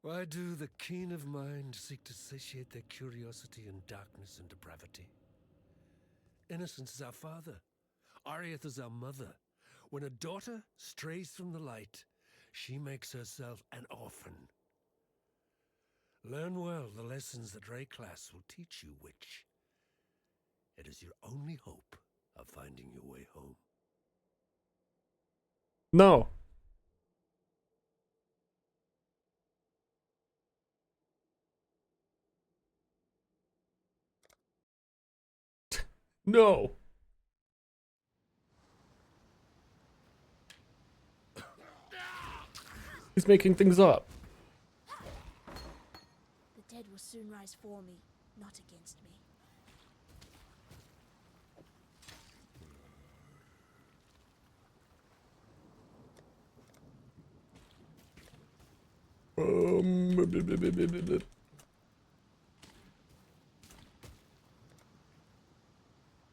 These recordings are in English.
Why do the keen of mind seek to satiate their curiosity in darkness and depravity? Innocence is our father. Arieth is our mother. When a daughter strays from the light, she makes herself an orphan. Learn well the lessons that Rayclass will teach you, witch. It is your only hope of finding your way home. No. No. He's making things up. The dead will soon rise for me, not against me.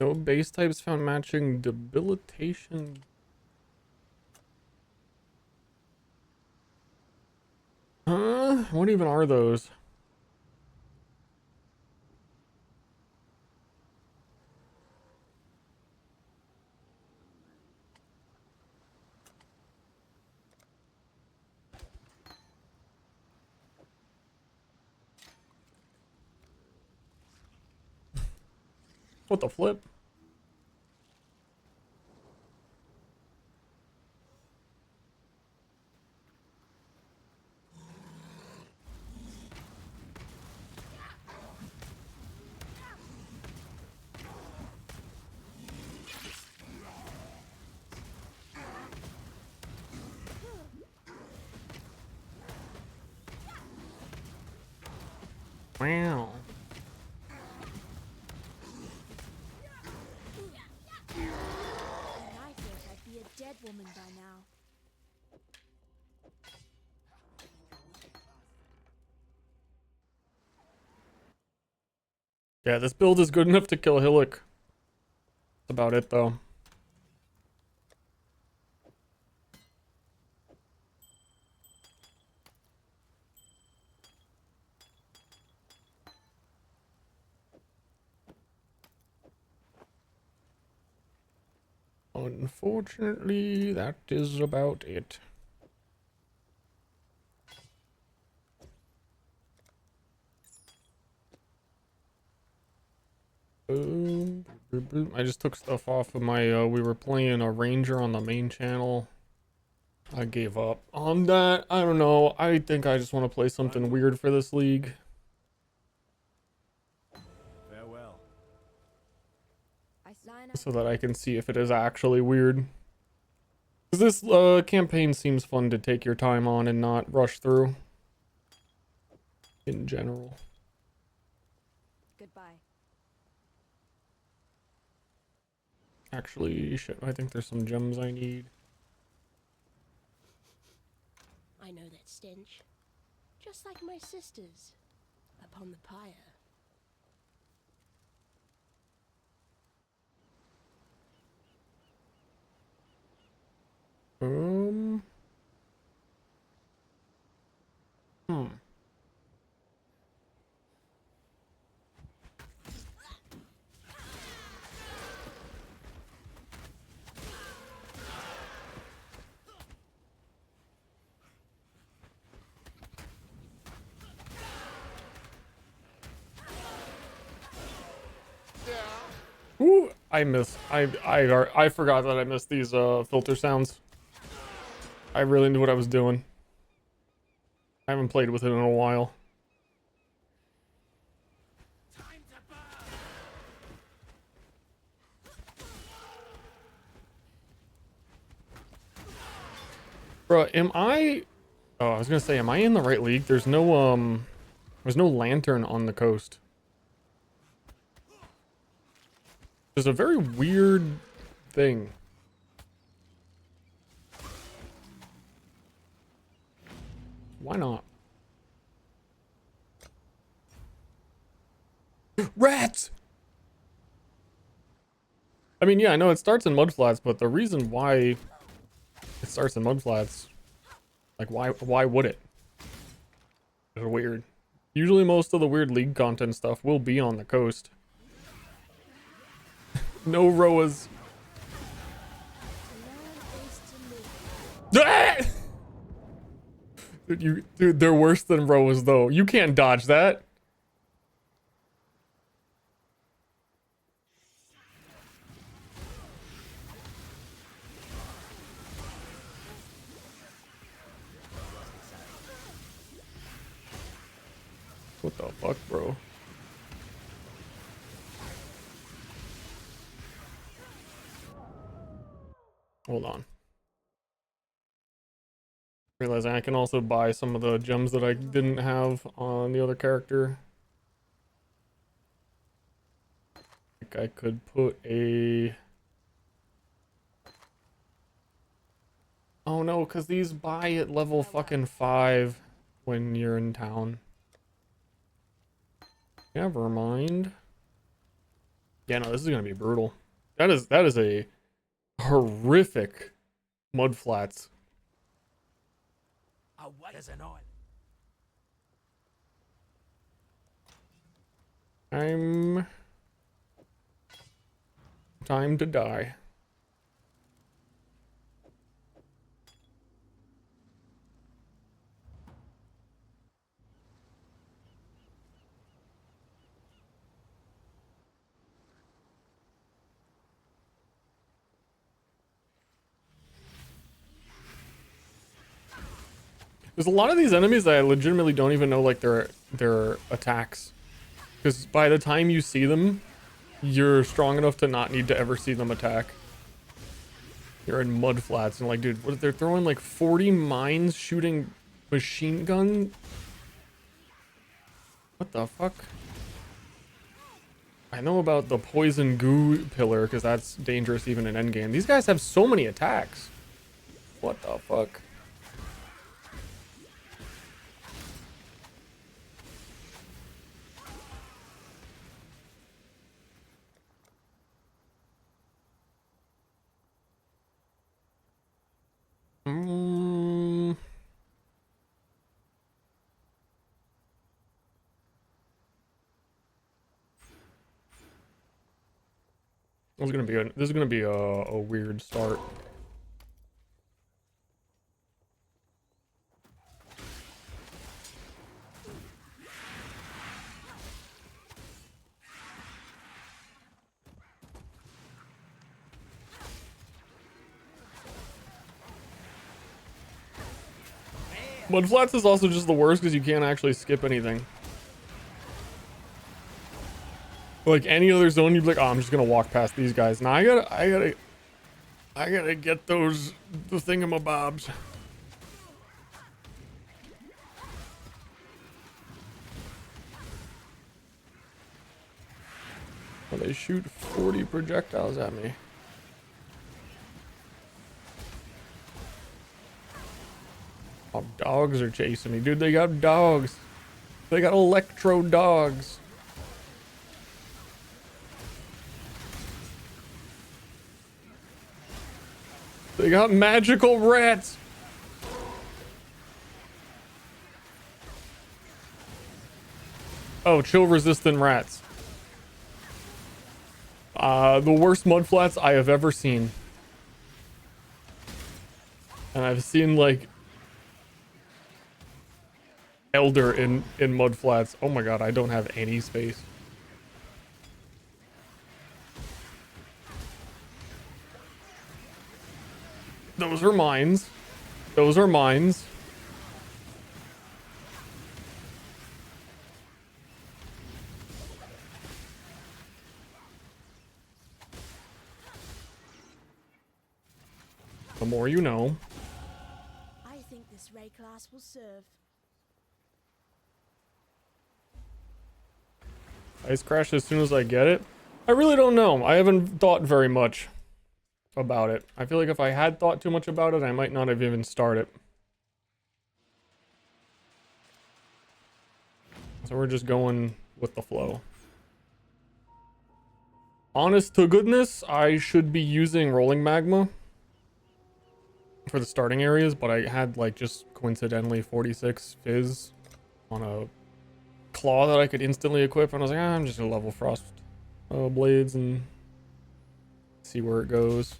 No base types found matching debilitation. Huh? What even are those? What the flip? Wow. And I thought I'd be a dead woman by now. Yeah, this build is good enough to kill Hillock. That's about it, though. Unfortunately, that is about it. I just took stuff off of my, we were playing a ranger on the main channel. I gave up on that. I don't know. I think I just want to play something weird for this league. Farewell. So that I can see if it is actually weird. Because this campaign seems fun to take your time on and not rush through. In general. Goodbye. Actually, shit, I think there's some gems I need. I know that stench. Just like my sisters. Upon the pyre. Hmm. Ooh, I forgot that I missed these filter sounds. I really knew what I was doing. I haven't played with it in a while. Bro, am I... Oh, I was gonna say, am I in the right league? There's no lantern on the coast. There's a very weird thing. Why not? Rats! I mean, yeah, I know it starts in mudflats, but the reason why it starts in mudflats, like, why would it? It's weird. Usually most of the weird League content stuff will be on the coast. No Roas. Ah! Dude, they're worse than Roas though. You can't dodge that. What the fuck, bro? Hold on. Realizing I can also buy some of the gems that I didn't have on the other character. Like I could put a... Oh no, because these buy at level fucking 5 when you're in town. Never mind. Yeah, no, this is gonna be brutal. That is a horrific mud flats. I'm time to die. There's a lot of these enemies that I legitimately don't even know like their attacks. Because by the time you see them, you're strong enough to not need to ever see them attack. You're in mud flats and like, dude, what, they're throwing like 40 mines shooting machine gun? What the fuck? I know about the poison goo pillar because that's dangerous even in endgame. These guys have so many attacks. What the fuck? This is gonna be a weird start. Mud flats is also just the worst because you can't actually skip anything. Like any other zone, you'd be like, oh, I'm just gonna walk past these guys. Now I gotta get the thingamabobs. Oh, they shoot 40 projectiles at me. Oh, dogs are chasing me. Dude, they got dogs. They got electro dogs. They got magical rats. Oh, chill resistant rats. The worst mud flats I have ever seen. And I've seen like Elder in mud flats. Oh my god, I don't have any space. Those are mines. Those are mines. The more you know. I think this ray class will serve. Ice crash as soon as I get it. I really don't know. I haven't thought very much about it. I feel like if I had thought too much about it, I might not have even started. So we're just going with the flow. Honest to goodness, I should be using rolling magma for the starting areas, but I had like just coincidentally 46 fizz on a claw that I could instantly equip, and I was like, I'm just gonna level frost blades and see where it goes.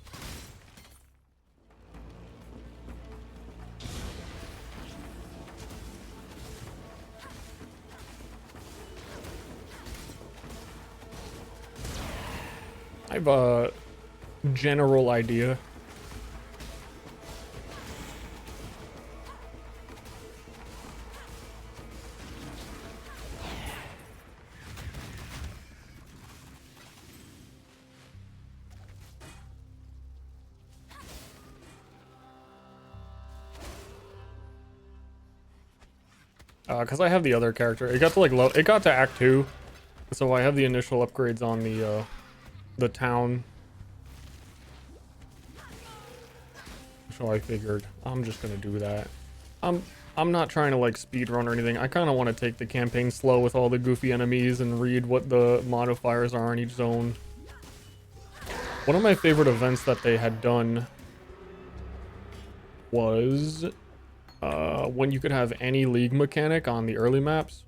I have a general idea. Because I have the other character. It got to like it got to Act 2, so I have the initial upgrades on the town. So I figured I'm just gonna do that. I'm not trying to like speed run or anything. I kind of want to take the campaign slow with all the goofy enemies and read what the modifiers are in each zone. One of my favorite events that they had done was when you could have any league mechanic on the early maps.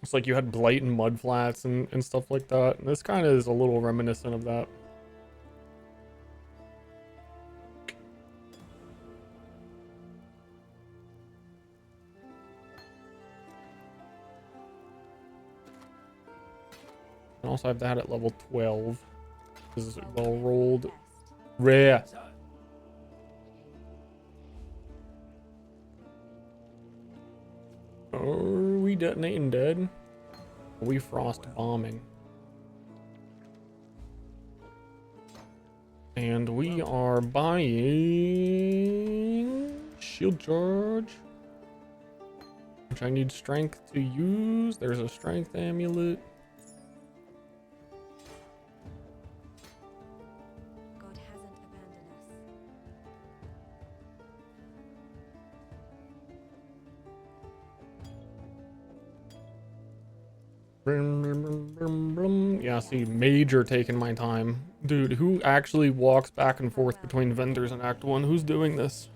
It's like you had blight and mud flats and stuff like that. And this kind of is a little reminiscent of that. And also I have that at level 12. This is well rolled. Rare. Are we detonating dead? Are we frost bombing? And we are buying shield charge, which I need strength to use. There's a strength amulet. God hasn't abandoned us. Yeah, see, major taking my time. Dude, who actually walks back and forth between vendors in Act 1? Who's doing this?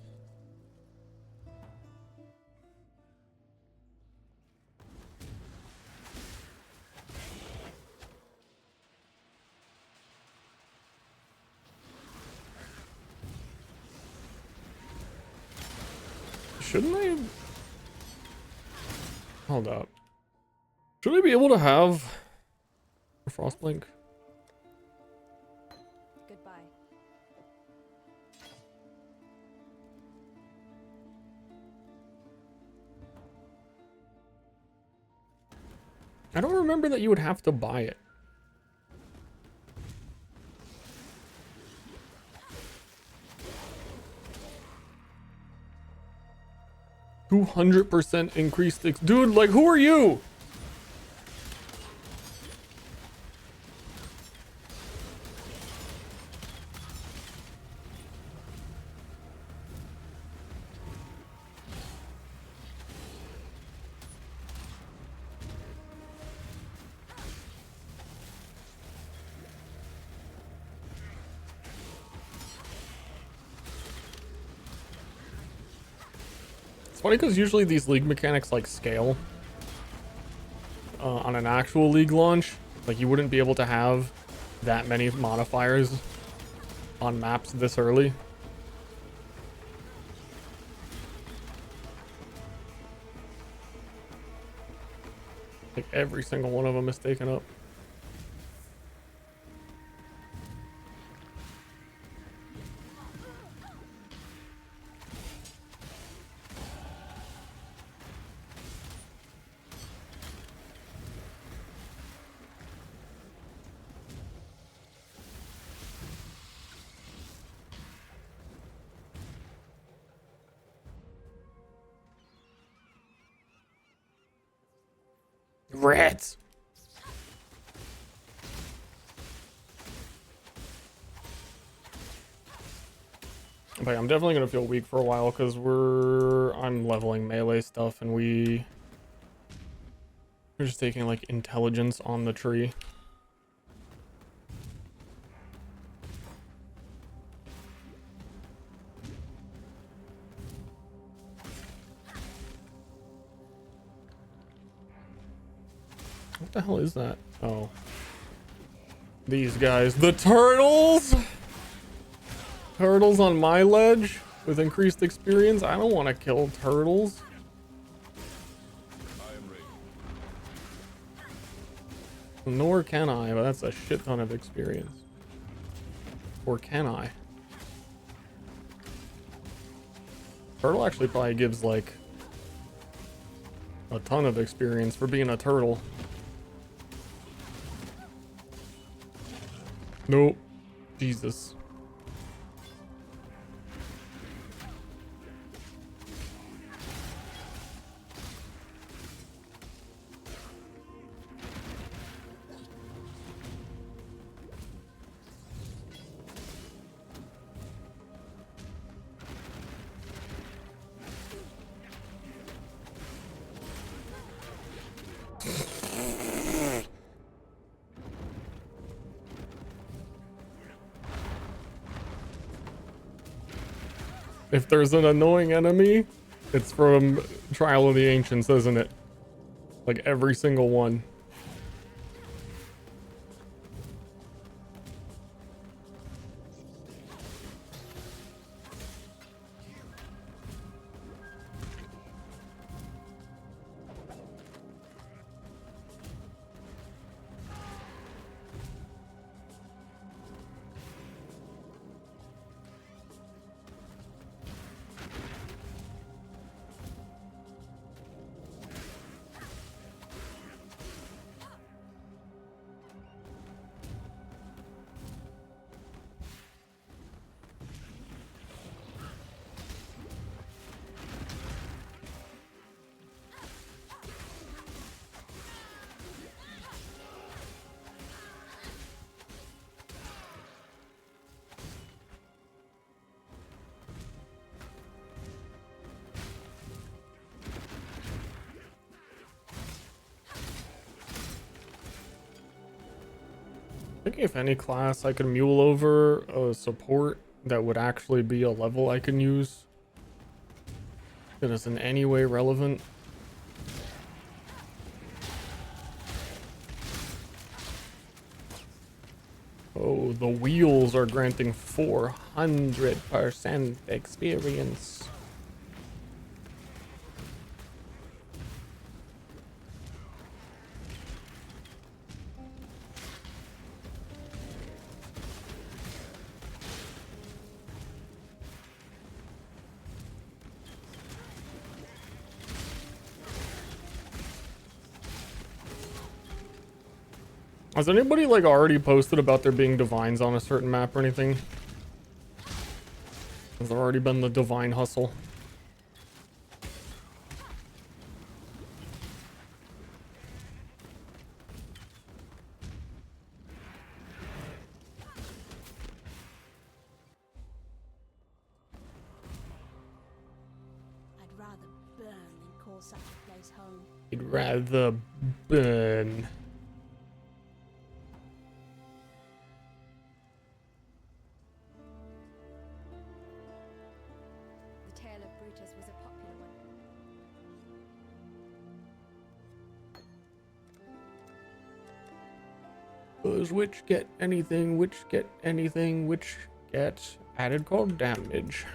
Shouldn't I? Hold up. Should I be able to have a Frostblink? Goodbye. I don't remember that you would have to buy it. $200% increased. Dude, like, who are you? It's funny because usually these league mechanics like scale on an actual league launch. Like you wouldn't be able to have that many modifiers on maps this early. Like every single one of them is taken up. Rats. But I'm definitely gonna feel weak for a while because I'm leveling melee stuff and we're just taking like intelligence on the tree. What the hell is that? Oh. These guys. The turtles! Turtles on my ledge with increased experience? I don't want to kill turtles. Nor can I, but that's a shit ton of experience. Or can I? Turtle actually probably gives like a ton of experience for being a turtle. Nope. Jesus. If there's an annoying enemy, it's from Trial of the Ancients, isn't it? Like every single one. I think if any class I could mule over a support that would actually be a level I can use that is in any way relevant. Oh, the wheels are granting 400% experience. Has anybody like already posted about there being divines on a certain map or anything? Has there already been the divine hustle? I'd rather burn than call such a place home. I'd rather burn. The tale of Brutus was a popular one. Those which get anything, which get anything, which get added cold damage.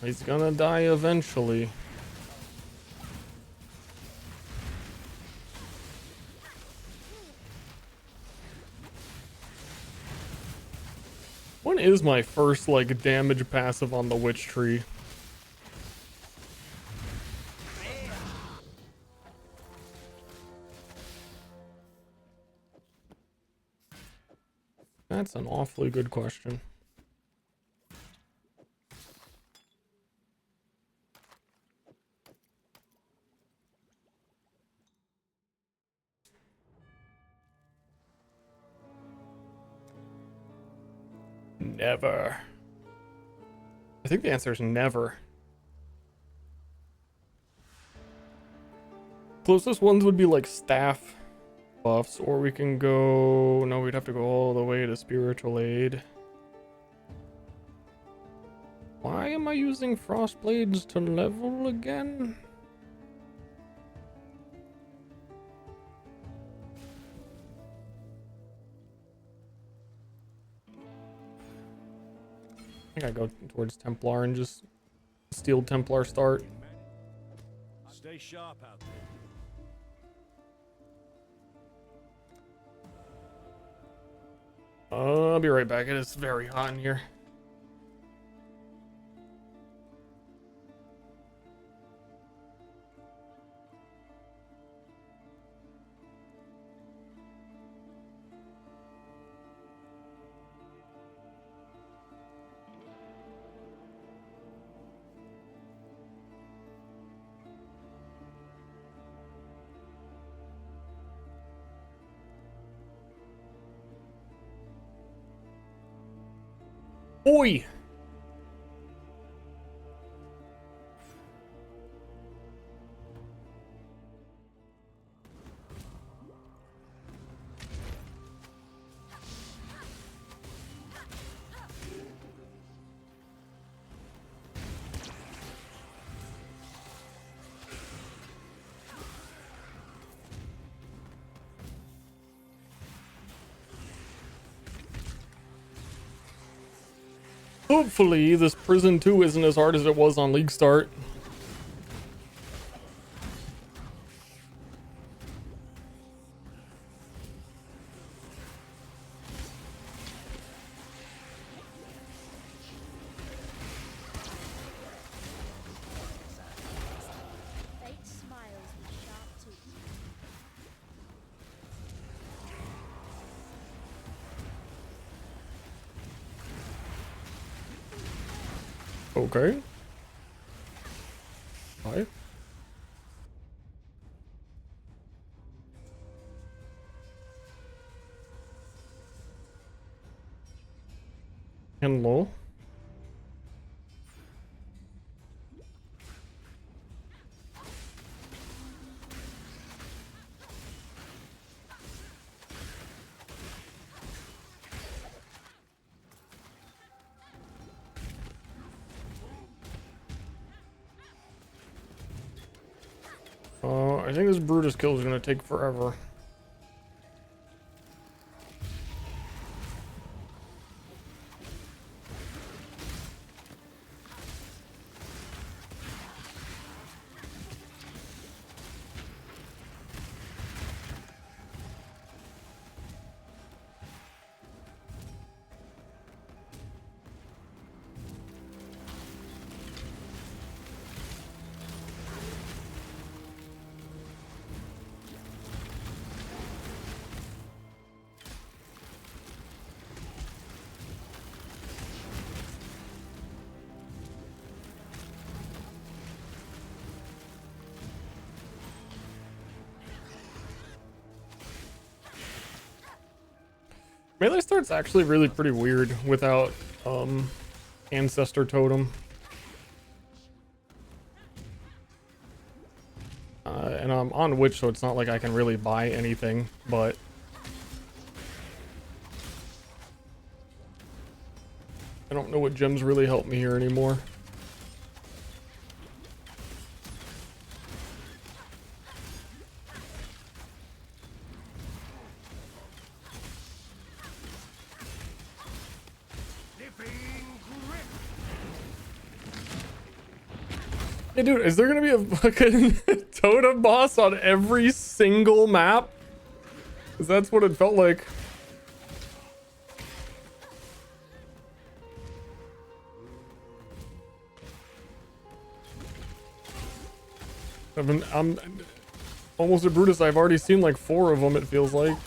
He's gonna die eventually. When is my first, like, damage passive on the witch tree? That's an awfully good question. Never. I think the answer is never. Closest ones would be like staff buffs, or we can go... No, we'd have to go all the way to spiritual aid. Why am I using frost blades to level again? I think I go towards Templar and just steal Templar start. Stay sharp out there. I'll be right back. It is very hot in here. Oi! Hopefully, this Prison 2 isn't as hard as it was on League Start. Fate smiles with sharp teeth. Okay. Hi. Hello. I think this Brutus kill is gonna take forever. Melee start's actually really pretty weird without Ancestor Totem. And I'm on Witch, so it's not like I can really buy anything, but I don't know what gems really help me here anymore. Hey, dude, is there gonna be a fucking totem boss on every single map? Because that's what it felt like. I'm almost at Brutus. I've already seen like 4 of them, it feels like.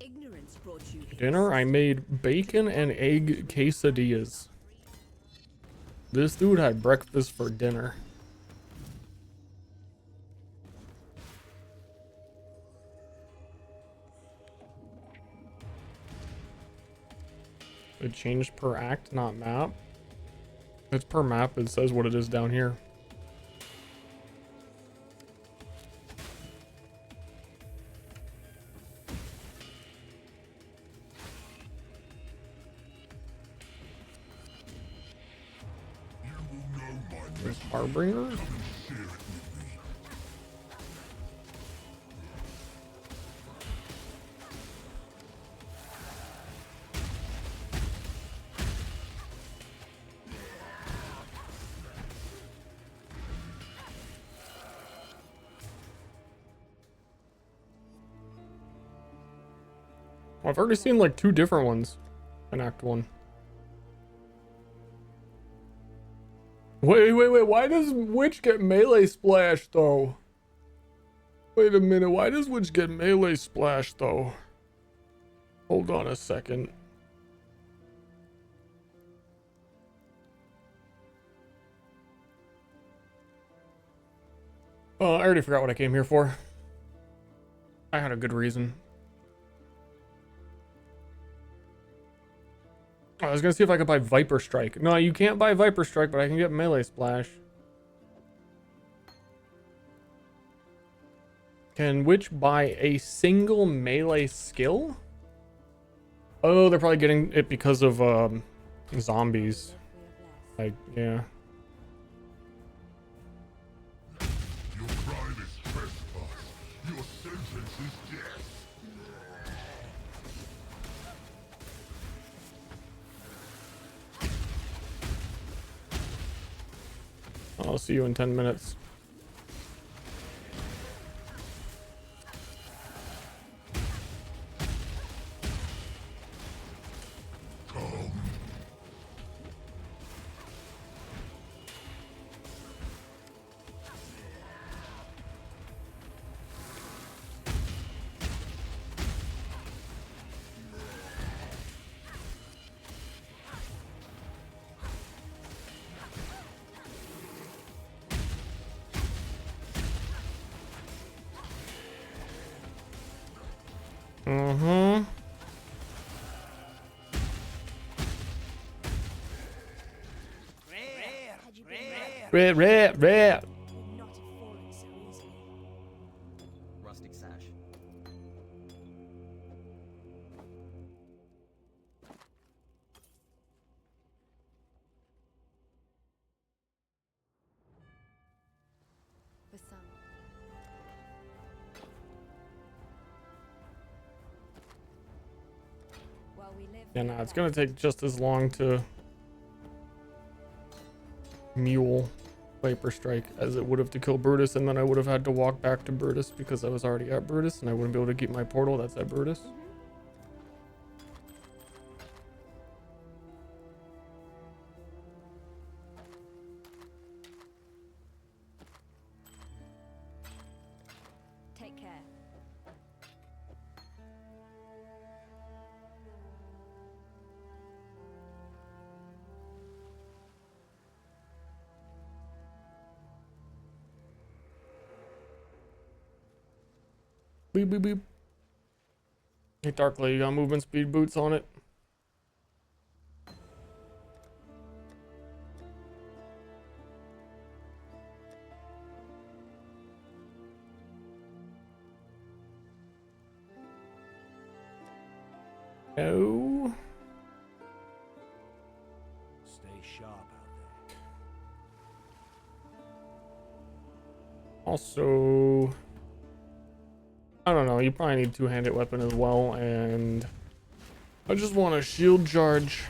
Ignorance brought you here. Dinner, I made bacon and egg quesadillas. This dude had breakfast for dinner. It changed per act, not map. It's per map, it says what it is down here. There's Harbinger? I've already seen like 2 different ones in Act 1. Wait, why does Witch get melee splash though? Wait a minute, why does Witch get melee splash though? Hold on a second. Oh, I already forgot what I came here for. I had a good reason. I was gonna see if I could buy Viper Strike. No, you can't buy Viper Strike, but I can get Melee Splash. Can Witch buy a single melee skill? Oh, they're probably getting it because of zombies. Like, yeah. Your crime is trespass. Your sentence is death. I'll see you in 10 minutes. Mm-hmm. Rare. Would not have fallen so easily. Rustic sash. For some. While we live, Yeah, nah, it's gonna take just as long to mule Viper Strike as it would have to kill Brutus, and then I would have had to walk back to Brutus because I was already at Brutus, and I wouldn't be able to keep my portal that's at Brutus. Take care. Beep, beep, beep. Hey, Darkly, you got movement speed boots on it? No. Stay sharp out there. Also, I don't know. You probably need two-handed weapon as well, and I just want a shield charge.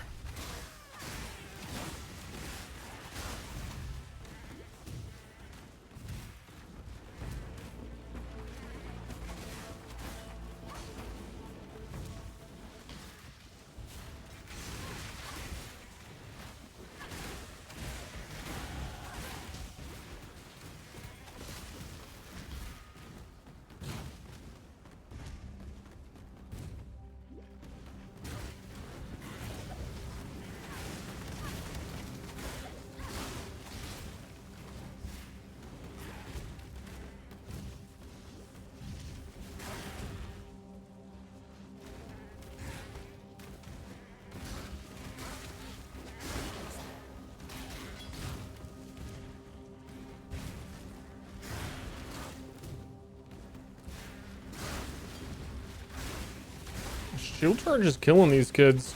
Shield charge is killing these kids.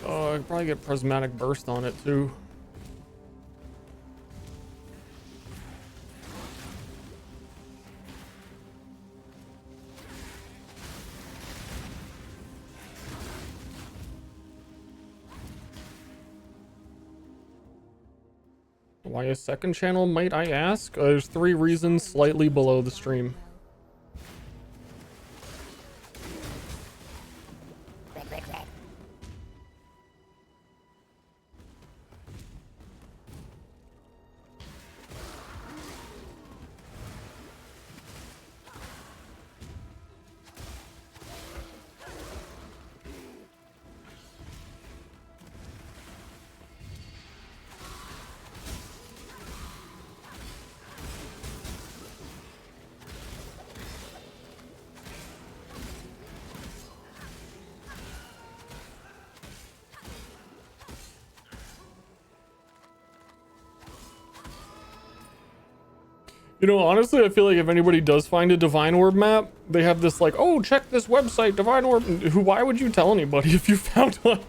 Oh, I could probably get prismatic burst on it too. Why a second channel, might I ask? There's 3 reasons slightly below the stream. You know, honestly, I feel like if anybody does find a Divine Orb map, they have this like, oh, check this website, Divine Orb. Why would you tell anybody if you found one?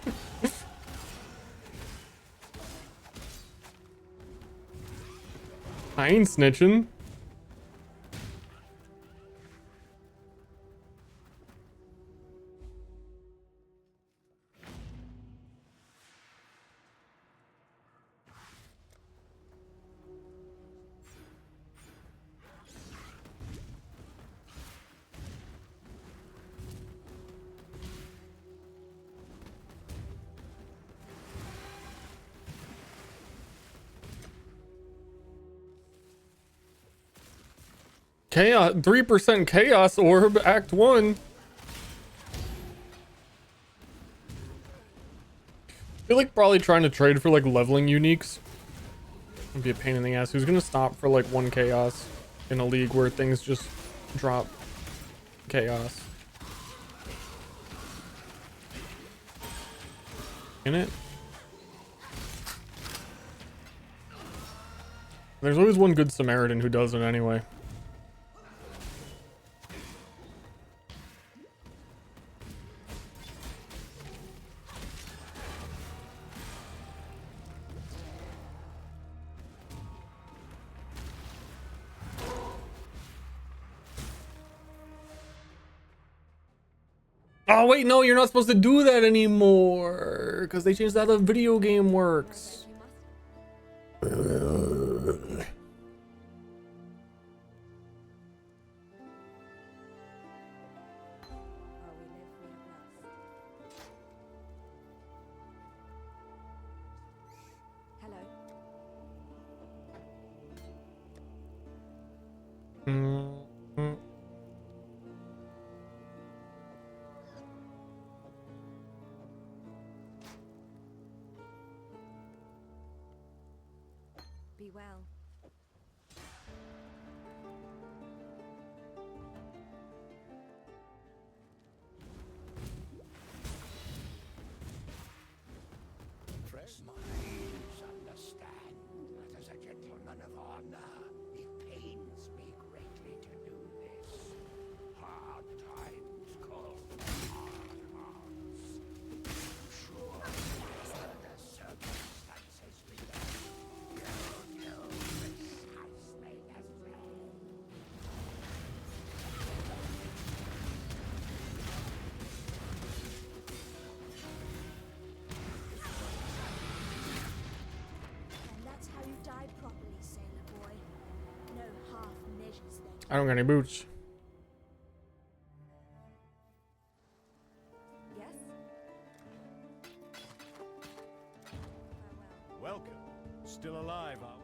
I ain't snitching. Chaos, 3% Chaos Orb, Act 1. I feel like probably trying to trade for like leveling uniques would be a pain in the ass. Who's gonna stop for like 1 Chaos in a league where things just drop Chaos? In it? There's always one good Samaritan who does it anyway. Oh wait, no, you're not supposed to do that anymore because they changed how the video game works. Be well. Press minds understand that as a gentleman of honor, it pains me greatly to do this. Hard times call for hard hearts. Sure, the circumstances we I don't got any boots. Yes? Farewell. Welcome. Still alive, are we?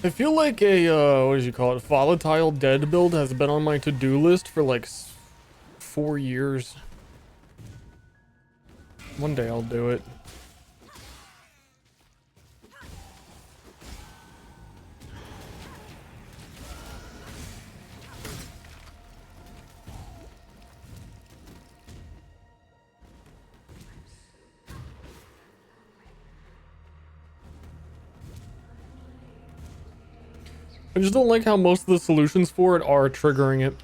I feel like a, what did you call it? Volatile Dead build has been on my to-do list for like 4 years. One day I'll do it. I just don't like how most of the solutions for it are triggering it.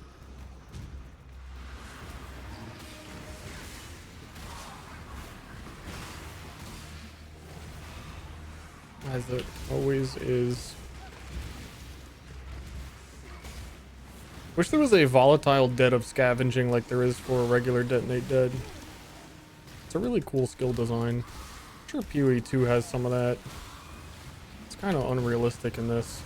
As it always is. Wish there was a volatile dead of scavenging like there is for a regular detonate dead. It's a really cool skill design. I'm sure PoE 2 has some of that. It's kind of unrealistic in this.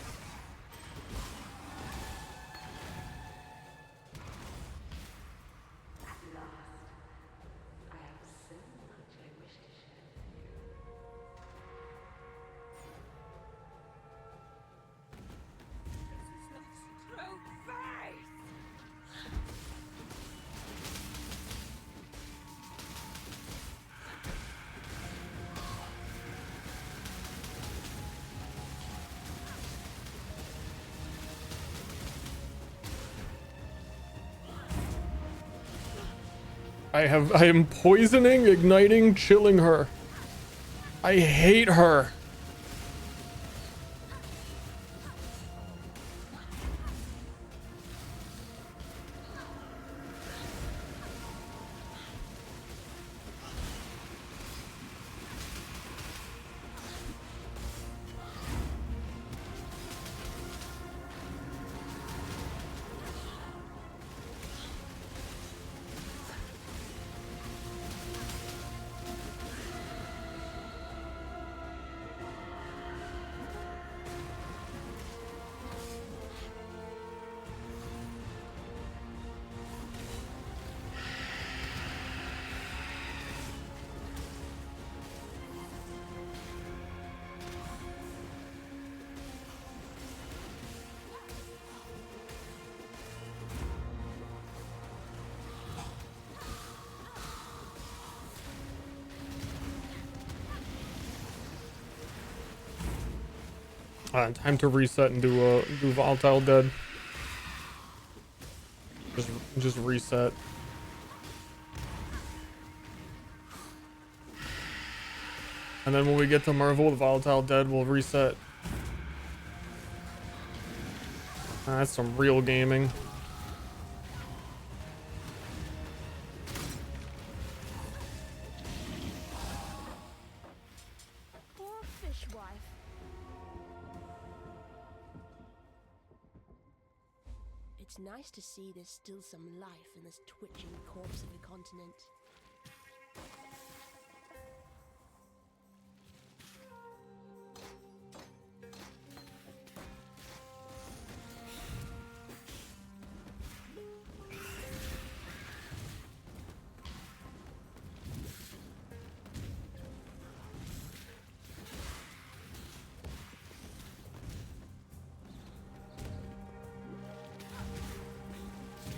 I am poisoning, igniting, chilling her. I hate her. Time to reset and do volatile dead. Just reset. And then when we get to Marvel with volatile dead, we'll reset. That's some real gaming. Poor fishwife. It's nice to see there's still some life in this twitching corpse of a continent.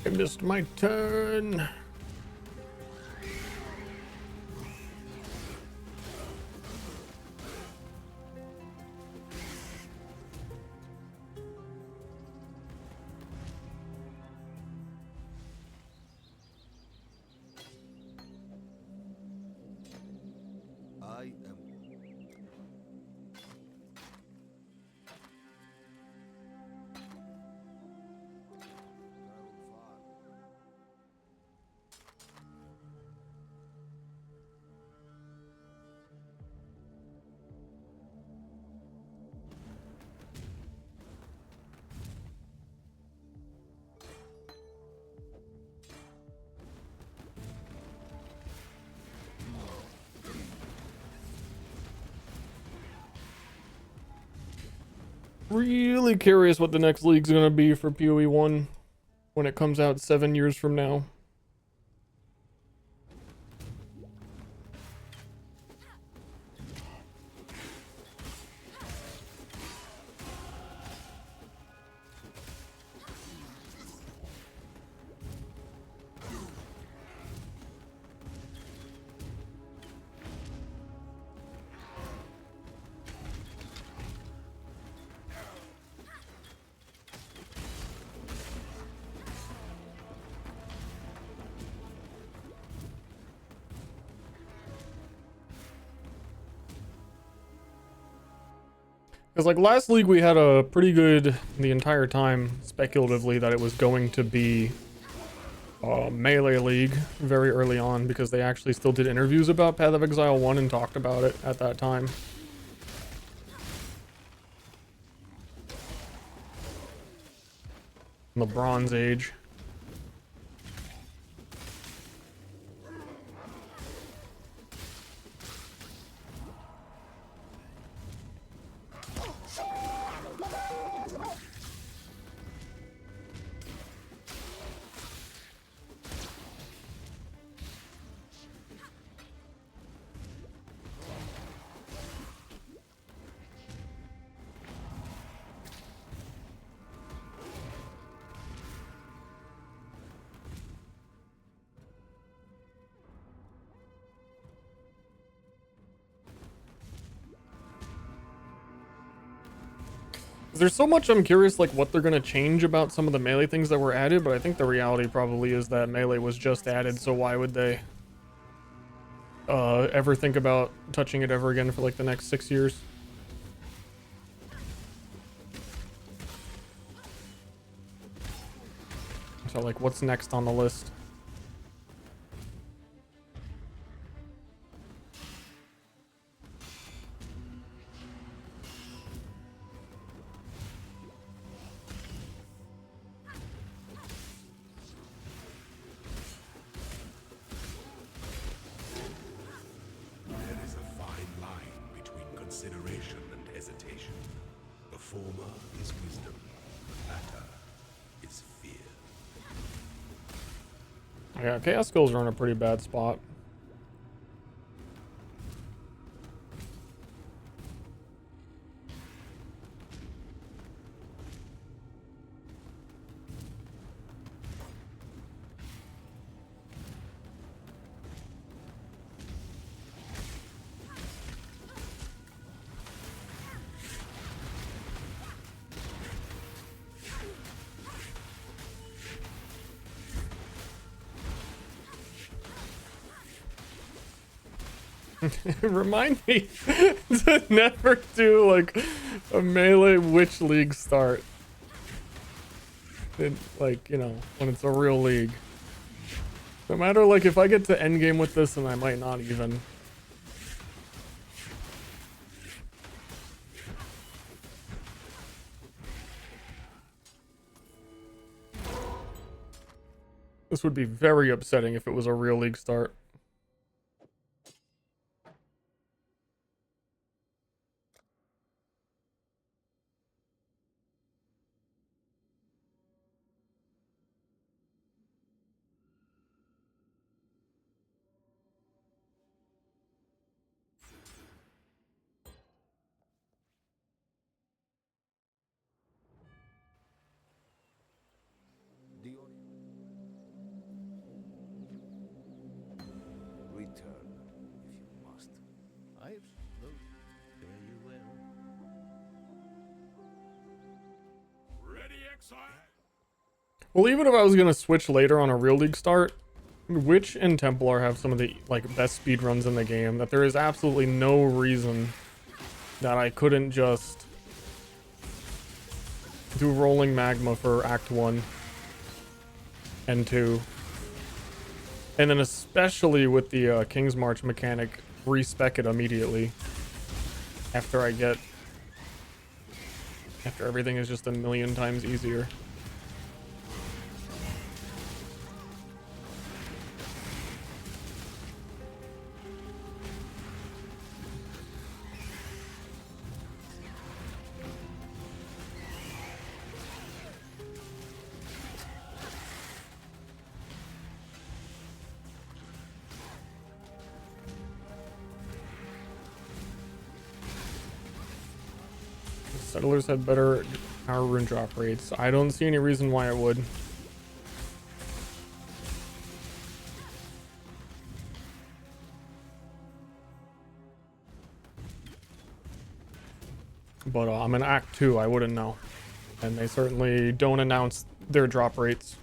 I missed my turn. I am. really curious what the next league's gonna be for PoE 1 when it comes out 7 years from now. Because like last league we had a pretty good, the entire time, speculatively, that it was going to be Melee League very early on, because they actually still did interviews about Path of Exile 1 and talked about it at that time. In the Bronze Age. There's so much I'm curious like what they're gonna change about some of the melee things that were added, but I think the reality probably is that melee was just added, so why would they ever think about touching it ever again for like the next 6 years? So like what's next on the list? Yeah, Chaos Skills are in a pretty bad spot. Remind me to never do like a melee witch league start. Like, you know, when it's a real league. No matter like if I get to endgame with this, and I might not even. This would be very upsetting if it was a real league start. Return, if you must. I have spoken. Fare you well. Ready, exile? Well, even if I was gonna switch later on a real league start, Witch and Templar have some of the like best speedruns in the game, that there is absolutely no reason that I couldn't just do rolling magma for Act 1 and 2. And then especially with the King's March mechanic, respec it immediately after everything is just a million times easier. Settlers had better power rune drop rates. I don't see any reason why it would. But I'm in Act 2, I wouldn't know. And they certainly don't announce their drop rates.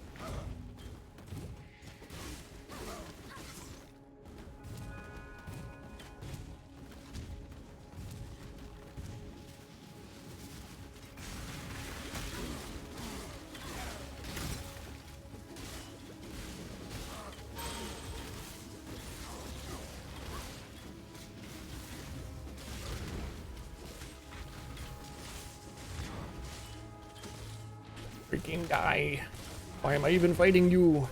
Freaking die. Why am I even fighting you?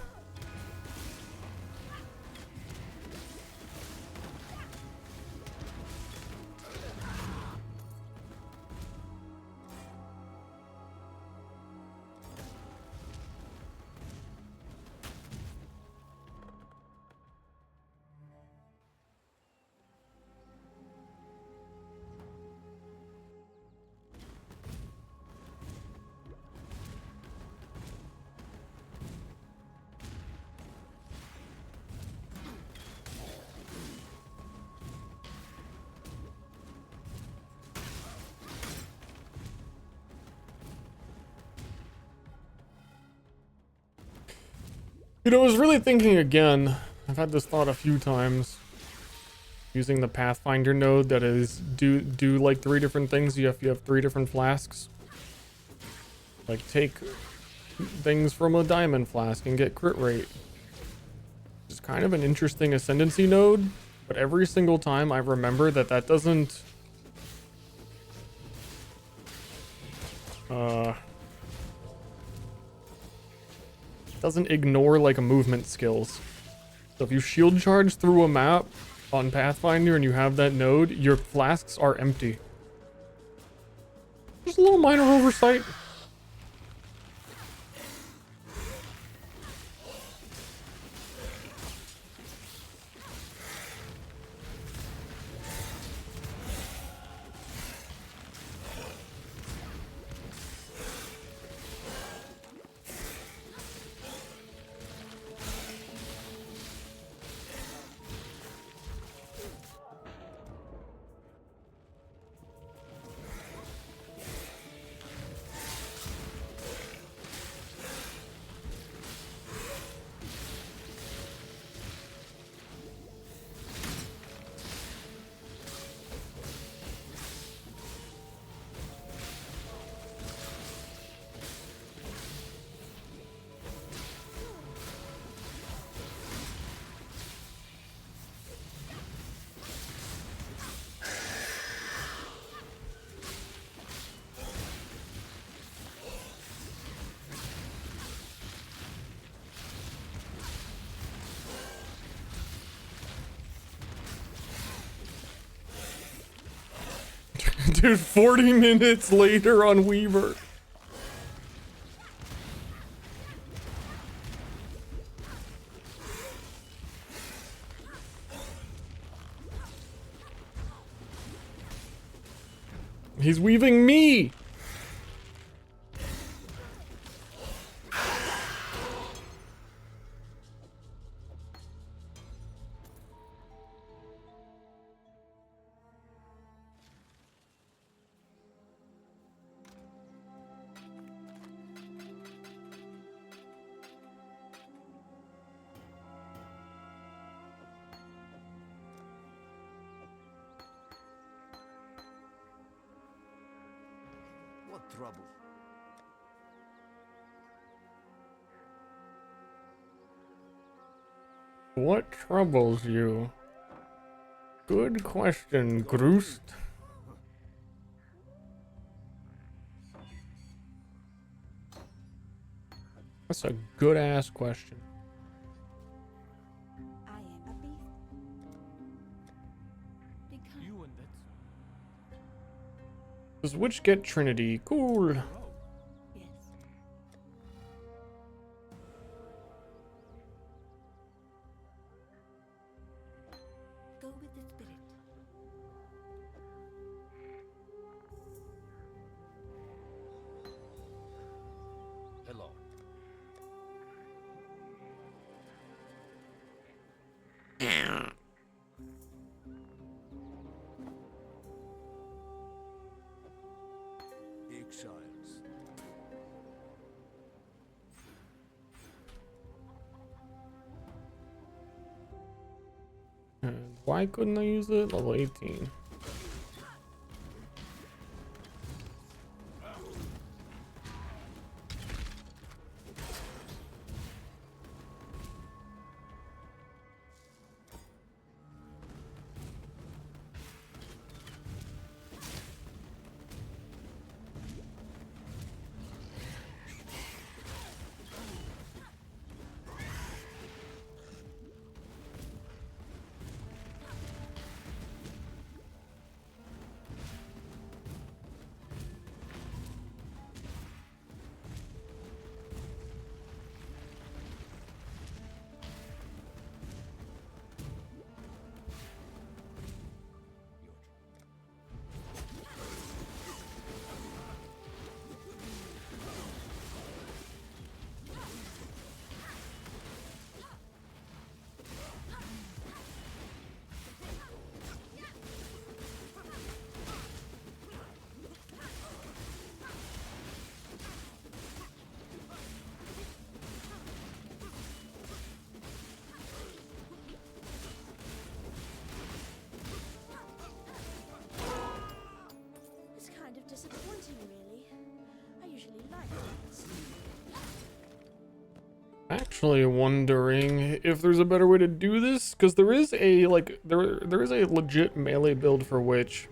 You know, I was really thinking again, I've had this thought a few times, using the Pathfinder node that is do like 3 different things. You have 3 different flasks. Like take things from a diamond flask and get crit rate. It's kind of an interesting ascendancy node, but every single time I remember that doesn't ignore like movement skills. So if you shield charge through a map on Pathfinder and you have that node, your flasks are empty. Just a little minor oversight. Dude, 40 minutes later on Weaver. He's weaving me. What trouble? What troubles you? Good question, Groost. That's a good ass question. I am a beast. Because Does Witch get Trinity? Cool. yes. Go with the spirit. Why couldn't I use it? Level 18. It's kind of disappointing, really. I usually like that. Actually wondering if there's a better way to do this, because there is a there is a legit melee build for Witch.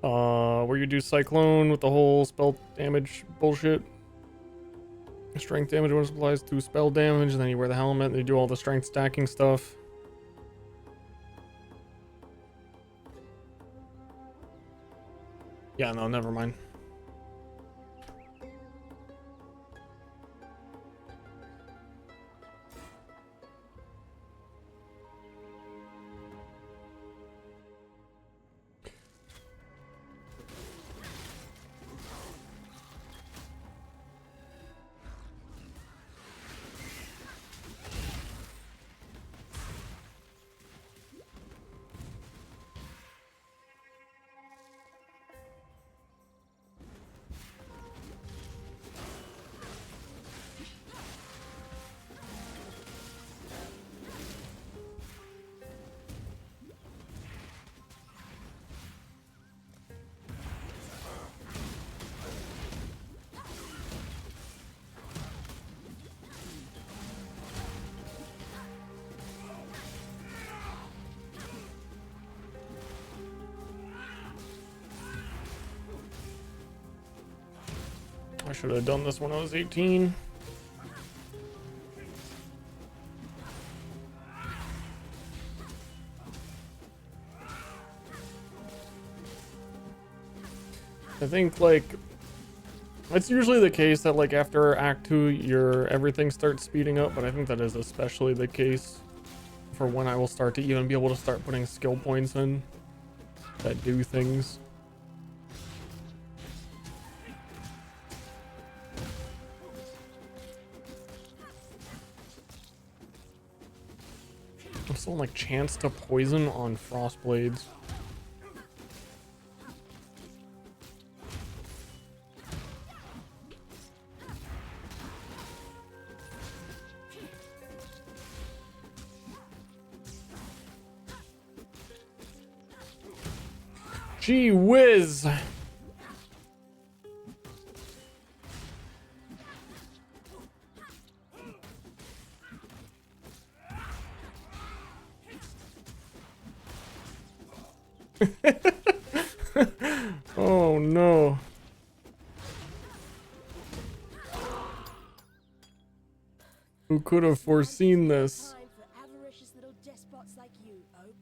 Where you do Cyclone with the whole spell damage bullshit. Strength damage when it applies to spell damage, and then you wear the helmet, and you do all the strength stacking stuff. Yeah, no, never mind. I should have done this when I was 18. I think, like, it's usually the case that, like, after Act 2, everything starts speeding up, but I think that is especially the case for when I will start to even be able to start putting skill points in that do things. I'm still like chance to poison on frost blades. Gee whiz. Oh no. Who could have foreseen this? Time for avaricious little despots like you, Oak.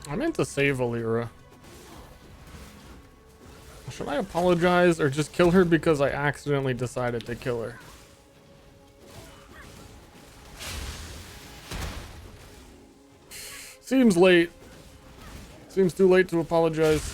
I meant to save Alira. Should I apologize or just kill her because I accidentally decided to kill her? Seems late. Seems too late to apologize.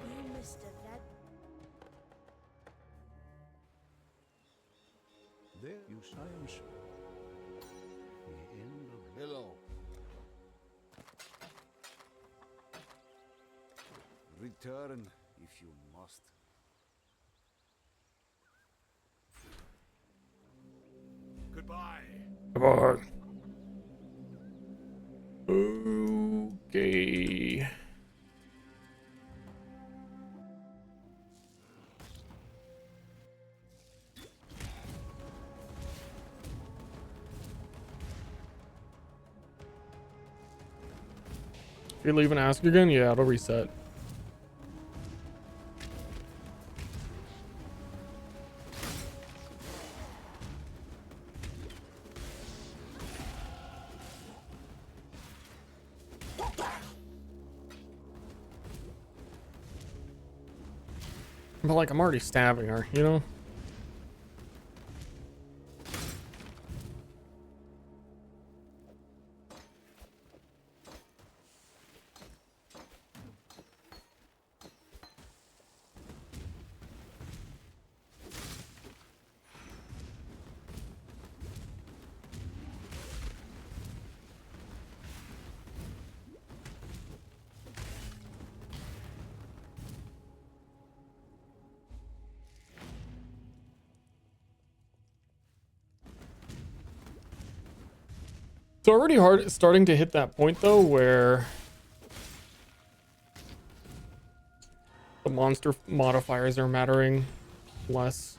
You missed it, that. There you science. The end of hello. Return if you must. Goodbye. Come on. Okay. If you leave and ask again, yeah, it'll reset. But like, I'm already stabbing her, you know? It's already starting to hit that point though where the monster modifiers are mattering less.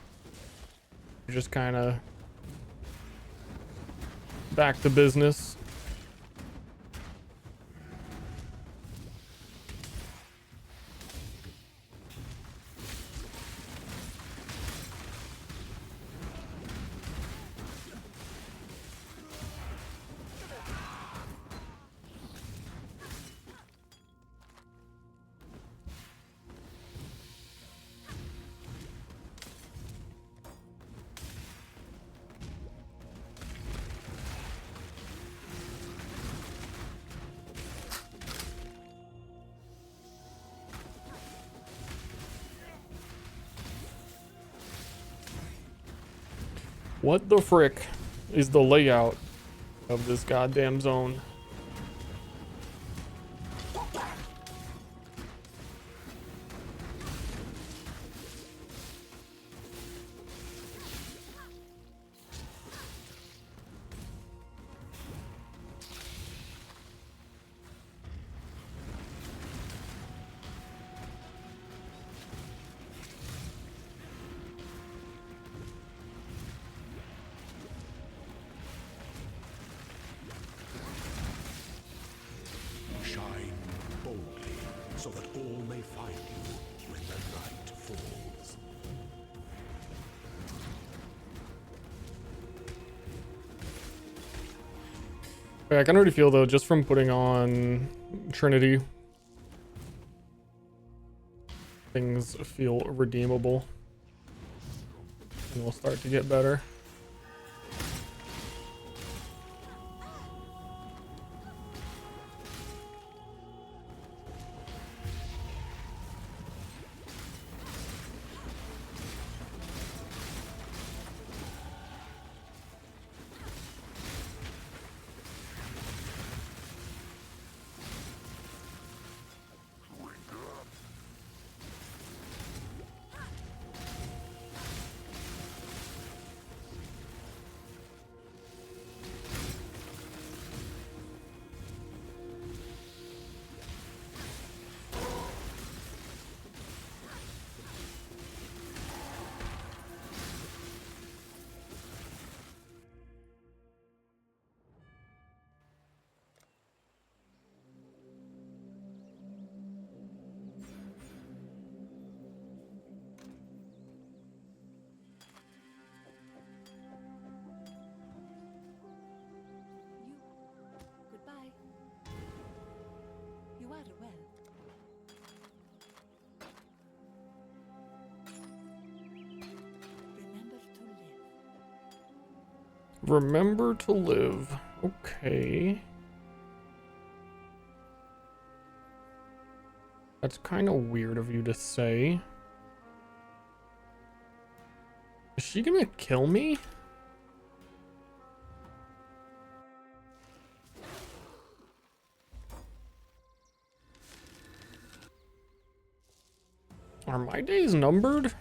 You're just kind of back to business. What the frick is the layout of this goddamn zone? Shine boldly, so that all may find you when the night falls. Okay, I can already feel though, just from putting on Trinity, things feel redeemable and will start to get better. Remember to live. Okay. That's kind of weird of you to say. Is she gonna kill me? Are my days numbered?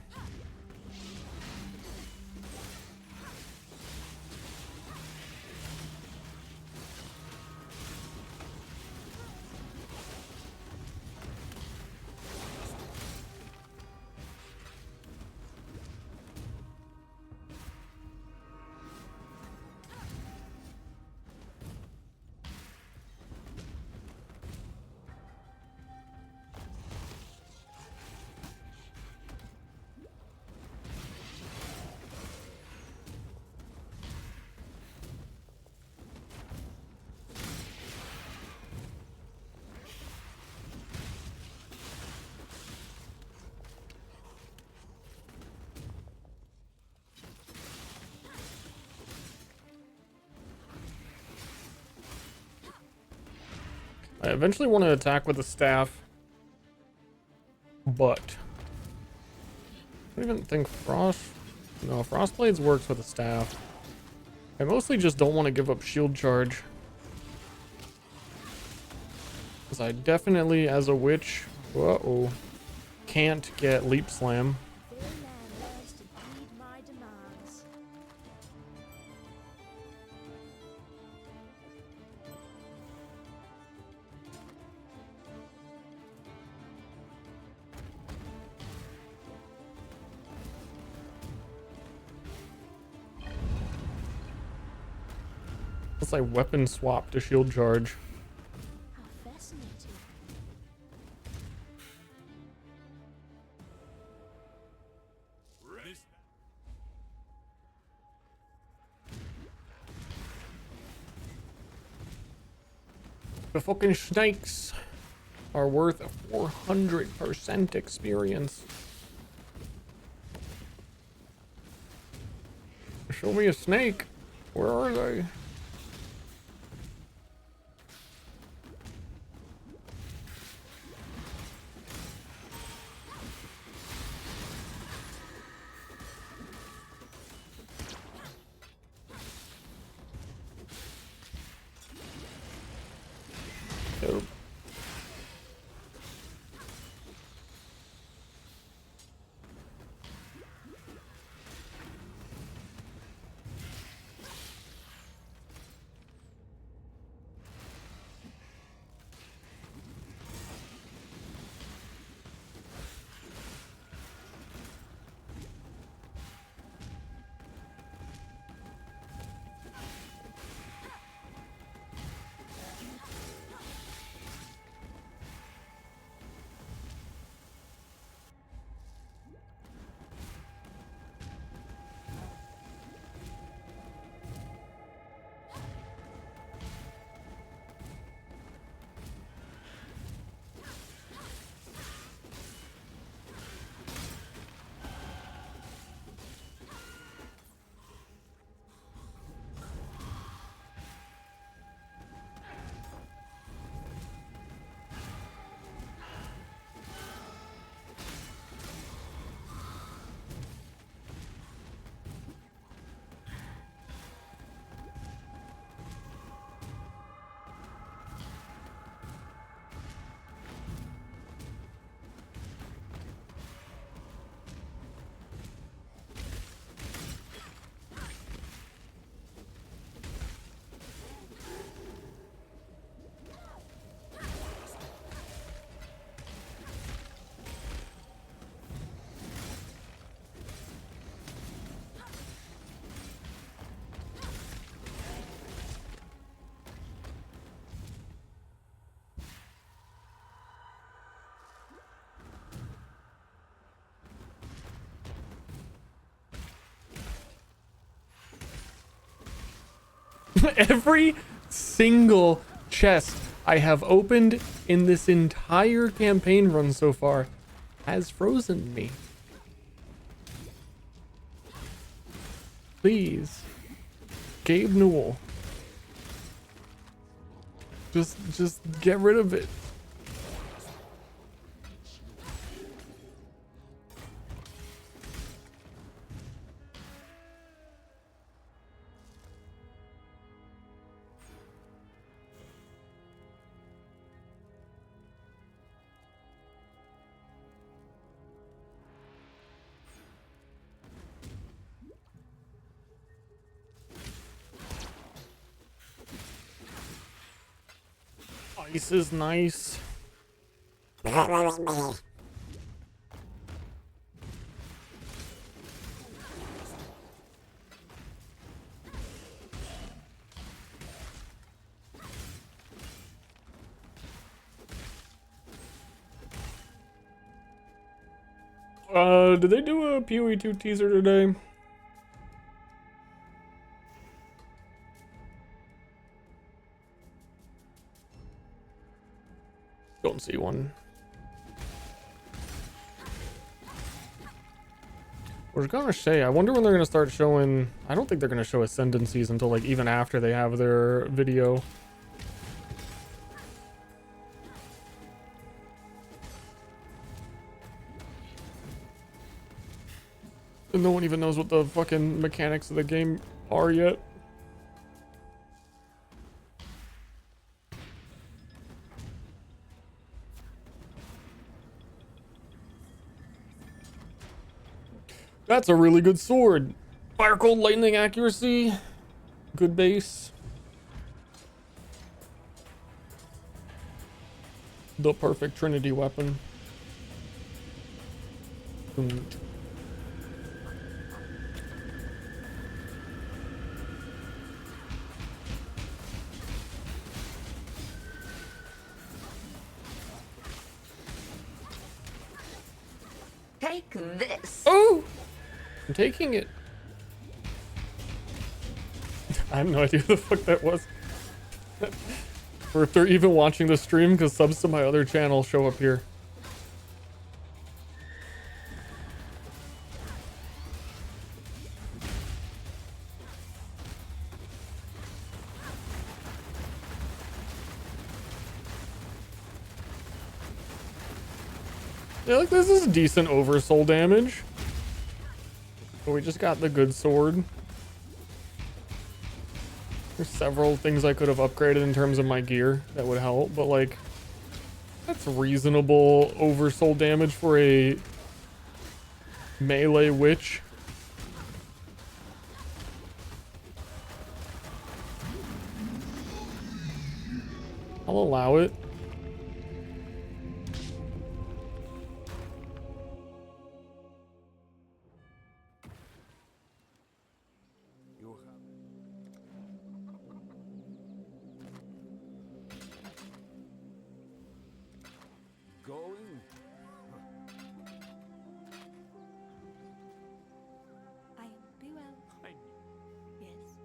I eventually want to attack with the staff, but I don't even think no, Frost Blades works with the staff. I mostly just don't want to give up shield charge, because I definitely, as a witch, can't get leap slam. Very man learns to heed my demands. It's like weapon swap to shield charge. How fascinating. The fucking snakes are worth a 400% experience. Show me a snake. Where are they? Nope. Every single chest I have opened in this entire campaign run so far has frozen me. Gabe Newell. Just get rid of it. Ice is nice. Did they do a PoE 2 teaser today? Don't see one. I was gonna say, I wonder when they're gonna start showing. I don't think they're gonna show ascendancies until like even after they have their video. And no one even knows what the fucking mechanics of the game are yet. That's a really good sword. Fire cold lightning accuracy. Good base. The perfect Trinity weapon. Take this. Oh! I'm taking it. I have no idea who the fuck that was. Or if they're even watching the stream, because subs to my other channel show up here. Yeah, like this is decent oversoul damage. But we just got the good sword. There's several things I could have upgraded in terms of my gear that would help, but like that's reasonable oversoul damage for a melee witch. I'll allow it. Going? I am be well. Yes.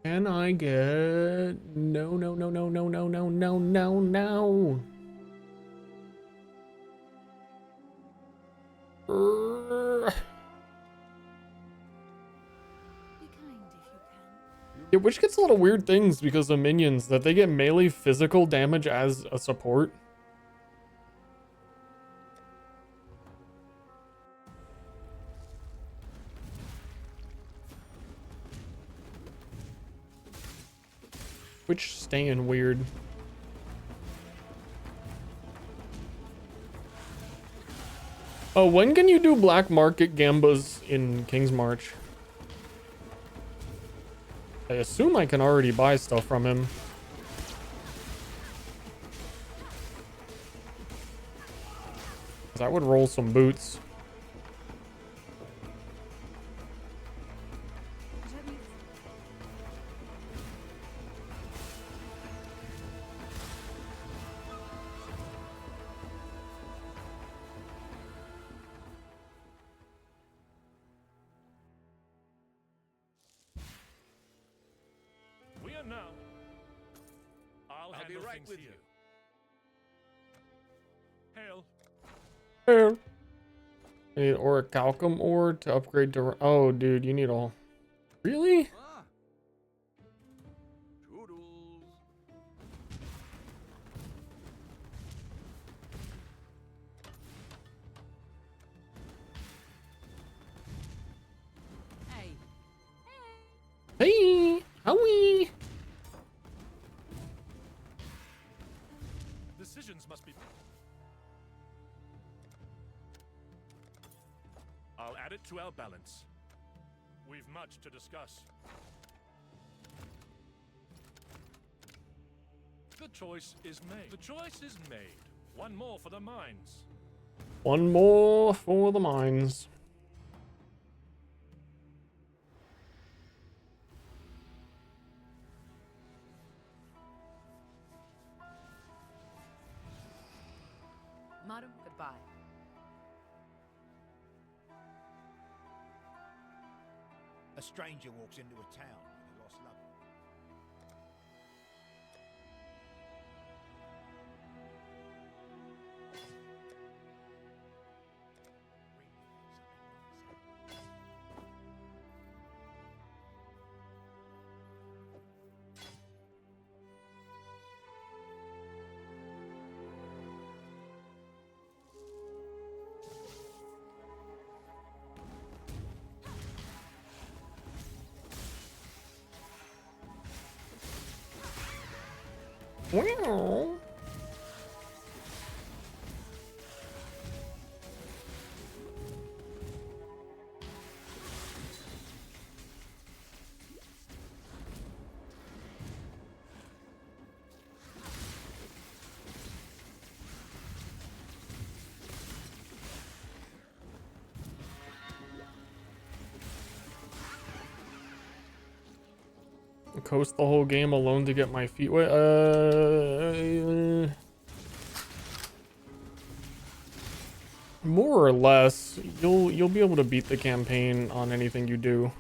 Can I get no. Be kind if you can. Yeah, which gets a lot of weird things because of minions that they get melee physical damage as a support. Which staying weird. Oh, when can you do black market gambas in King's March? I assume I can already buy stuff from him. 'Cause I would roll some boots. We are now. I'll be handle right things with here. you. Hail. Here. I need orichalcum ore to upgrade to. Oh, dude, you need all. Really? Ah, Howie! Decisions must be. I'll add it to our balance. We've much to discuss. The choice is made. The choice is made. One more for the mines. One more for the mines. Madam, goodbye. A stranger walks into a town with a lost love. Wow. Coast the whole game alone to get my feet wet. More or less, you'll be able to beat the campaign on anything you do.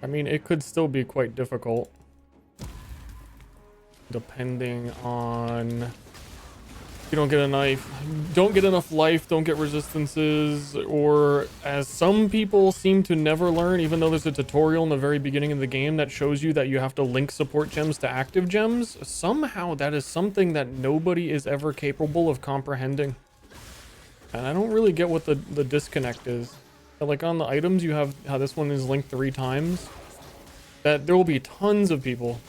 I mean, it could still be quite difficult, depending on. You don't get a knife, don't get enough life, don't get resistances, or as some people seem to never learn, even though there's a tutorial in the very beginning of the game that shows you that you have to link support gems to active gems, somehow that is something that nobody is ever capable of comprehending. And I don't really get what the disconnect is. Like on the items, you have how this one is linked 3 times, that there will be tons of people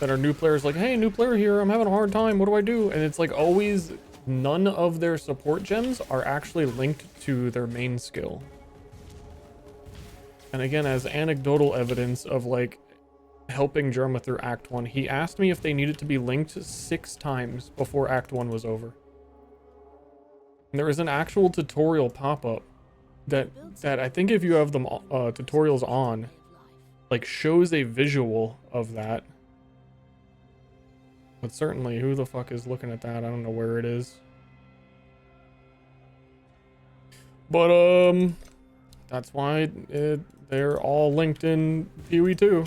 that are new players like, hey, new player here, I'm having a hard time, what do I do? And it's like always none of their support gems are actually linked to their main skill. And again, as anecdotal evidence of like helping Jerma through Act 1, he asked me if they needed to be linked 6 times before Act 1 was over. And there is an actual tutorial pop-up that I think if you have them tutorials on, like shows a visual of that. But certainly, who the fuck is looking at that? I don't know where it is. But, that's why they're all linked in PoE 2.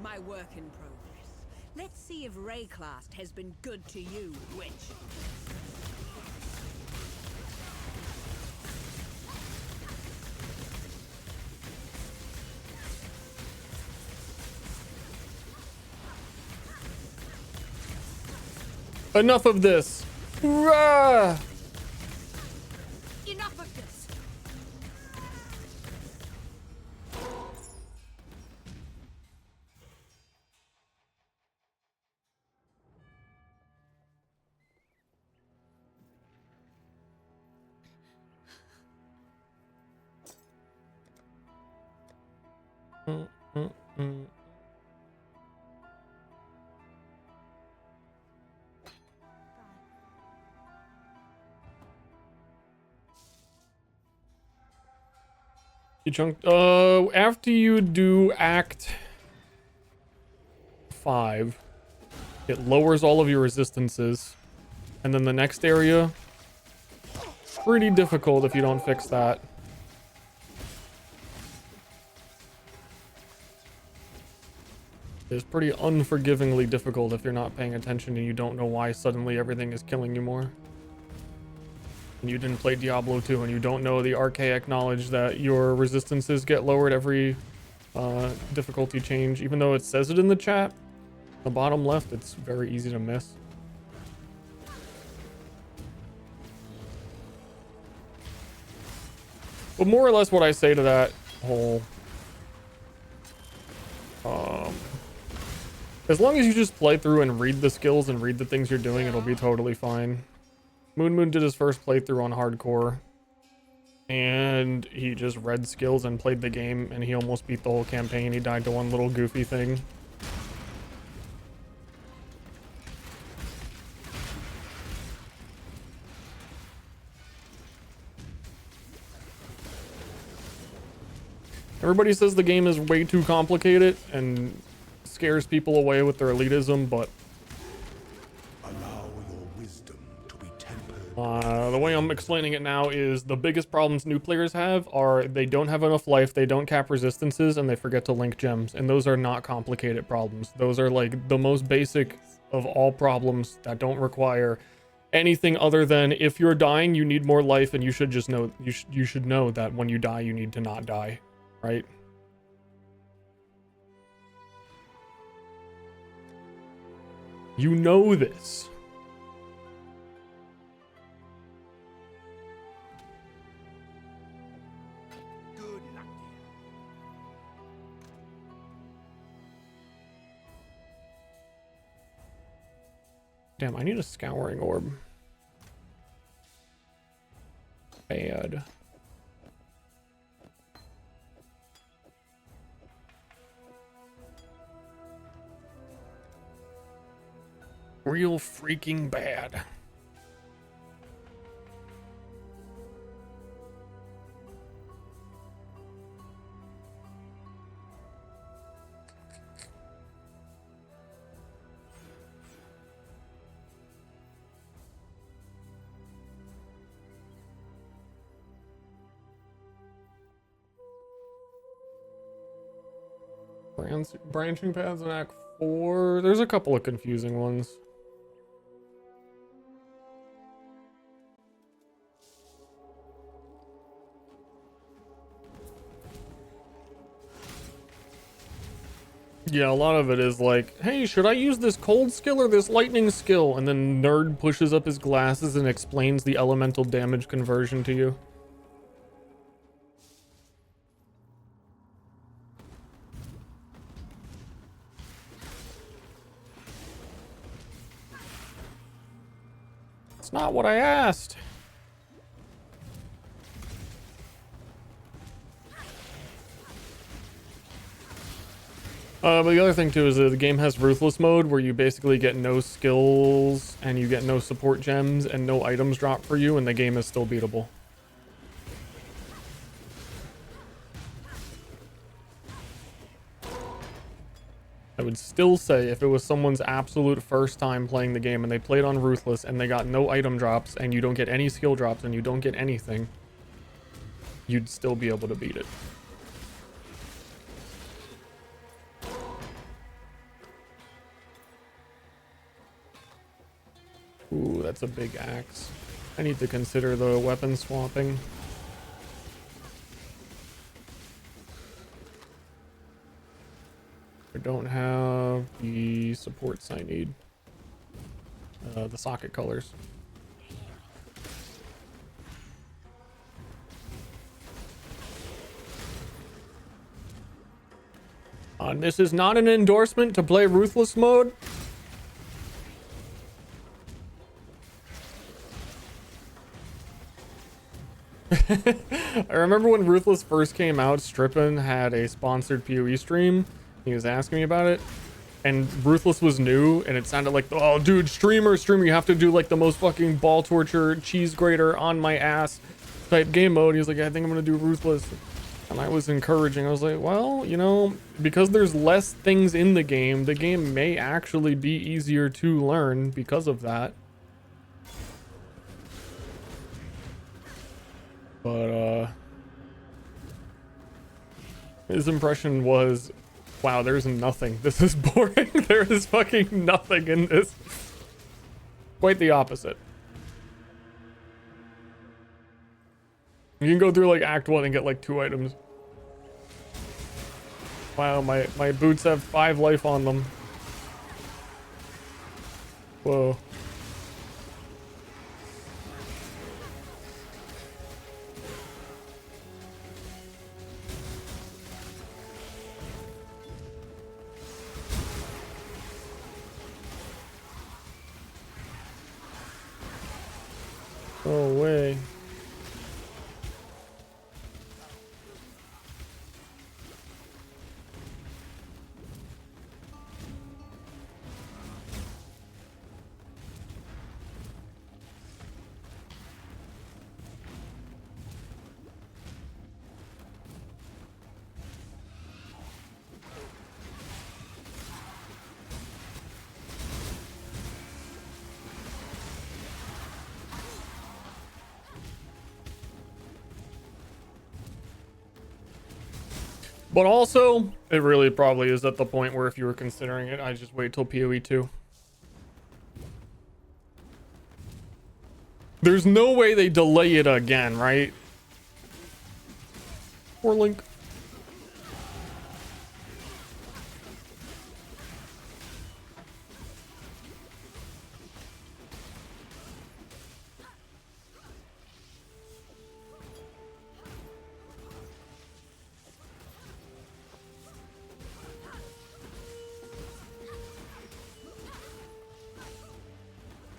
My work in progress. Let's see if Rayclast has been good to you, witch. Enough of this. Rah! Enough of this. You chunked. After you do Act 5, it lowers all of your resistances, and then the next area, pretty difficult if you don't fix that. is pretty unforgivingly difficult if you're not paying attention and you don't know why suddenly everything is killing you more. And you didn't play Diablo 2 and you don't know the archaic knowledge that your resistances get lowered every difficulty change. Even though it says it in the chat, the bottom left, it's very easy to miss. But more or less what I say to that whole... as long as you just play through and read the skills and read the things you're doing, it'll be totally fine. Moon did his first playthrough on hardcore. And he just read skills and played the game, and he almost beat the whole campaign. He died to one little goofy thing. Everybody says the game is way too complicated and scares people away with their elitism, but Allow your wisdom to be tempered. the way I'm explaining it now is the biggest problems new players have are they don't have enough life, they don't cap resistances, and they forget to link gems. And those are not complicated problems. Those are like the most basic of all problems that don't require anything other than if you're dying, you need more life, and you should just know you should know that when you die, you need to not die, right? You know this. Good luck, Damn, I need a scouring orb. Bad. Real freaking bad. Branching paths in Act 4. There's a couple of confusing ones. Yeah, a lot of it is like, hey, should I use this cold skill or this lightning skill? And then nerd pushes up his glasses and explains the elemental damage conversion to you. It's not what I asked. But the other thing too is that the game has ruthless mode where you basically get no skills and you get no support gems and no items drop for you, and the game is still beatable. I would still say if it was someone's absolute first time playing the game and they played on ruthless and they got no item drops and you don't get any skill drops and you don't get anything, you'd still be able to beat it. Ooh, that's a big axe. I need to consider the weapon swapping. I don't have the supports I need. The socket colors. This is not an endorsement to play Ruthless mode. I remember when Ruthless first came out, Strippin had a sponsored PoE stream. He was asking me about it, and Ruthless was new, and it sounded like, oh dude, streamer, you have to do like the most fucking ball torture, cheese grater on my ass type game mode. He was like, I think I'm gonna do Ruthless. And I was encouraging. I was like, well, you know, because there's less things in the game may actually be easier to learn because of that. But his impression was Wow, there's nothing. This is boring. There is fucking nothing in this. Quite the opposite. You can go through like Act 1 and get like 2 items. Wow, my boots have 5 life on them. Whoa. No way. But also, it really probably is at the point where if you were considering it, I'd just wait till PoE 2. There's no way they delay it again, right? Poor Link.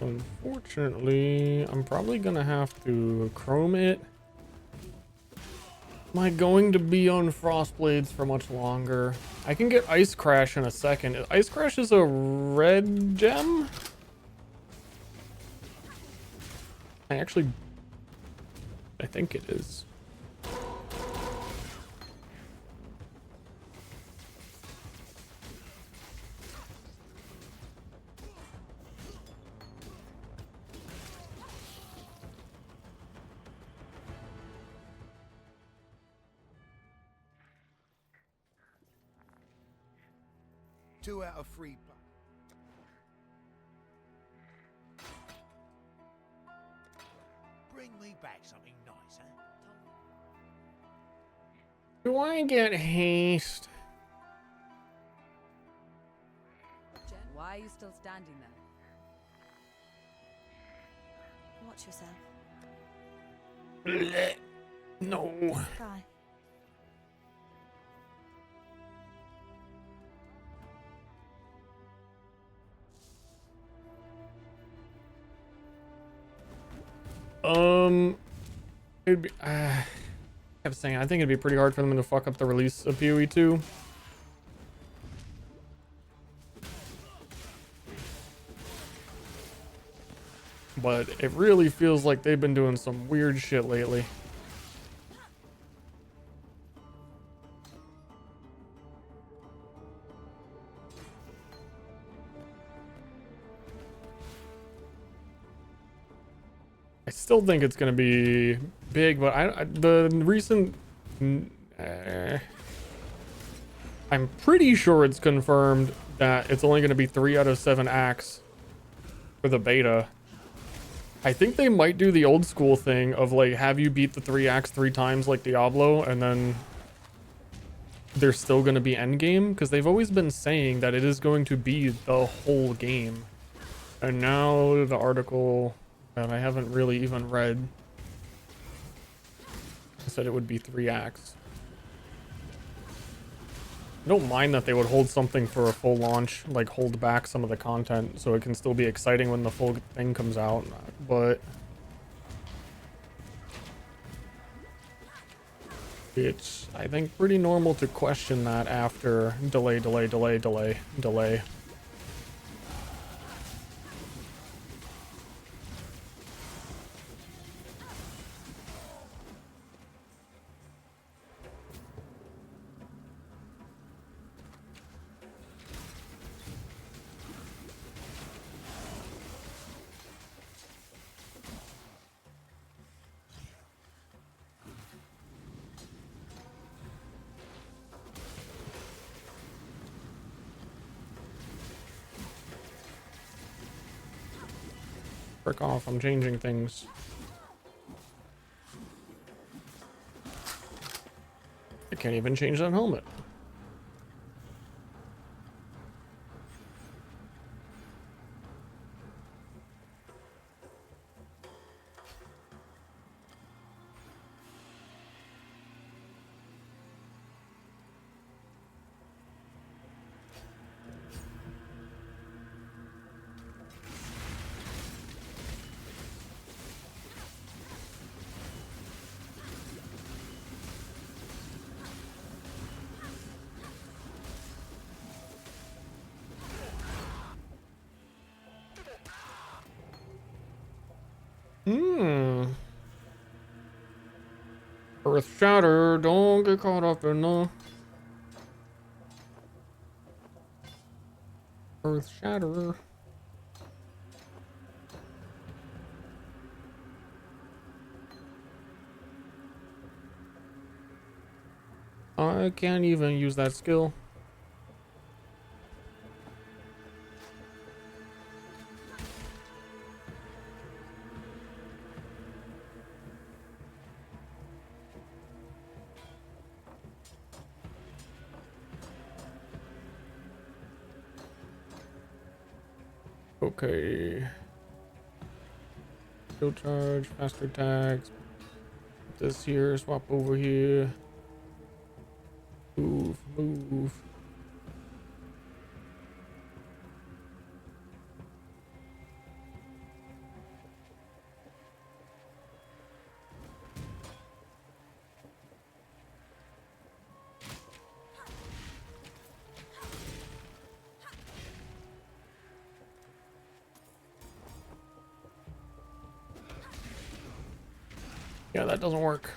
Unfortunately, I'm probably gonna have to chrome it. Am I going to be on Frostblades for much longer? I can get Ice Crash in a second. Ice Crash is a red gem? I think it is. Two out of 3. Bring me back something nice, huh? Do I get haste? Jen, why are you still standing there? Watch yourself. No. Guy. It'd be, I kept saying, I think it'd be pretty hard for them to fuck up the release of PoE 2. But it really feels like they've been doing some weird shit lately. I still think it's going to be big, but the recent... I'm pretty sure it's confirmed that it's only going to be 3 out of 7 acts for the beta. I think they might do the old school thing of like have you beat the 3 acts 3 times like Diablo, and then there's still going to be endgame, because they've always been saying that it is going to be the whole game. And now the article... that I haven't really even read. I said it would be 3 acts. I don't mind that they would hold something for a full launch, like hold back some of the content so it can still be exciting when the full thing comes out, but it's, I think, pretty normal to question that after delay. Frick off, I'm changing things. I can't even change that helmet. Earth Shatter, don't get caught up in the Earth Shatter. I can't even use that skill. Okay. Skill charge, faster attacks. This here, swap over here. Move, move. Yeah, that doesn't work.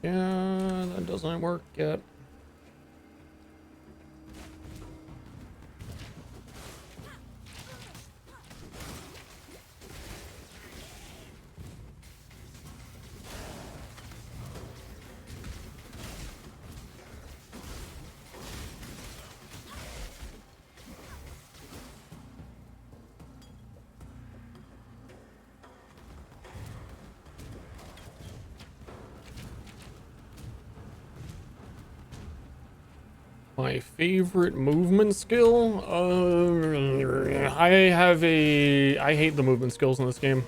Yeah, that doesn't work yet. My favorite movement skill? I hate the movement skills in this game.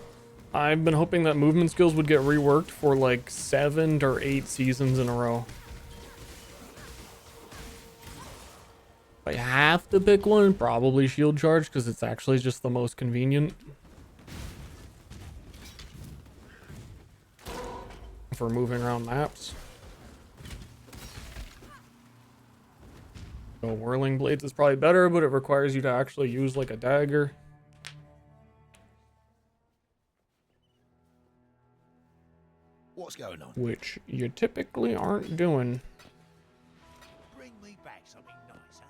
I've been hoping that movement skills would get reworked for like 7 or 8 seasons in a row. If I have to pick one, probably shield charge, because it's actually just the most convenient for moving around maps. So whirling blades is probably better, but it requires you to actually use like a dagger. What's going on? Which you typically aren't doing. Bring me back something nice, huh?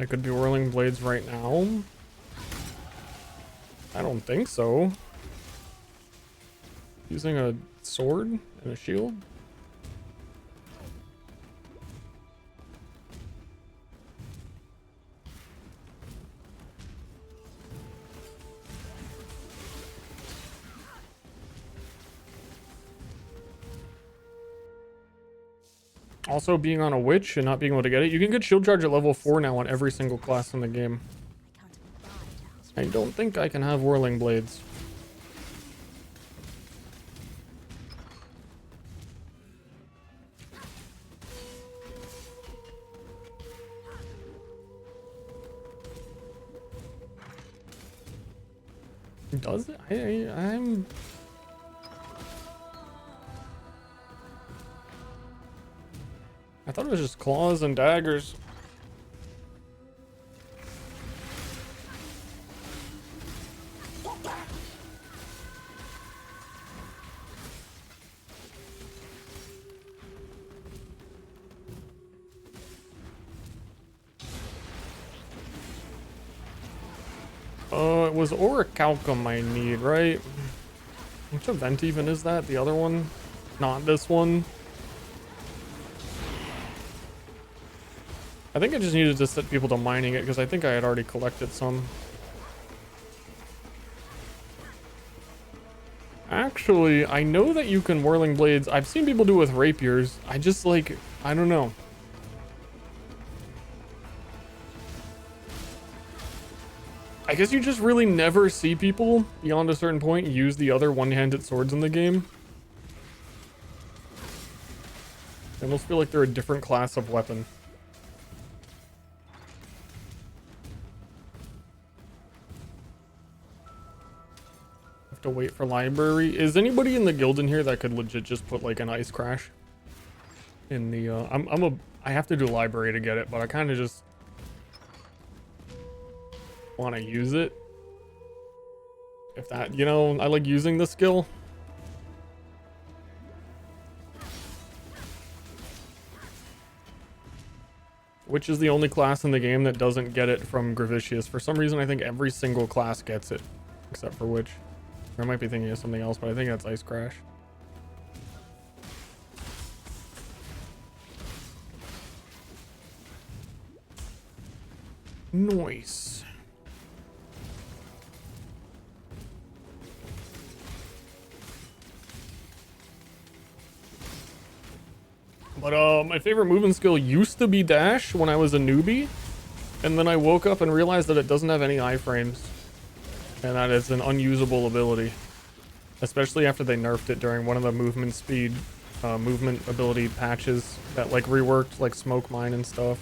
I could be whirling blades right now. I don't think so. Using a sword and a shield. Also, being on a witch and not being able to get it. You can get shield charge at level 4 now on every single class in the game. I don't think I can have whirling blades. Does it? I'm... thought it was just claws and daggers. It was orichalcum I need, right? Which event even is that? The other one? Not this one. I think I just needed to set people to mining it because I think I had already collected some. Actually, I know that you can whirling blades. I've seen people do it with rapiers. I just like, I don't know. I guess you just really never see people beyond a certain point use the other one-handed swords in the game. I almost feel like they're a different class of weapon. Have to wait for library. Is anybody in the guild in here that could legit just put like an ice crash in the I have to do library to get it, but I kind of just want to use it. If that, you know, I like using the skill. Which is the only class in the game that doesn't get it from Gravitius. For some reason, I think every single class gets it. Except for which. Or I might be thinking of something else, but I think that's Ice Crash. Nice. But my favorite movement skill used to be dash when I was a newbie, and then I woke up and realized that it doesn't have any iframes, and that it's an unusable ability, especially after they nerfed it during one of the movement speed, movement ability patches that like reworked like smoke mine and stuff.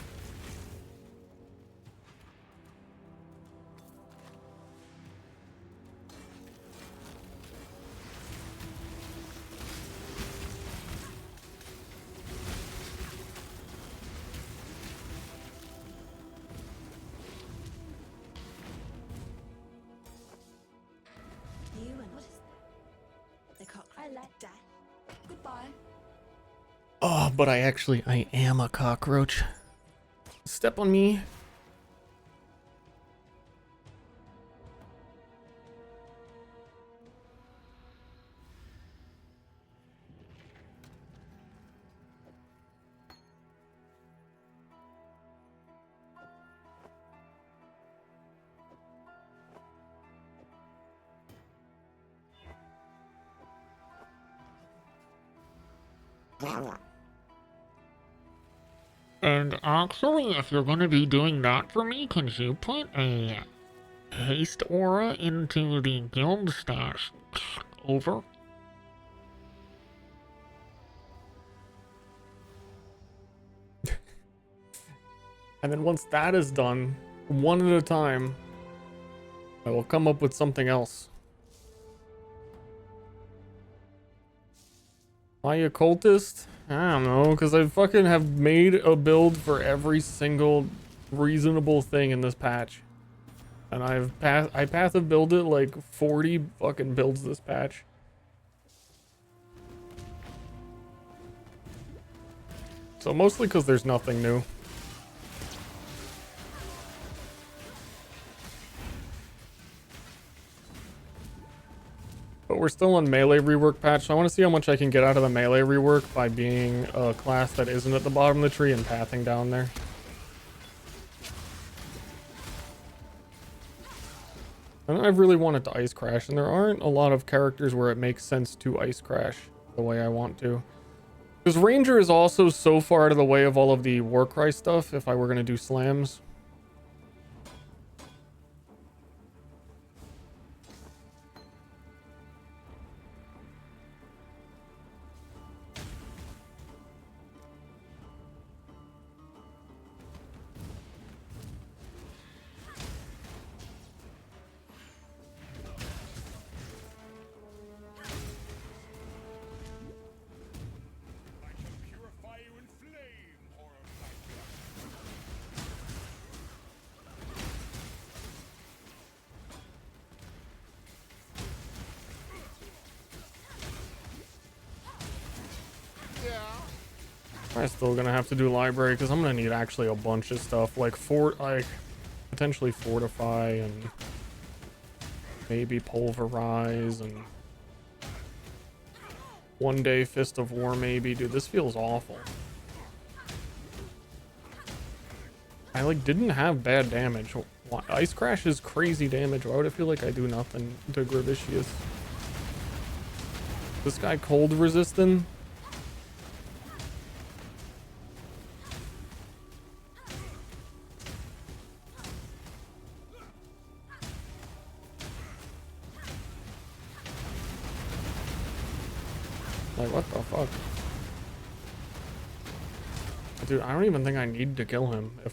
Oh, but I am a cockroach. Step on me. And actually, if you're gonna be doing that for me, could you put a haste aura into the guild stash? Over. And then once that is done, one at a time, I will come up with something else. My occultist? I don't know, because I fucking have made a build for every single reasonable thing in this patch. And I path of build it like 40 fucking builds this patch. So mostly because there's nothing new. But we're still on melee rework patch, so I want to see how much I can get out of the melee rework by being a class that isn't at the bottom of the tree and pathing down there. And I really wanted to ice crash, and there aren't a lot of characters where it makes sense to ice crash the way I want to. Because Ranger is also so far out of the way of all of the Warcry stuff if I were going to do slams. I'm still gonna have to do library because I'm gonna need actually a bunch of stuff like potentially fortify and maybe pulverize and one day fist of war maybe. Dude, this feels awful. I like didn't have bad damage. Ice Crash is crazy damage. Why would it feel like I do nothing to Gravicius? This guy cold resistant? Like, what the fuck? Dude, I don't even think I need to kill him. I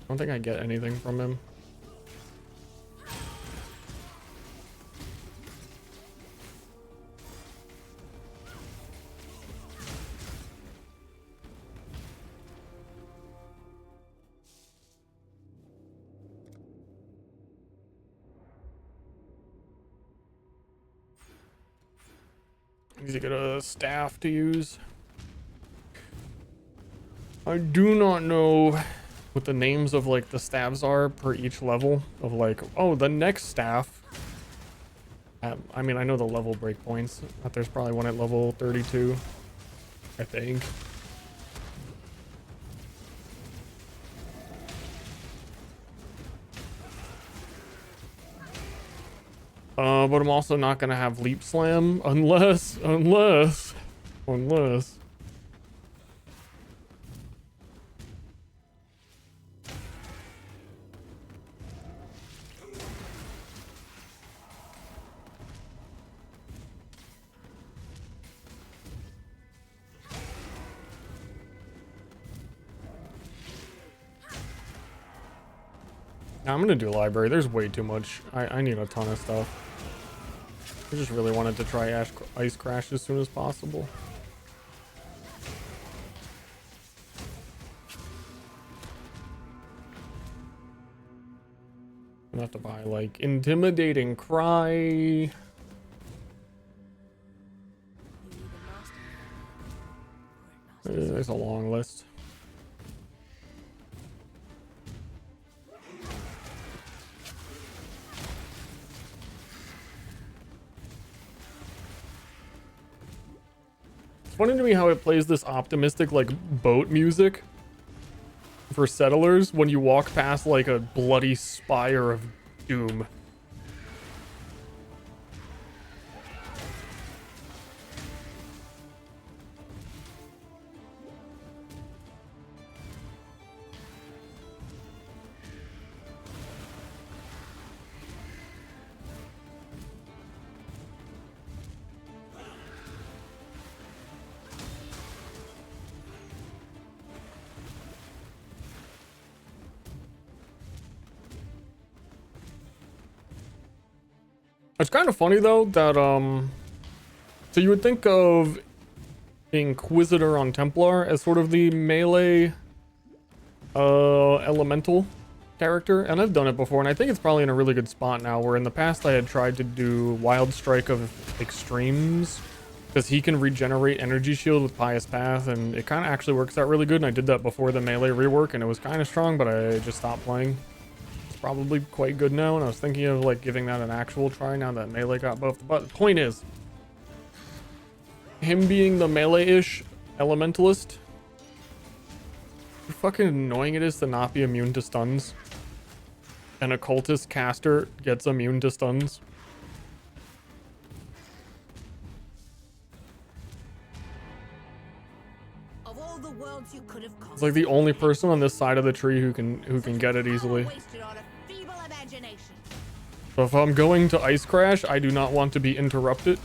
don't think I get anything from him. Need to get a staff to use. I do not know what the names of like the staffs are per each level of like, oh, the next staff. I mean, I know the level breakpoints, but there's probably one at level 32, I think. But I'm also not gonna have leap slam unless. I'm gonna do library. There's way too much. I need a ton of stuff. I just really wanted to try Ice Crash as soon as possible. I'm gonna have to buy like Intimidating Cry. There's a long list. It's funny to me how it plays this optimistic like boat music for settlers when you walk past like a bloody spire of doom. It's kind of funny though that so you would think of Inquisitor on Templar as sort of the melee elemental character, and I've done it before, and I think it's probably in a really good spot now, where in the past I had tried to do Wild Strike of Extremes because he can regenerate energy shield with Pious Path, and it kind of actually works out really good, and I did that before the melee rework and it was kind of strong, but I just stopped playing. Probably quite good now, and I was thinking of like giving that an actual try now that melee got buffed. But the point is, him being the melee-ish elementalist, how fucking annoying it is to not be immune to stuns. An occultist caster gets immune to stuns. Of all the worlds you could have It's like the only person on this side of the tree who can get it easily. So if I'm going to Ice Crash, I do not want to be interrupted.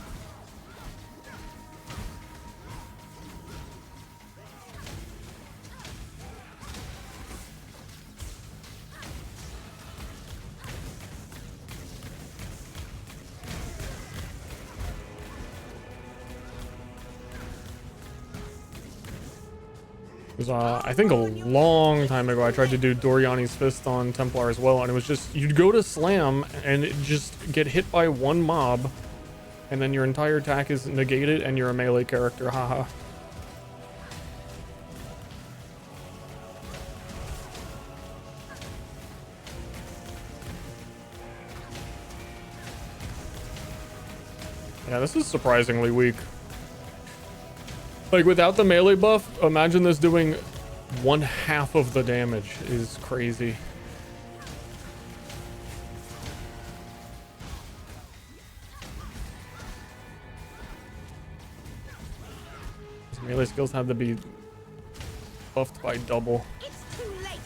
I think a long time ago I tried to do Doriani's Fist on Templar as well, and it was just you'd go to slam and it just get hit by one mob and then your entire attack is negated and you're a melee character, haha. Yeah, this is surprisingly weak. Like, without the melee buff, imagine this doing 1/2 of the damage. Is crazy. His melee skills had to be buffed by double. It's too late.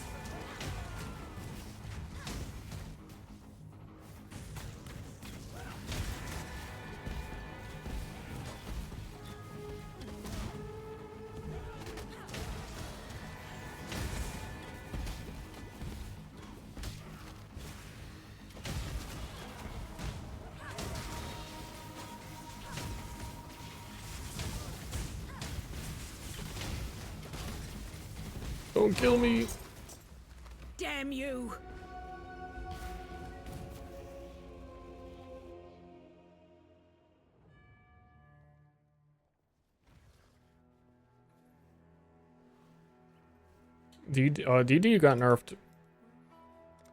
Don't kill me. Damn you. DD got nerfed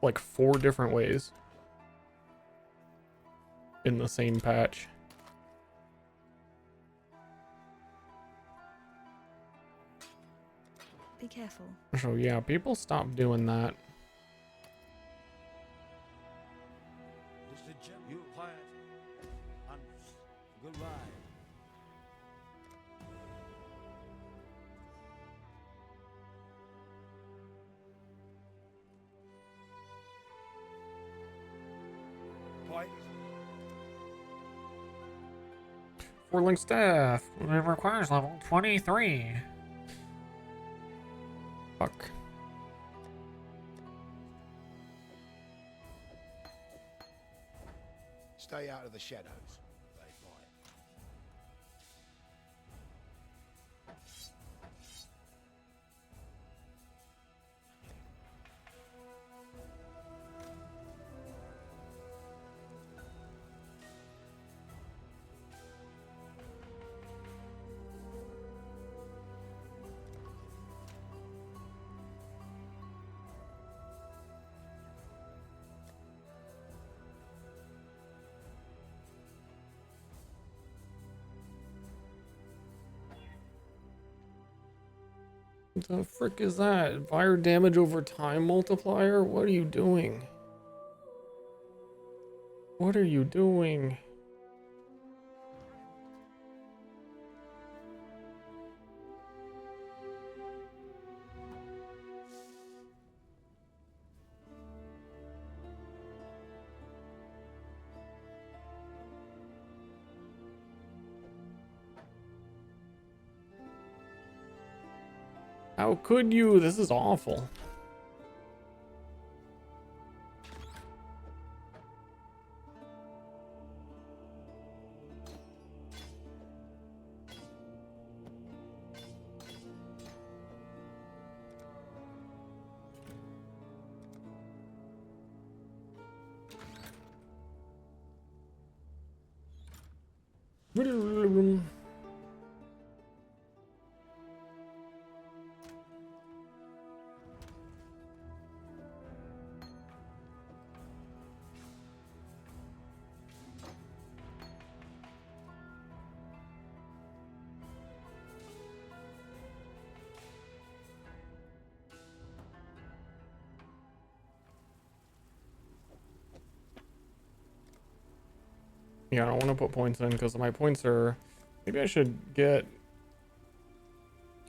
like 4 different ways in the same patch. Be careful. So yeah, people stop doing that. Mr. Jim, you quiet. And goodbye. Quiet. Whirling staff. It requires level 23. Fuck. Stay out of the shadows. They bite. What the frick is that? Fire damage over time multiplier? What are you doing? What are you doing? How could you? This is awful. Yeah, I don't want to put points in because my points are... Maybe I should get...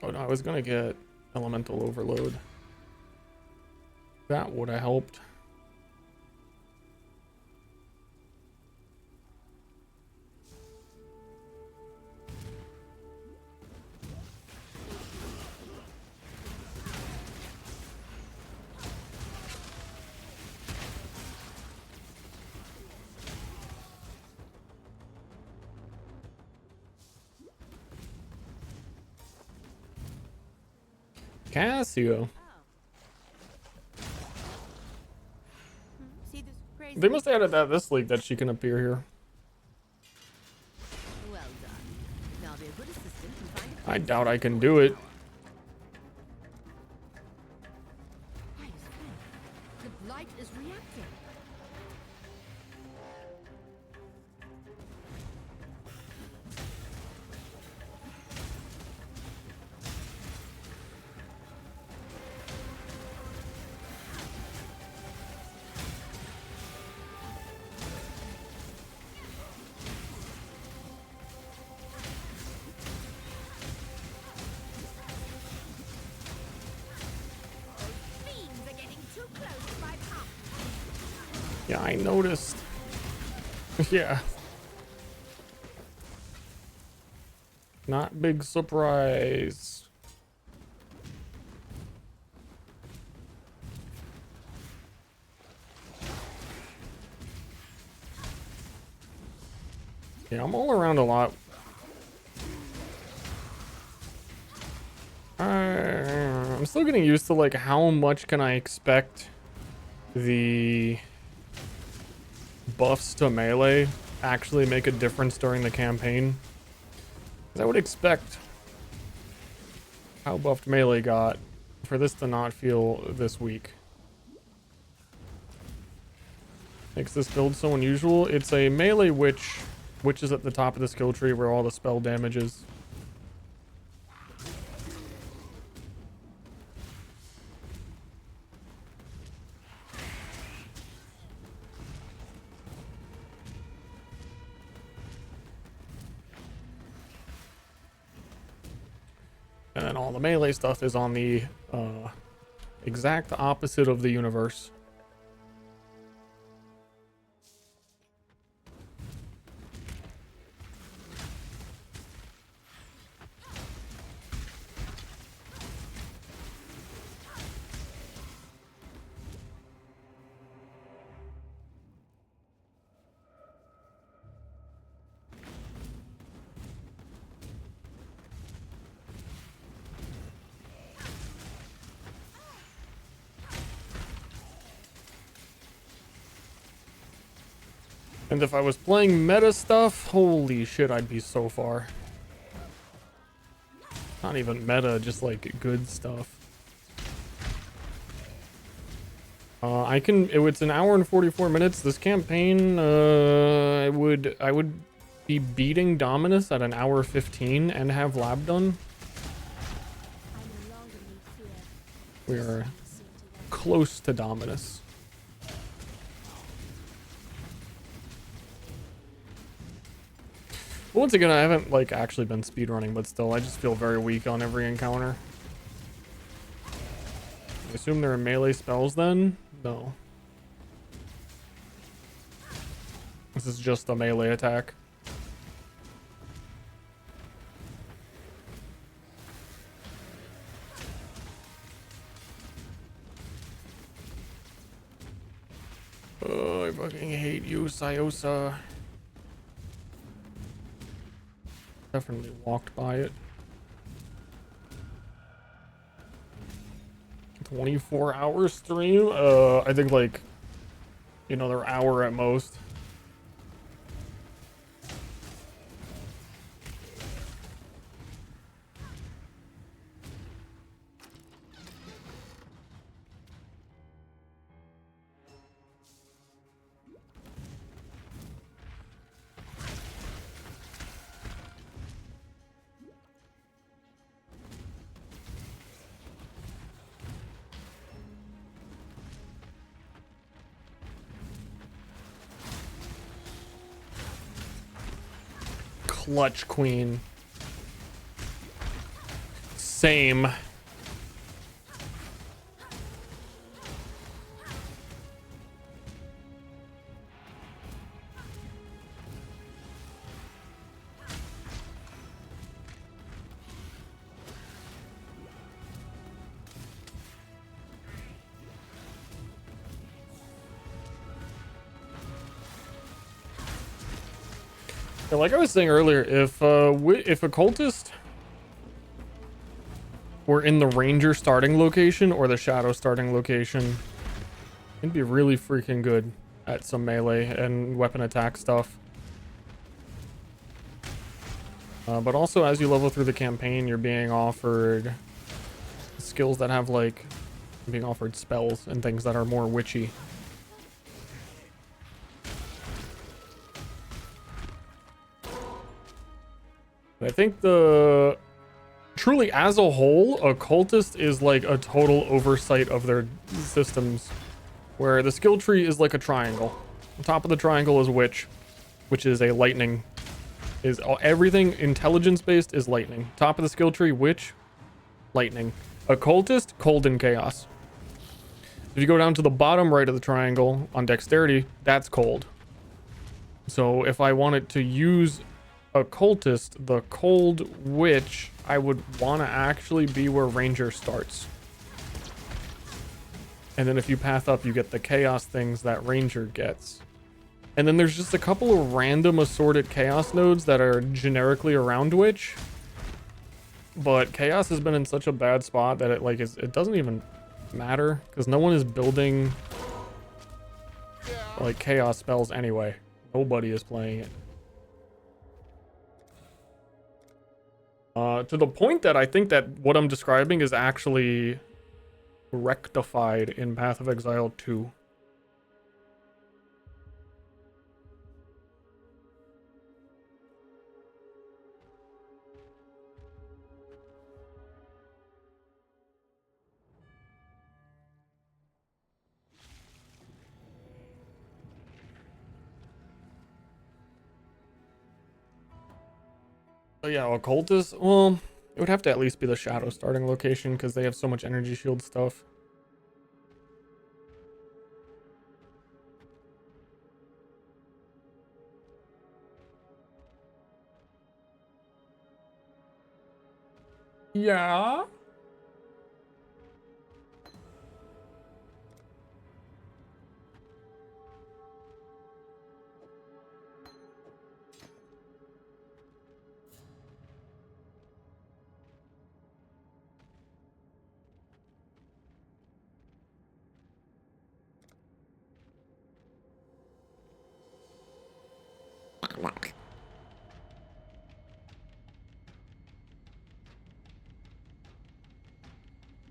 Oh no, I was gonna get Elemental Overload. That would have helped. Casio. See this crazy. They must have added that this league that she can appear here. Well done. Now be a good assistant and find I doubt I can do it. The blight is reacting. Yeah, I noticed. Yeah. Not big surprise. Yeah, I'm all around a lot. I'm still getting used to like how much can I expect the buffs to melee actually make a difference during the campaign. 'Cause I would expect how buffed melee got for this to not feel this weak. Makes this build so unusual. It's a melee witch, which is at the top of the skill tree where all the spell damage is. And then all the melee stuff is on the exact opposite of the universe. And if I was playing meta stuff, holy shit, I'd be so far. Not even meta, just like good stuff. It's an hour and 44 minutes. This campaign, I would be beating Dominus at an hour 15 and have lab done. We are close to Dominus. Once again, I haven't like actually been speedrunning, but still, I just feel very weak on every encounter. I assume there are melee spells then? No. This is just a melee attack. Oh, I fucking hate you, Sayosa. Definitely walked by it. 24-hour stream? I think like another hour at most. Clutch Queen. Same. Like I was saying earlier, if occultist were in the ranger starting location or the shadow starting location, it'd be really freaking good at some melee and weapon attack stuff. But also, as you level through the campaign, you're being offered skills that have like being offered spells and things that are more witchy. I think truly as a whole, occultist is like a total oversight of their systems, where the skill tree is like a triangle. On top of the triangle is witch, which is a lightning. Everything intelligence based is lightning. Top of the skill tree, witch, lightning. Occultist, cold and chaos. If you go down to the bottom right of the triangle on dexterity, that's cold. So if I wanted to use occultist, the cold witch, I would want to actually be where ranger starts. And then if you path up, you get the chaos things that ranger gets. And then there's just a couple of random assorted chaos nodes that are generically around witch. But chaos has been in such a bad spot that it doesn't even matter, because no one is building like chaos spells anyway. Nobody is playing it. To the point that I think that what I'm describing is actually rectified in Path of Exile 2. But yeah, occultist, well, it would have to at least be the shadow starting location because they have so much energy shield stuff. Yeah.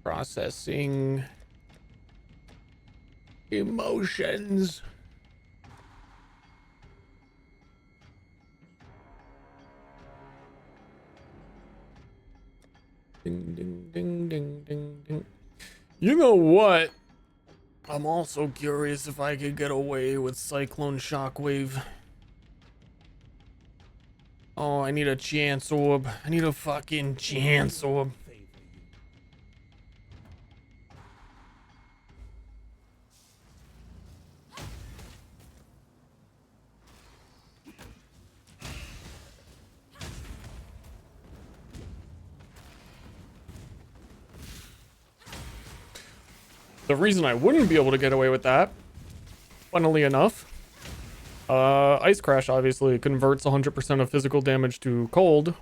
Processing emotions. Ding, ding, ding, ding, ding, ding. You know what? I'm also curious if I could get away with Cyclone Shockwave. Oh, I need a chance orb. I need a fucking chance orb. The reason I wouldn't be able to get away with that, funnily enough, Ice Crash obviously converts 100% of physical damage to cold.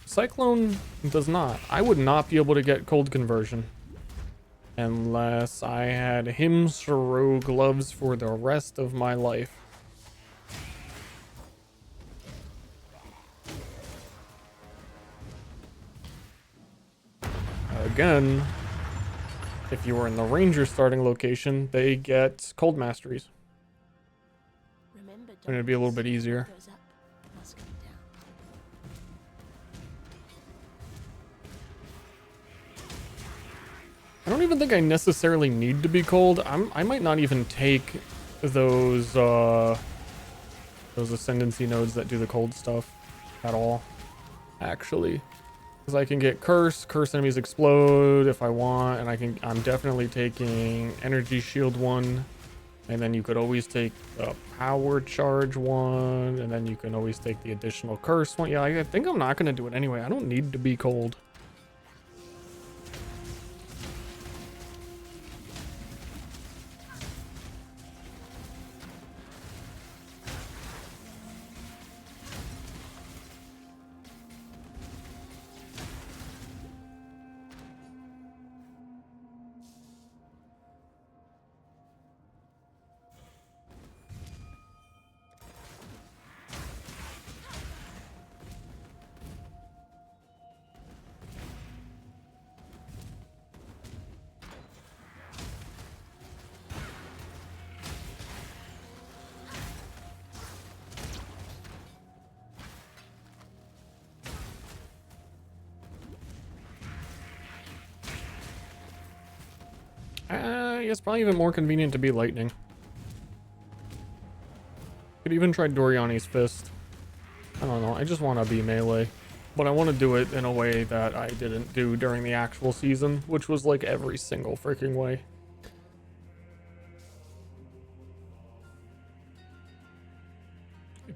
Cyclone does not. I would not be able to get cold conversion unless I had him throw gloves for the rest of my life. Again, if you were in the ranger starting location, they get cold masteries. And it'd be a little bit easier. I don't even think I necessarily need to be cold. I might not even take those ascendancy nodes that do the cold stuff at all, actually. Because I can get curse enemies explode if I want, and I'm definitely taking energy shield 1, and then you could always take the power charge 1, and then you can always take the additional curse 1. Yeah, I think I'm not going to do it anyway. I don't need to be cold. It's probably even more convenient to be lightning. Could even try Doriani's Fist. I don't know, I just want to be melee. But I want to do it in a way that I didn't do during the actual season, which was like every single freaking way.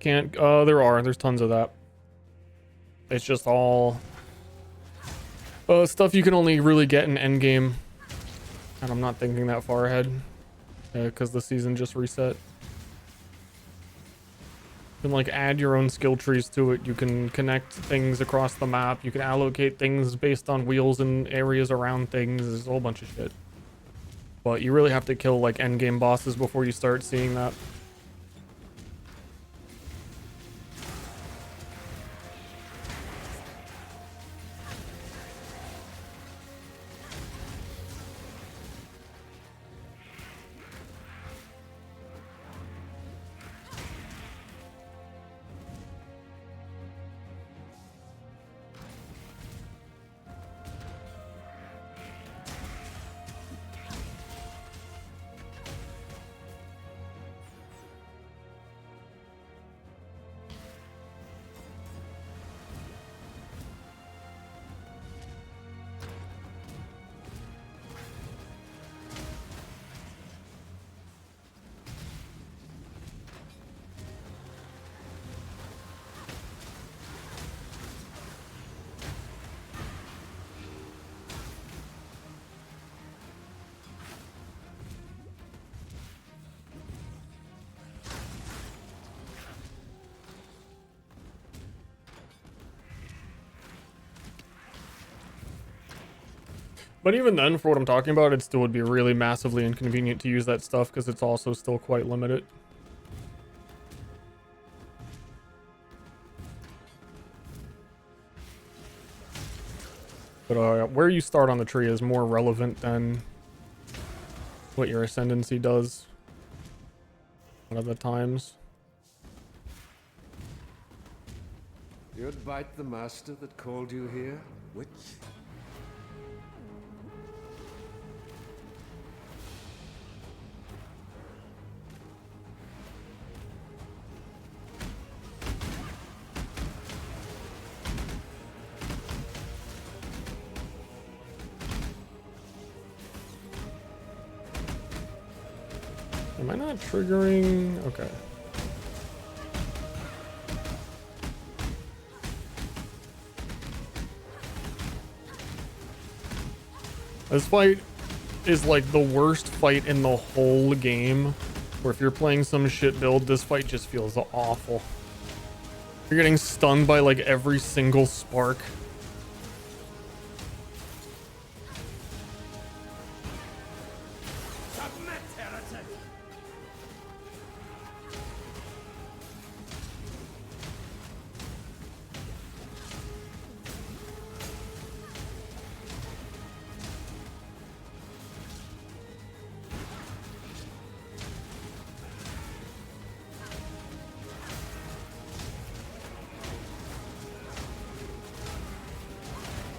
can't. There's tons of that. It's just all stuff you can only really get in endgame. And I'm not thinking that far ahead because the season just reset. You can like add your own skill trees to it. You can connect things across the map. You can allocate things based on wheels and areas around things. There's a whole bunch of shit. But you really have to kill like endgame bosses before you start seeing that. But even then, for what I'm talking about, it still would be really massively inconvenient to use that stuff because it's also still quite limited. But where you start on the tree is more relevant than what your ascendancy does a lot of the times. You'd bite the master that called you here, witch? Am I not triggering? Okay. This fight is like the worst fight in the whole game. Where if you're playing some shit build, this fight just feels awful. You're getting stunned by like every single spark.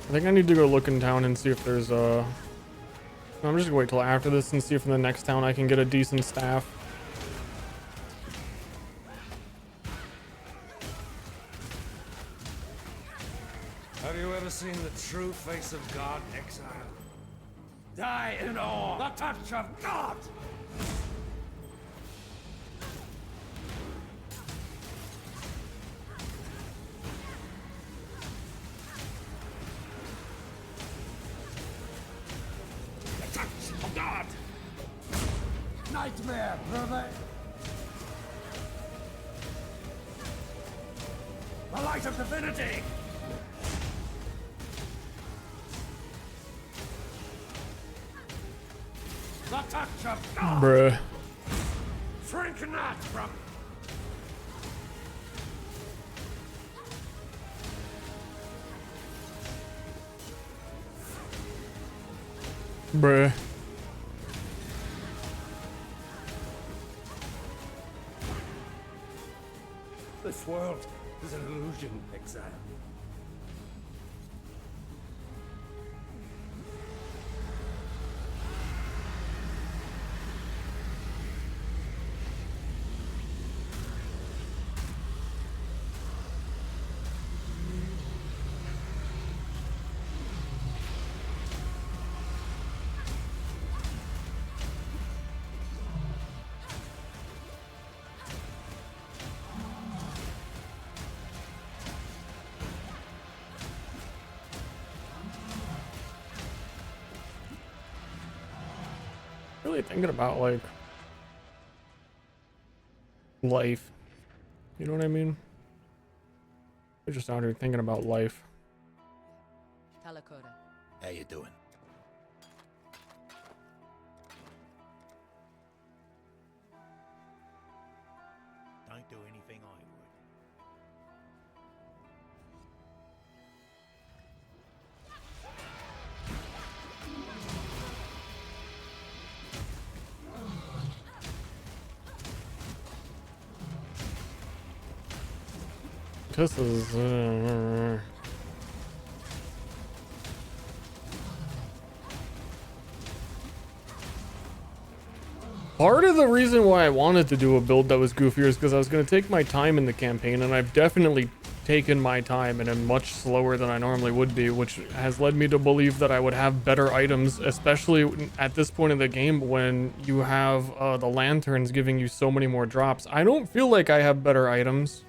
I think I need to go look in town and see if there's I'm just gonna wait till after this and see if in the next town I can get a decent staff. Have you ever seen the true face of God, exile? Die in awe! The touch of God! The touch of God! Nightmare, brother! The light of divinity! The touch of God! Bruh. Shrink not from... Bruh. This world is an illusion, exile. really thinking about like life. You know what I mean? I'm just out here thinking about life. Talakoda. How you doing? Don't do anything I would. This is part of the reason why I wanted to do a build that was goofier is because I was going to take my time in the campaign, and I've definitely taken my time and am much slower than I normally would be, which has led me to believe that I would have better items, especially at this point in the game when you have the lanterns giving you so many more drops. I don't feel like I have better items.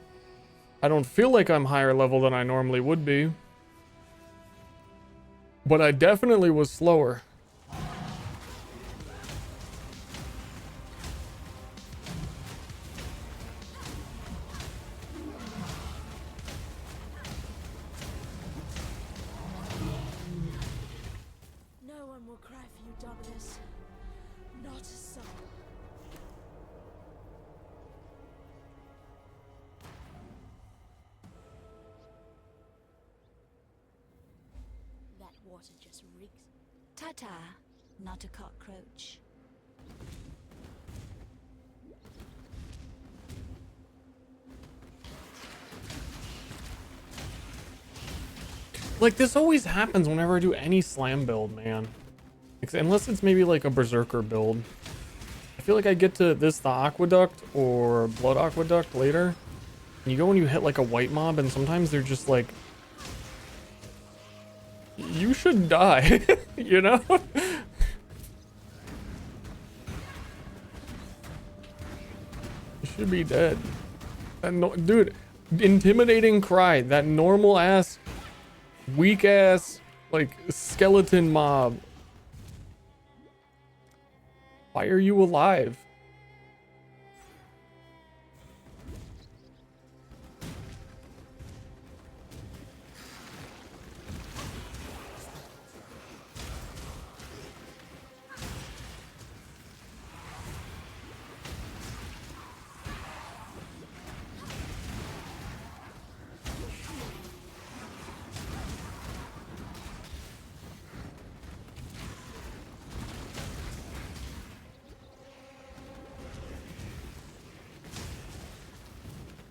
I don't feel like I'm higher level than I normally would be. But I definitely was slower. No one will cry for you, Dominus. Not a soul. That water just reeks. Ta-ta, not a cockroach. Like, this always happens whenever I do any slam build, man. Unless it's maybe like a berserker build. I feel like I get to this, the aqueduct or blood aqueduct later. And you go and you hit like a white mob, and sometimes they're just like, you should die, you know? You should be dead. Dude, intimidating cry. That normal ass, weak ass, like skeleton mob. Why are you alive?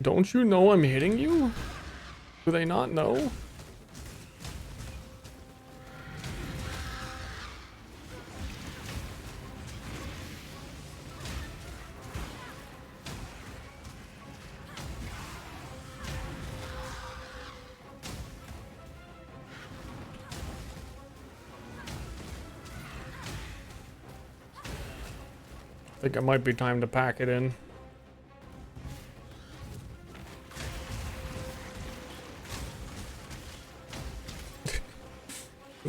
Don't you know I'm hitting you? Do they not know? I think it might be time to pack it in.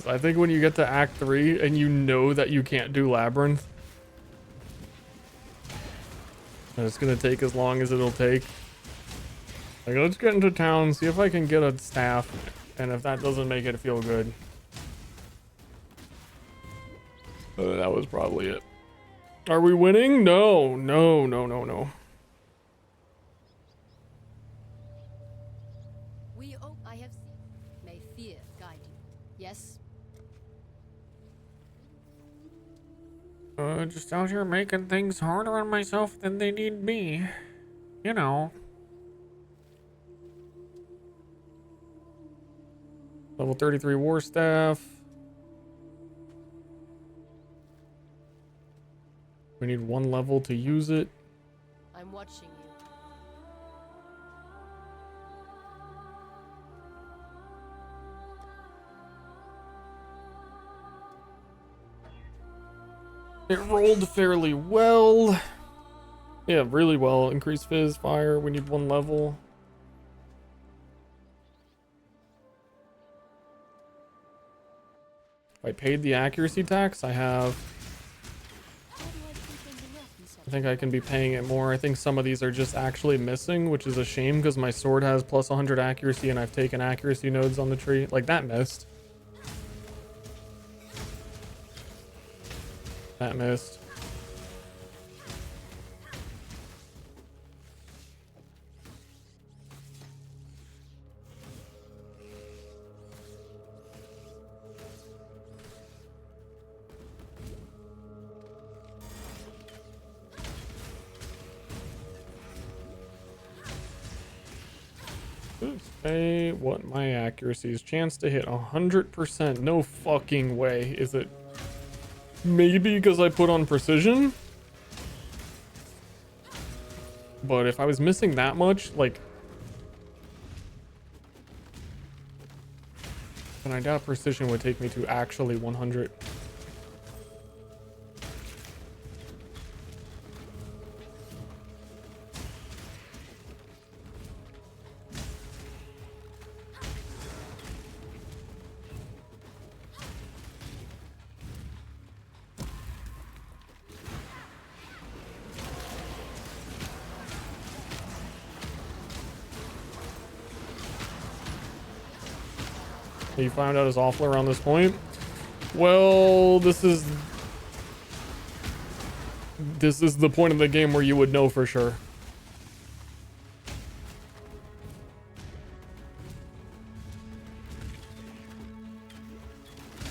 I think when you get to Act 3 and you know that you can't do Labyrinth, and it's gonna take as long as it'll take. Like, let's get into town, see if I can get a staff, and if that doesn't make it feel good. That was probably it. Are we winning? No, no, no, no, no. I have seen. May fear guide you. Yes? Just out here making things harder on myself than they need be. You know. Level 33 war staff. We need 1 level to use it. I'm watching you. It rolled fairly well. Yeah, really well. Increased fizz, fire. We need 1 level. If I paid the accuracy tax, I have I think I can be paying it more. I think some of these are just actually missing, which is a shame because my sword has plus 100 accuracy and I've taken accuracy nodes on the tree. Like, that missed. That missed. Say what my accuracy is. Chance to hit 100%. No fucking way. Is it maybe because I put on precision? But if I was missing that much, like, then I doubt precision would take me to actually 100. You found out his awful around this point? Well, this is the point of the game where you would know for sure.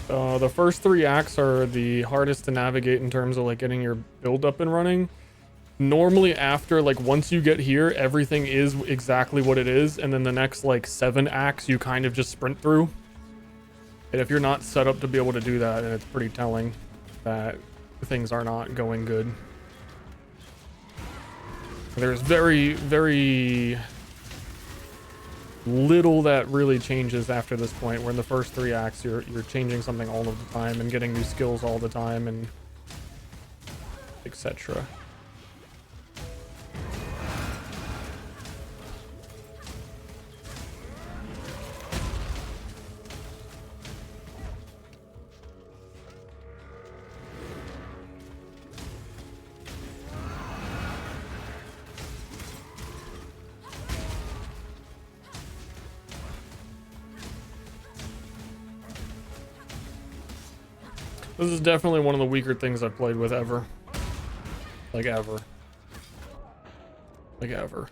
The first 3 acts are the hardest to navigate in terms of like getting your build up and running. Normally after, like, once you get here, everything is exactly what it is, and then the next like 7 acts you kind of just sprint through. And if you're not set up to be able to do that, then it's pretty telling that things are not going good. There's very, very little that really changes after this point, where in the first 3 acts you're changing something all of the time and getting new skills all the time and etc. This is definitely one of the weaker things I've played with ever. Like ever. Like ever.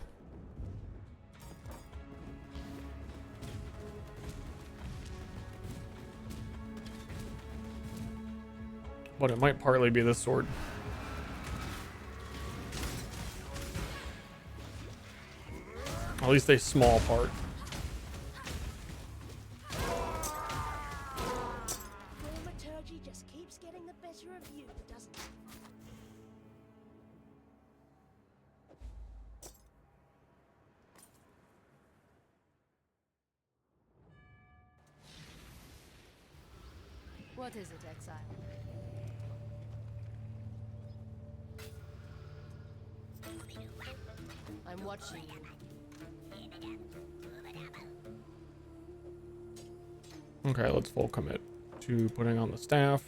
But it might partly be this sword. At least a small part. Just keeps getting the better of you, doesn't it? What is it, Exile? I'm watching you. Okay, let's full commit to putting on the staff.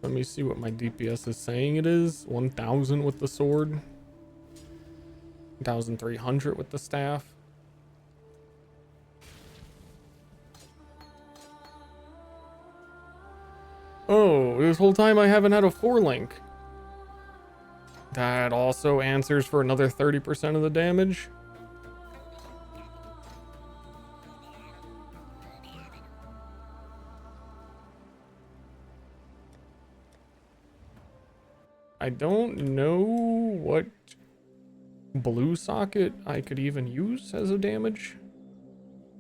Let me see what my DPS is saying it is. 1,000 with the sword. 1,300 with the staff. Oh, this whole time I haven't had a 4-link. That also answers for another 30% of the damage. I don't know what blue socket I could even use as a damage.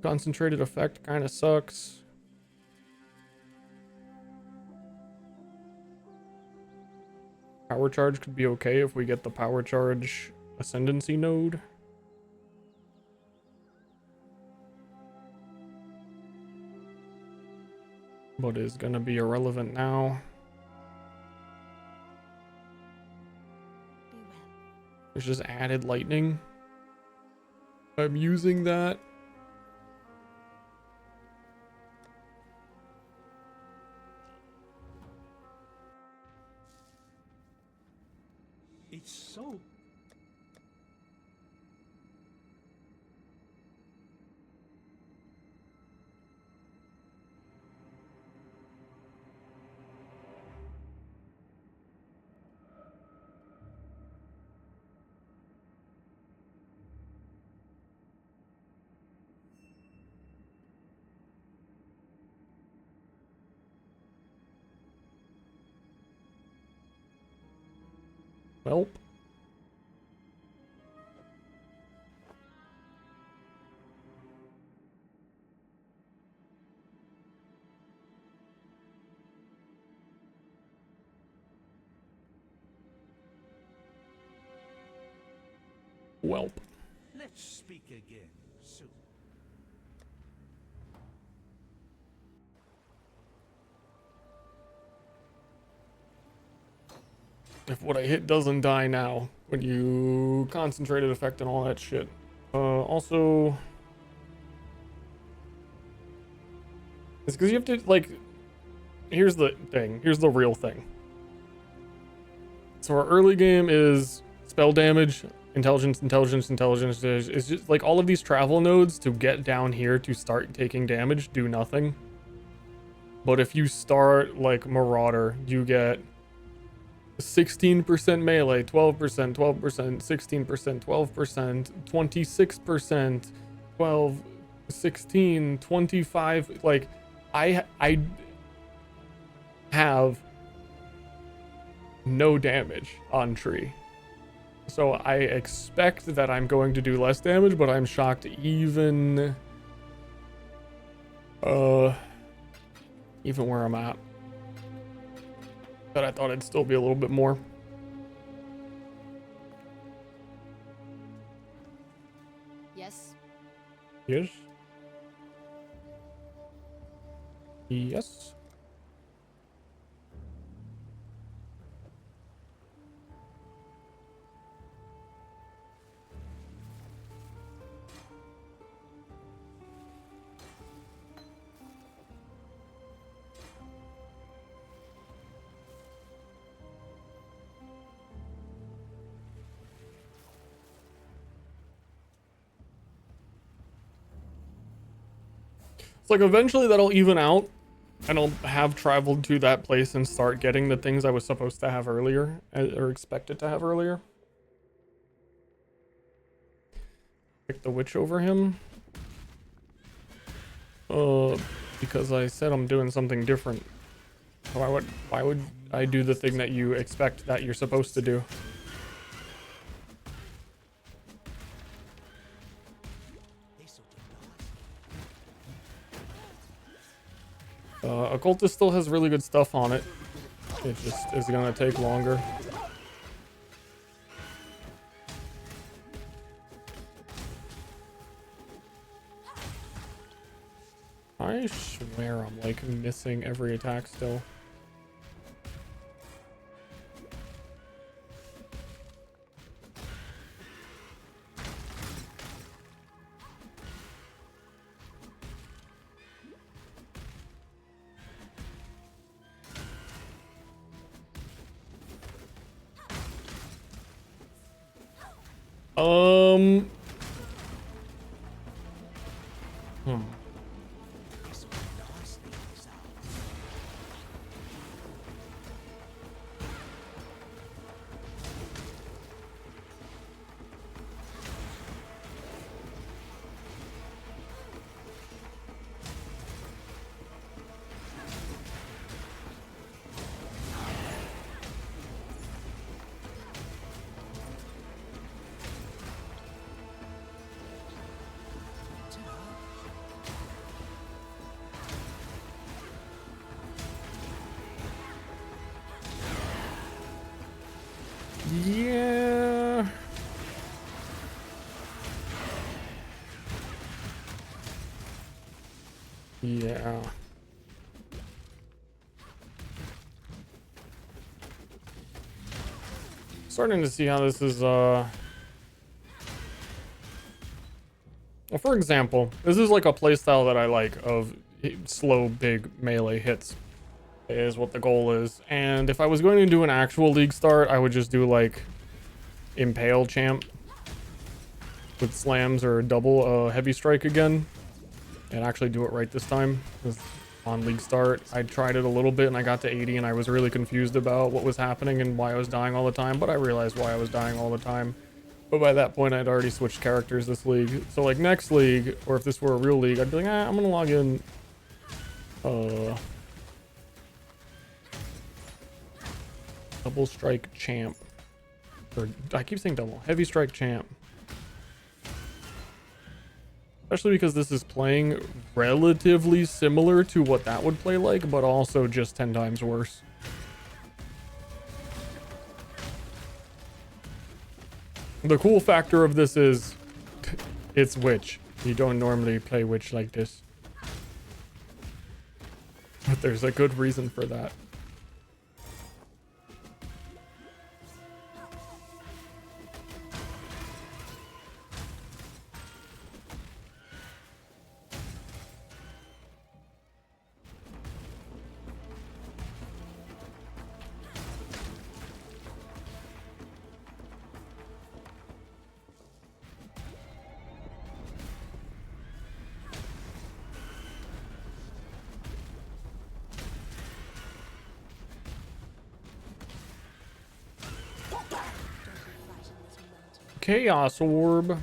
Concentrated effect kind of sucks. Power charge could be okay if we get the power charge ascendancy node. But is gonna be irrelevant now. There's just added lightning. I'm using that. It's so... Welp. Welp. Let's speak again soon. If what I hit doesn't die now, when you concentrated effect and all that shit. Also, it's because you have to, like, here's the thing. Here's the real thing. So our early game is spell damage, intelligence, intelligence, intelligence. It's just like all of these travel nodes to get down here to start taking damage do nothing. But if you start like Marauder, you get 16% melee, 12%, 12%, 16%, 12%, 26%, 12, 16, 25. Like, I have no damage on tree. So I expect that I'm going to do less damage, but I'm shocked even where I'm at. But I thought it'd still be a little bit more. Yes. Yes. Yes. It's like eventually that'll even out and I'll have traveled to that place and start getting the things I was supposed to have earlier or expected to have earlier. Pick the witch over him. Because I said I'm doing something different. Why would I do the thing that you expect that you're supposed to do? Occultist still has really good stuff on it. It just is gonna take longer. I swear I'm like missing every attack still. Yeah. Yeah. Starting to see how this is, well, for example, this is like a playstyle that I like of slow, big melee hits is what the goal is. And if I was going to do an actual league start, I would just do like Impale champ with slams or double heavy strike again, and actually do it right this time. On league start, I tried it a little bit and I got to 80 and I was really confused about what was happening and why I was dying all the time, but I realized why I was dying all the time. But by that point, I'd already switched characters this league. So like next league, or if this were a real league, I'd be like, I'm gonna log in. Double strike champ. Or I keep saying double. Heavy strike champ. Especially because this is playing relatively similar to what that would play like, but also just 10 times worse. The cool factor of this is it's witch. You don't normally play witch like this. But there's a good reason for that. Chaos Orb.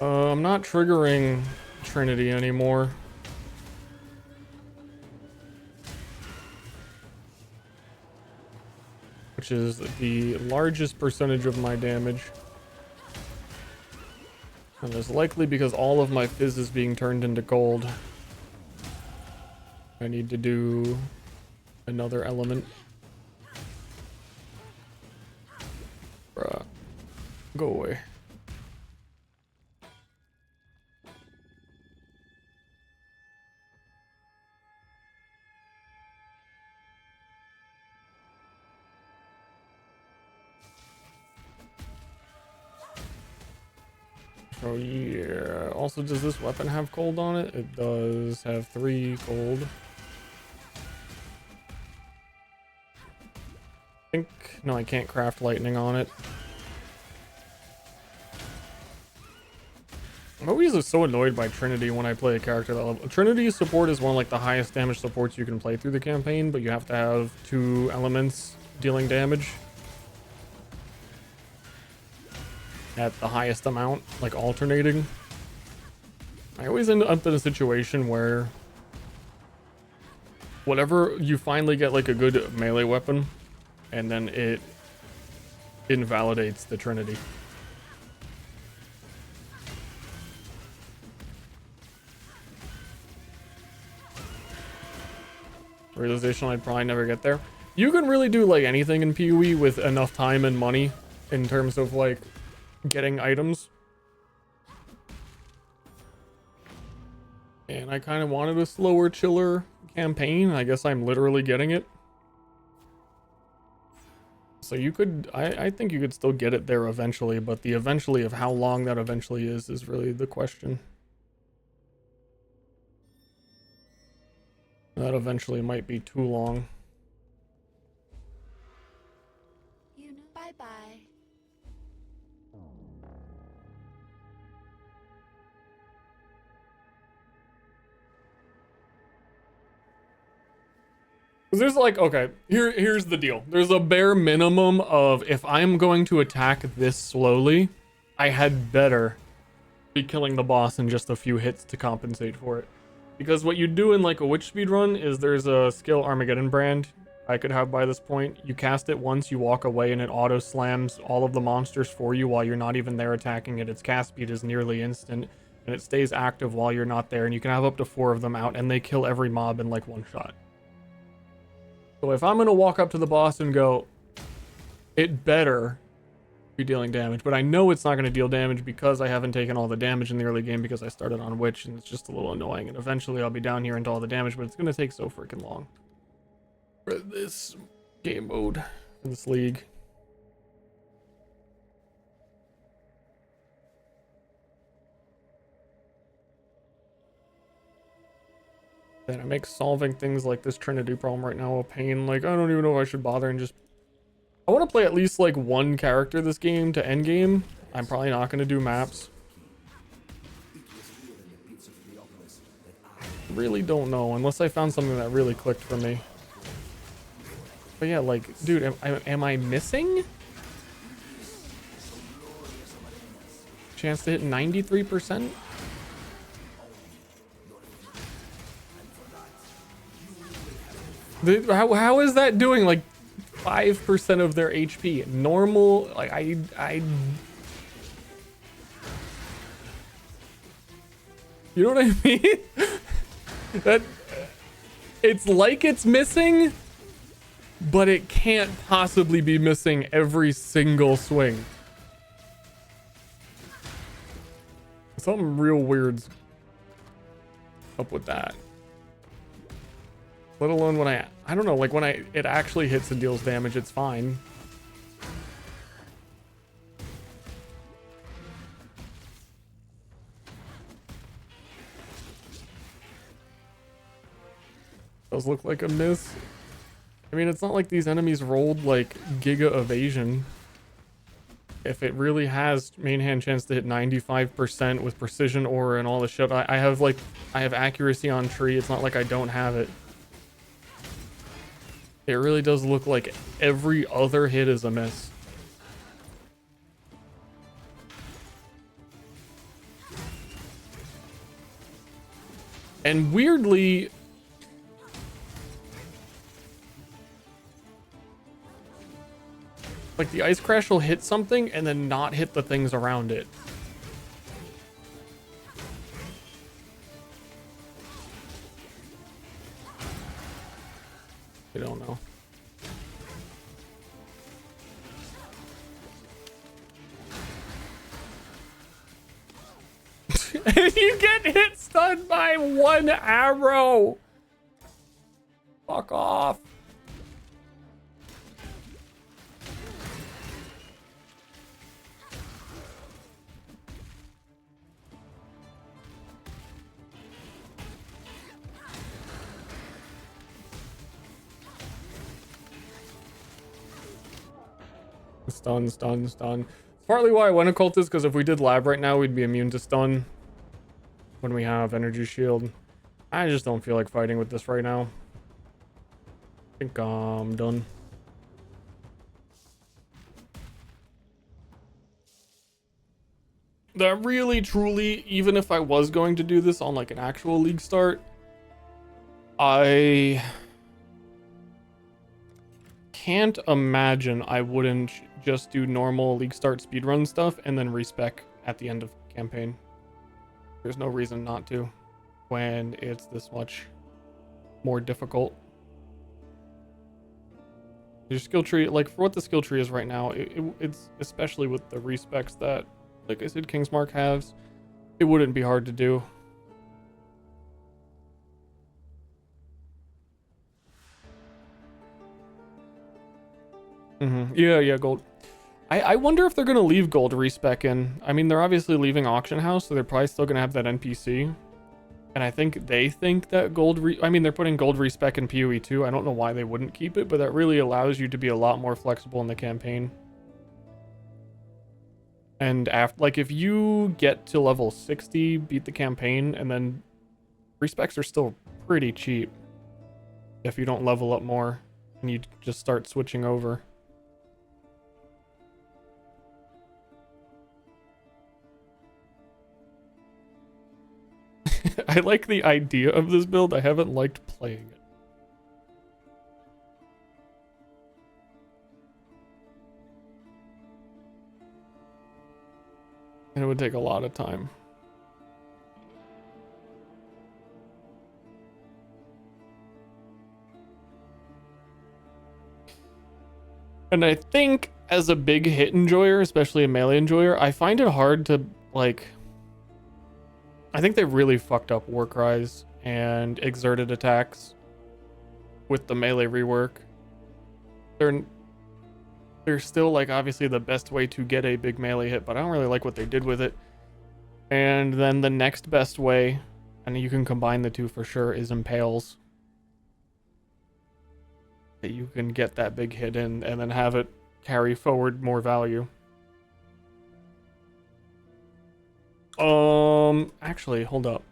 I'm not triggering Trinity anymore. Which is the largest percentage of my damage. And it's likely because all of my fizz is being turned into gold. I need to do another element. Bruh. Go away. Oh yeah. Also, does this weapon have gold on it? It does have 3 gold. I think... No, I can't craft lightning on it. I'm always so annoyed by Trinity when I play a character that level. Trinity's support is one of like the highest damage supports you can play through the campaign, but you have to have 2 elements dealing damage at the highest amount, like alternating. I always end up in a situation where whatever you finally get like a good melee weapon, and then it invalidates the Trinity. Realization I'd probably never get there. You can really do like anything in PoE with enough time and money in terms of like getting items. And I kind of wanted a slower, chiller campaign. I guess I'm literally getting it. So you could, I think you could still get it there eventually, but the eventually of how long that eventually is really the question. That eventually might be too long. You know, bye-bye. There's like, okay, here's the deal. There's a bare minimum of if I'm going to attack this slowly, I had better be killing the boss in just a few hits to compensate for it. Because what you do in like a witch speedrun is there's a skill Armageddon brand I could have by this point. You cast it once, you walk away, and it auto slams all of the monsters for you while you're not even there attacking it. Its cast speed is nearly instant, and it stays active while you're not there, and you can have up to 4 of them out, and they kill every mob in like 1 shot. So if I'm gonna walk up to the boss and go, it better be dealing damage, but I know it's not gonna deal damage because I haven't taken all the damage in the early game because I started on Witch, and it's just a little annoying, and eventually I'll be down here into all the damage, but it's gonna take so freaking long for this game mode, for this league. That it makes solving things like this Trinity problem right now a pain. Like, I don't even know if I should bother and just I want to play at least like one character this game to end game. I'm probably not going to do maps. Really don't know unless I found something that really clicked for me. But yeah, like, dude, am I missing? Chance to hit 93%? How is that doing like 5% of their HP? Normal, like I you know what I mean? That it's like it's missing, but it can't possibly be missing every single swing. Something real weird's up with that. Let alone when I don't know, like when it actually hits and deals damage, it's fine. Does look like a miss. I mean, it's not like these enemies rolled like Giga Evasion. If it really has main hand chance to hit 95% with precision aura and all the shit, I have accuracy on tree. It's not like I don't have it. It really does look like every other hit is a miss. And weirdly, like the ice crash will hit something and then not hit the things around it. I don't know. You get hit stunned by one arrow. Fuck off. Stun, stun, stun. Partly why I went occultist, because if we did lab right now, we'd be immune to stun when we have energy shield. I just don't feel like fighting with this right now. I think I'm done. That really, truly, even if I was going to do this on like an actual league start, I can't imagine I wouldn't just do normal league start speedrun stuff and then respec at the end of campaign. There's no reason not to when it's this much more difficult. Your skill tree, like for what the skill tree is right now, it's especially with the respecs that, like I said, Kingsmark has, it wouldn't be hard to do. Yeah, gold. I wonder if they're going to leave gold respec in. I mean, they're obviously leaving auction house, so they're probably still going to have that NPC. And I think they think that I mean, they're putting gold respec in PoE too. I don't know why they wouldn't keep it, but that really allows you to be a lot more flexible in the campaign. And after, like, if you get to level 60, beat the campaign, and then respecs are still pretty cheap if you don't level up more and you just start switching over. I like the idea of this build. I haven't liked playing it. And it would take a lot of time. And I think as a big hit enjoyer, especially a melee enjoyer, I find it hard to, like... I think they really fucked up Warcries and exerted attacks with the melee rework. They're still, like, obviously the best way to get a big melee hit, but I don't really like what they did with it. And then the next best way, and you can combine the two for sure, is Impales. That you can get that big hit in and then have it carry forward more value. Actually, hold up.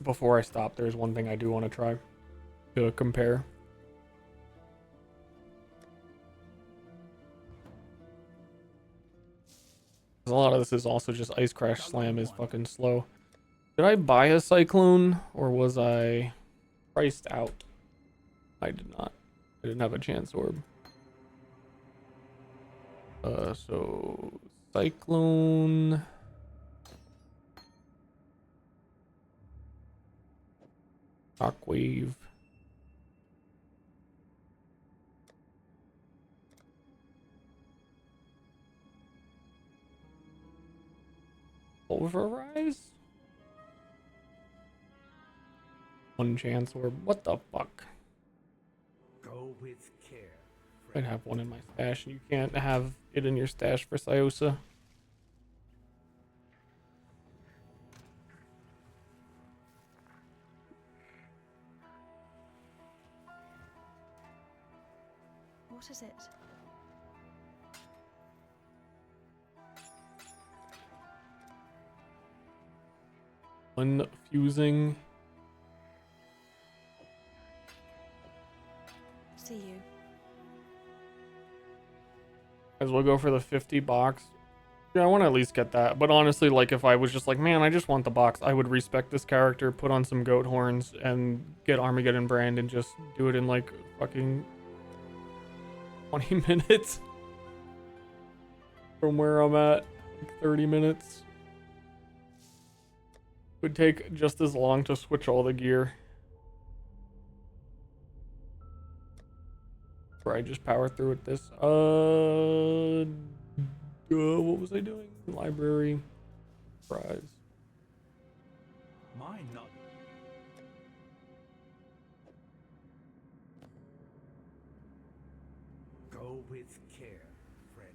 Before I stop, there's one thing I do want to try to compare. A lot of this is also just Ice Crash Slam is fucking slow. Did I buy a Cyclone or was I priced out? I did not. I didn't have a chance orb. So Cyclone. Shockwave. Pulverize? One chance orb. What the fuck? Go with care. I'd have one in my stash, and you can't have it in your stash for Syosa. What is it? Unfusing. See you. As well go for the 50 box. Yeah, I want to at least get that. But honestly, like if I was just like, man, I just want the box, I would respect this character, put on some goat horns, and get Armageddon Brand and just do it in like fucking 20 minutes. From where I'm at, like 30 minutes. Would take just as long to switch all the gear. Where I just power through with this. What was I doing? Library. Prize. Mine not. Go with care, friend.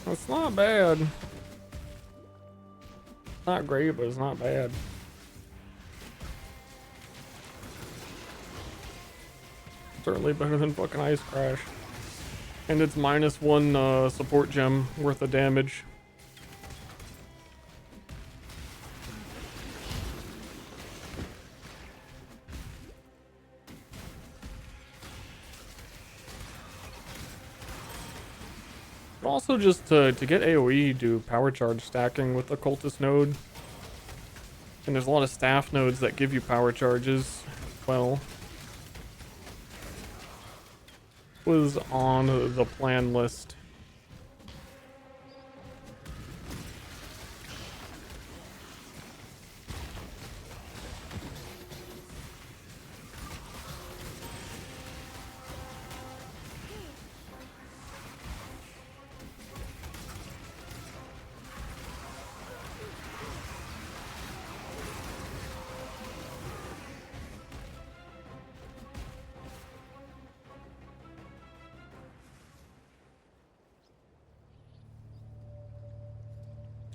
It's not bad. Not great, but it's not bad. Certainly better than fucking Ice Crash. And it's -1 support gem worth of damage. Also, just to get AoE, do power charge stacking with the occultist node. And there's a lot of staff nodes that give you power charges. Well, was on the plan list.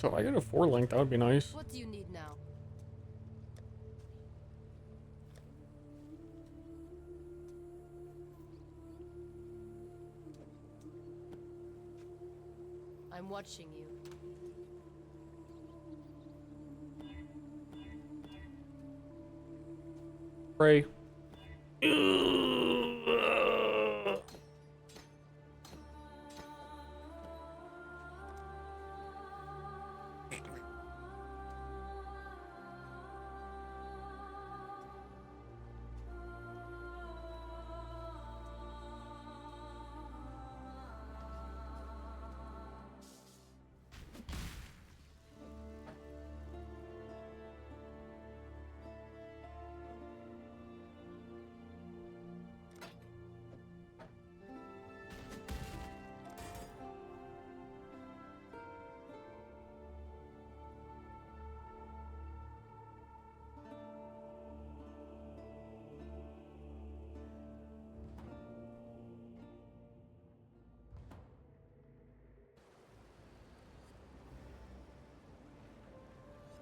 So if I get a 4-link, that would be nice. What do you need now? I'm watching you. Pray.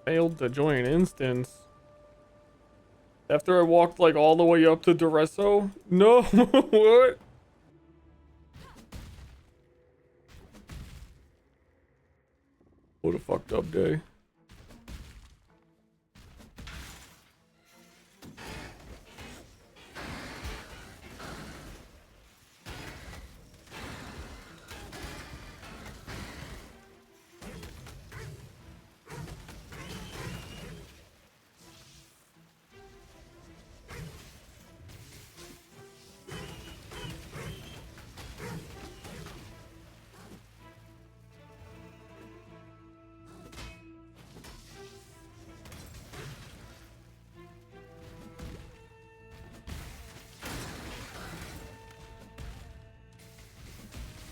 Failed to join instance. After I walked like all the way up to Duresso? No, what? What a fucked up day.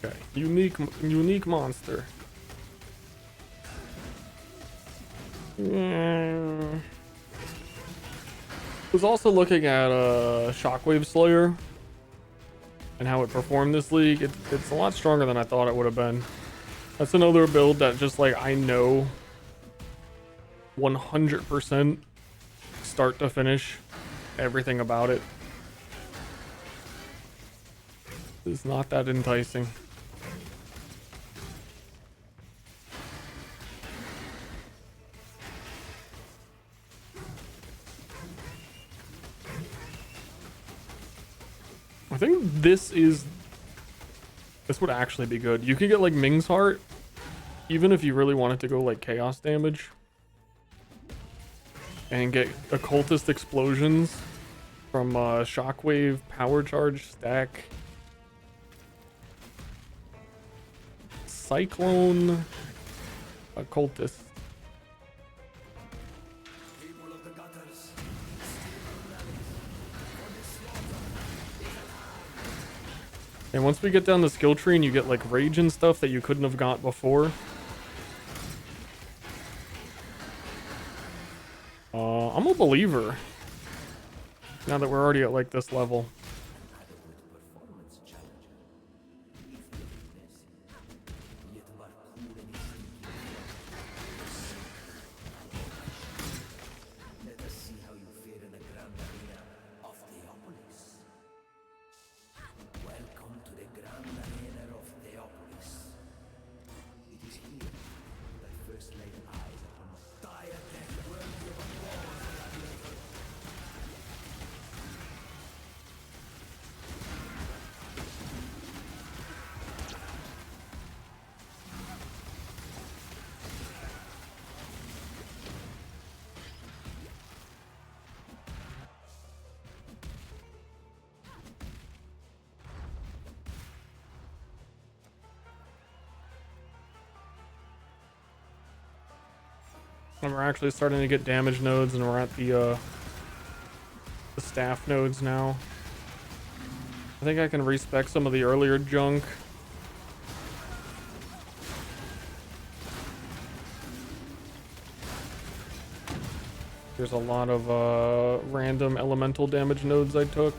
Okay, unique monster. Yeah. Was also looking at Shockwave Slayer and how it performed this league. It's a lot stronger than I thought it would have been. That's another build that just like I know 100% start to finish everything about it. It's not that enticing. I think this would actually be good. You could get like Ming's Heart, even if you really wanted to go like chaos damage, and get occultist explosions from Shockwave, Power Charge, Stack, Cyclone, Occultist. And once we get down the skill tree and you get like rage and stuff that you couldn't have got before, I'm a believer now that we're already at like this level. And we're actually starting to get damage nodes, and we're at the staff nodes now. I think I can respec some of the earlier junk. There's a lot of random elemental damage nodes I took.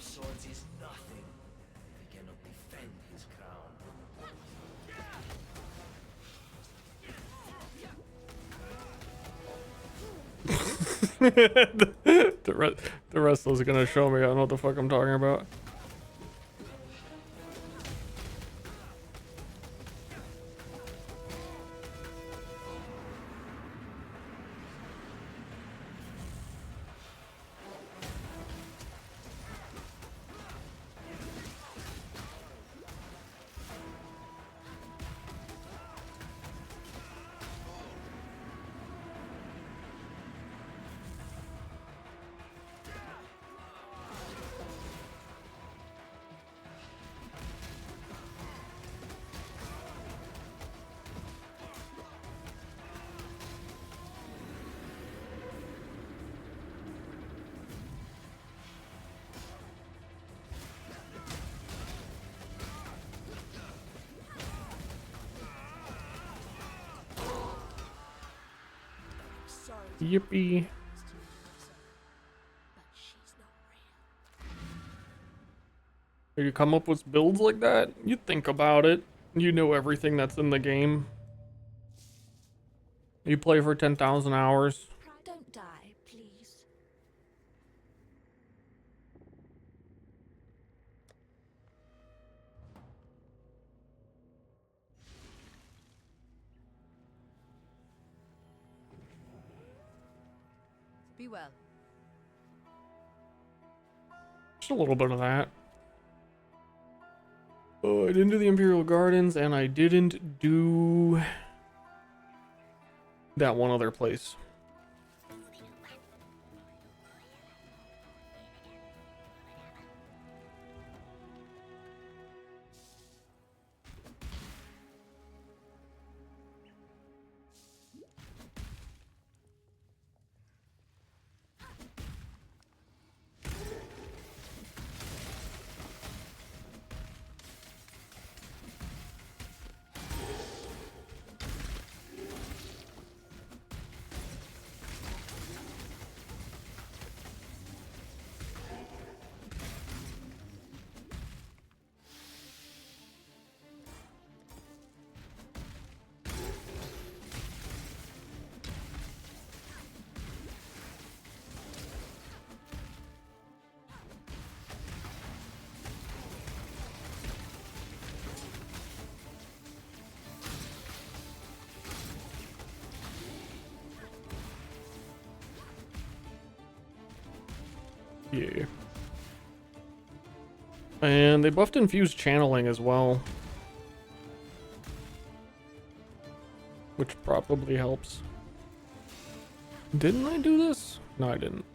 Swords is nothing if he cannot defend his crown. The rest is gonna show me. I don't know what the fuck I'm talking about. Yippee. You come up with builds like that, you think about it. You know everything that's in the game. You play for 10,000 hours. Don't die, please. Be well. Just a little bit of that. Oh, I didn't do the Imperial Gardens, and I didn't do that one other place. Yeah. And they buffed infused channeling as well, which probably helps. Didn't I do this? No, I didn't.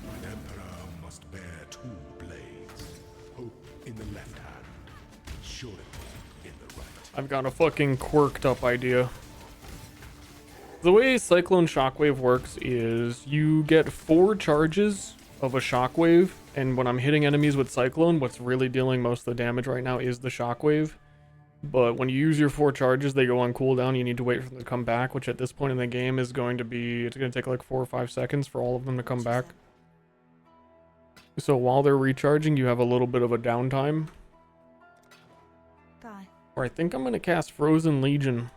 An emperor must bear two blades. Hope in the left hand, surety in the right. I've got a fucking quirked up idea. The way Cyclone Shockwave works is you get 4 charges of a Shockwave, and when I'm hitting enemies with Cyclone, what's really dealing most of the damage right now is the Shockwave. But when you use your 4 charges, they go on cooldown. You need to wait for them to come back, which at this point in the game is going to be... It's going to take like 4 or 5 seconds for all of them to come back. So while they're recharging, you have a little bit of a downtime. Die. Or I think I'm going to cast Frozen Legion,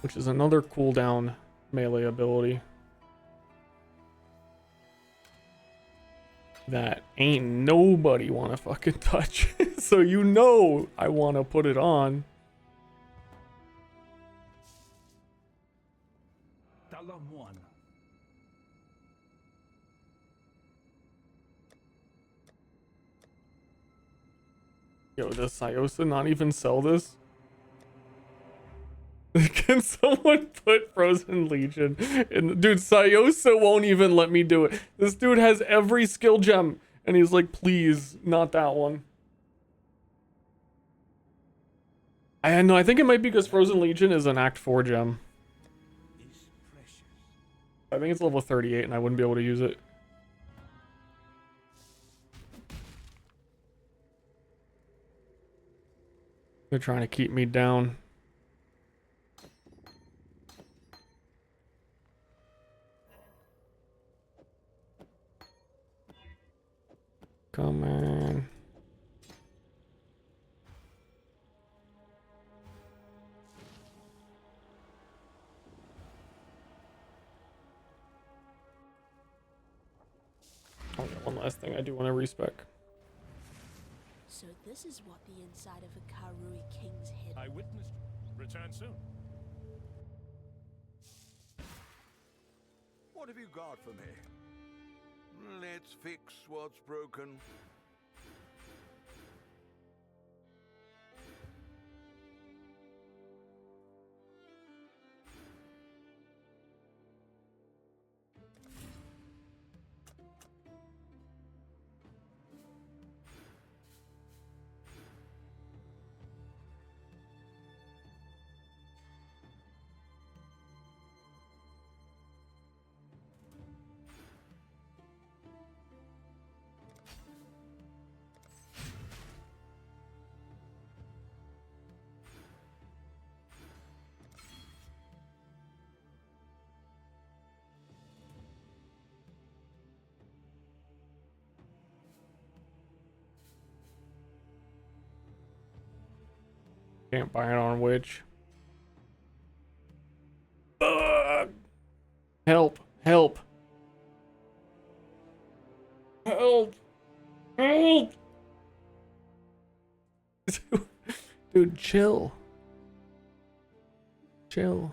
which is another cooldown melee ability that ain't nobody want to fucking touch. So you know I want to put it on. Yo, does Syosa not even sell this? Can someone put Frozen Legion in? Dude, Syosa won't even let me do it. This dude has every skill gem, and he's like, please, not that one. I know, I think it might be because Frozen Legion is an Act 4 gem. I think it's level 38, and I wouldn't be able to use it. They're trying to keep me down. Come on. Oh yeah, one last thing I do want to respec. So this is what the inside of a Karui king's head. I witnessed. Return soon. What have you got for me? Let's fix what's broken. Can't buy it on Witch. Help! Help! Help! Help! Dude, chill. Chill.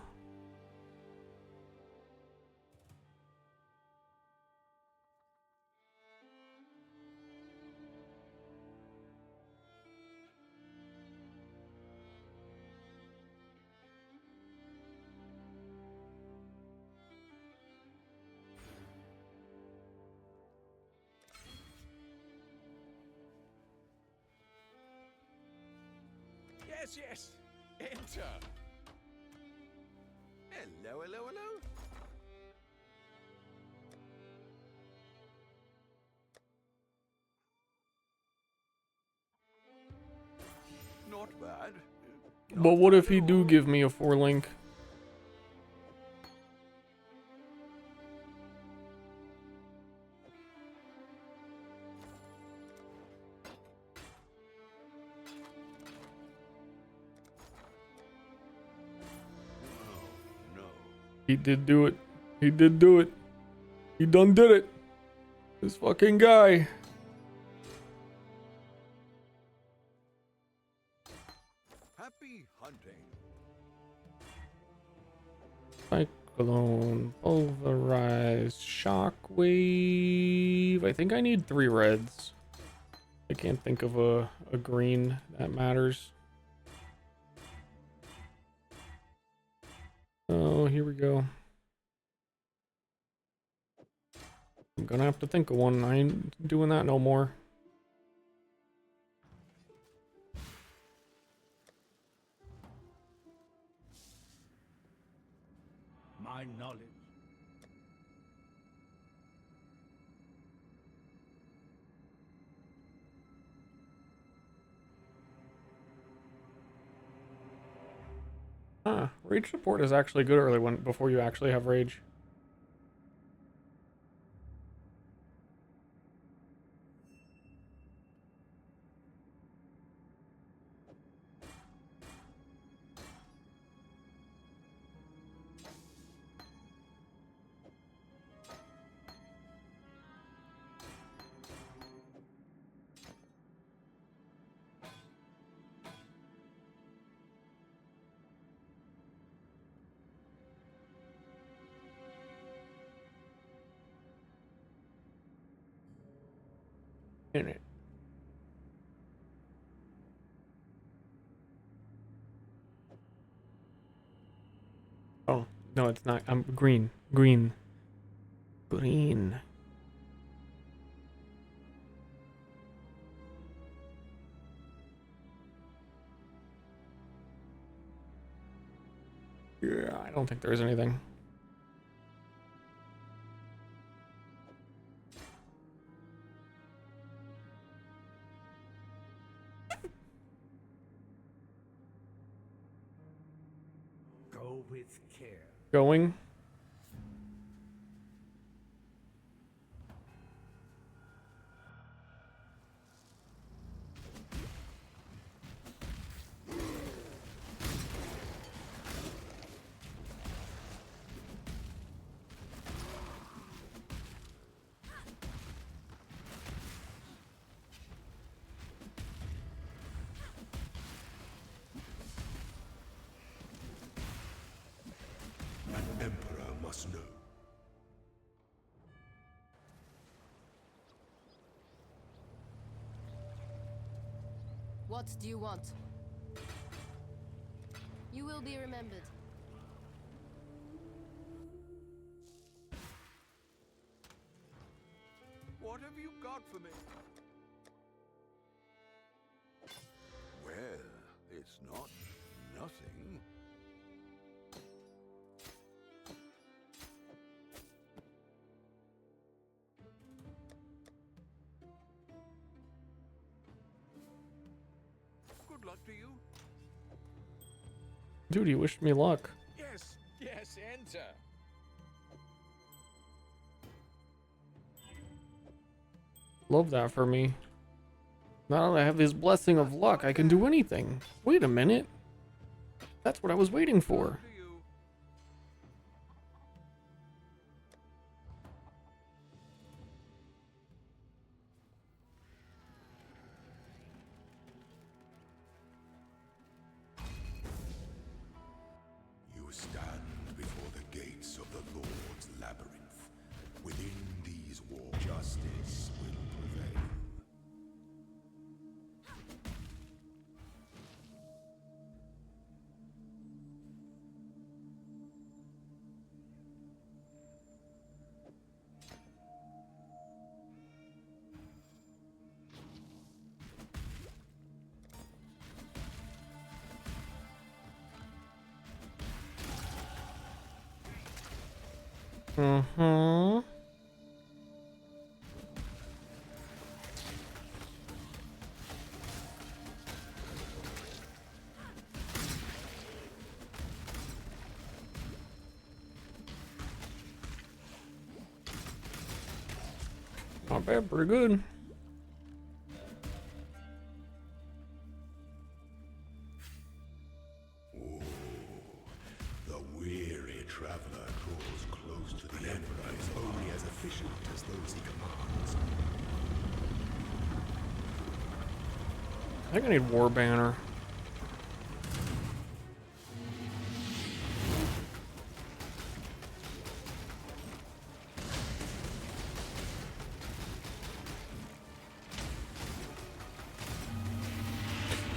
Yes, yes. Enter. Hello, hello, hello. Not bad. But what if he do give me a 4-link? No. He did do it. He did do it. He done did it. This fucking guy. Happy hunting. Cyclone, pulverized, shockwave. I think I need 3 reds. I can't think of a green that matters. Oh, here we go. I'm gonna have to think of one. I ain't doing that no more. My knowledge. Rage support is actually good early when before you actually have rage. In it. Oh, no, it's not. I'm green. Green. Green. Yeah, I don't think there's anything. Go with care. Going. An emperor must know. What do you want? You will be remembered. What have you got for me? Well, it's not nothing. Good luck to you. Dude, he wished me luck. Yes, yes, enter. Love that for me. Now that I have his blessing of luck, I can do anything. Wait a minute. That's what I was waiting for. You stand before the gates of the Lord's labyrinth. Within these walls, justice will prevail. Mm-hmm. Not bad, pretty good. The weary traveler draws close to the Emperor is only as efficient as those he commands. I think I need War Banner.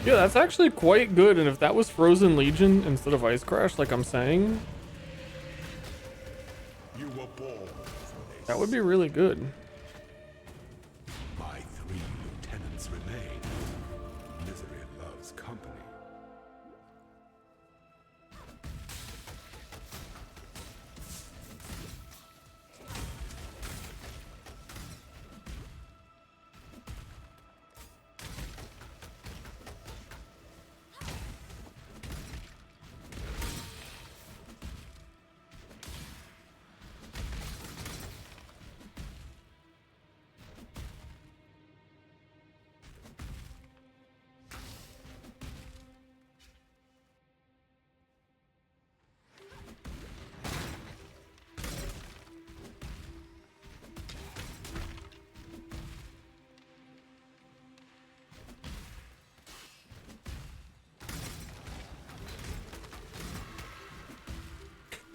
Yeah, that's actually quite good, and if that was Frozen Legion instead of Ice Crash, like I'm saying, You were born for this. that would be really good. My 3 lieutenants remain. Misery loves company.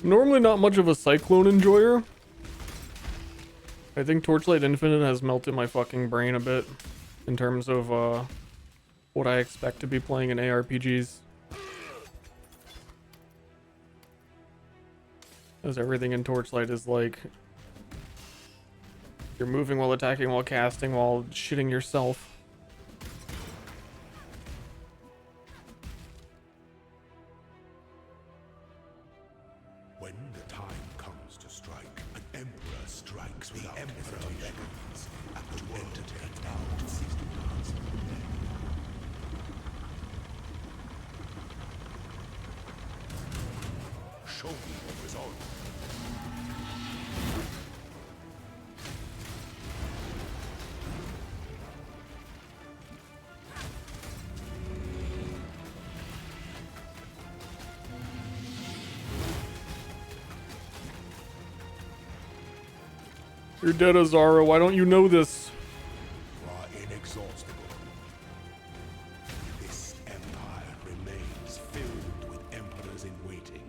Normally not much of a Cyclone enjoyer. I think Torchlight Infinite has melted my fucking brain a bit in terms of what I expect to be playing in ARPGs. As everything in Torchlight is like, you're moving while attacking, while casting, while shitting yourself. When the time comes to strike, an emperor strikes without hesitation, and the entertain now to cease to dance. Show me the result. You're dead, Azara. Why don't you know this? You are inexhaustible. This empire remains filled with emperors in waiting.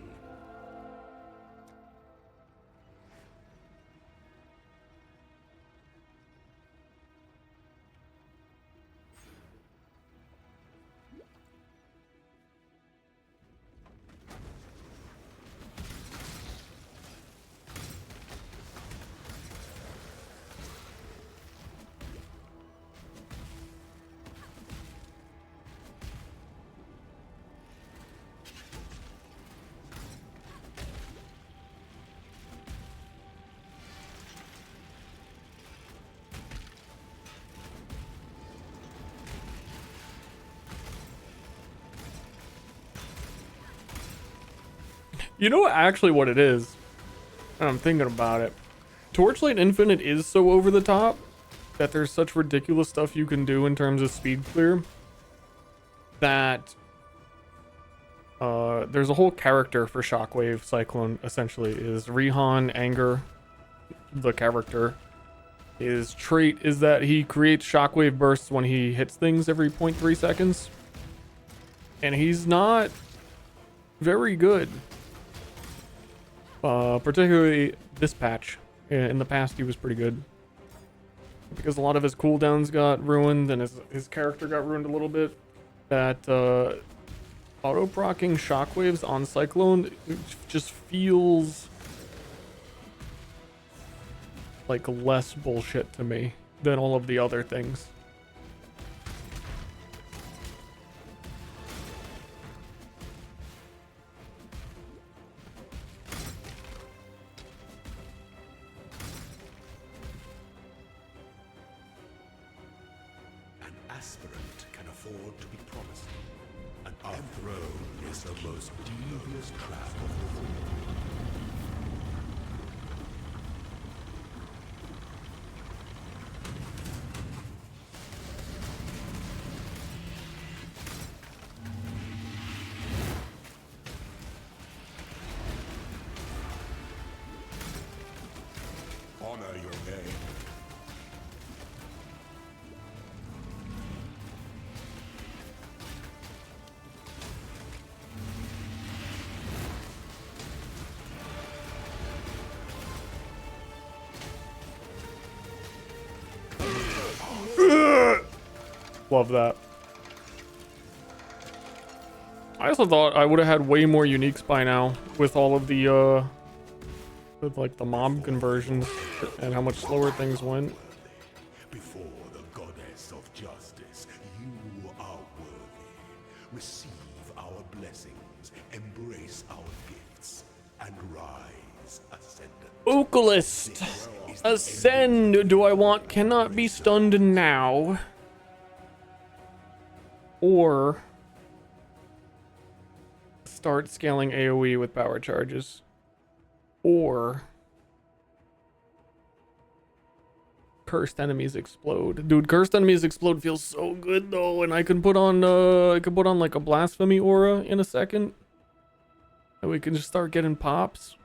You know actually what it is? And I'm thinking about it. Torchlight Infinite is so over the top that there's such ridiculous stuff you can do in terms of speed clear that there's a whole character for Shockwave Cyclone, essentially, is Rihan Anger, the character. His trait is that he creates shockwave bursts when he hits things every 0.3 seconds. And he's not very good. Particularly this patch. In the past, he was pretty good. Because a lot of his cooldowns got ruined and his character got ruined a little bit. That auto-procking shockwaves on Cyclone just feels like less bullshit to me than all of the other things. An aspirant can afford to be promised. And our throne is the most devious trap of them all. Honor your name. Love that. I also thought I would have had way more uniques by now with all of the with like the mob conversions and how much slower things went. Before the goddess of justice, you are worthy. Receive our blessings, embrace our gifts, and rise, ascendant. Occultist! Ascend! Do I want cannot be stunned now? Or start scaling AoE with power charges. Or cursed enemies explode. Dude, cursed enemies explode feels so good though, and I can put on like a blasphemy aura in a second. And we can just start getting pops.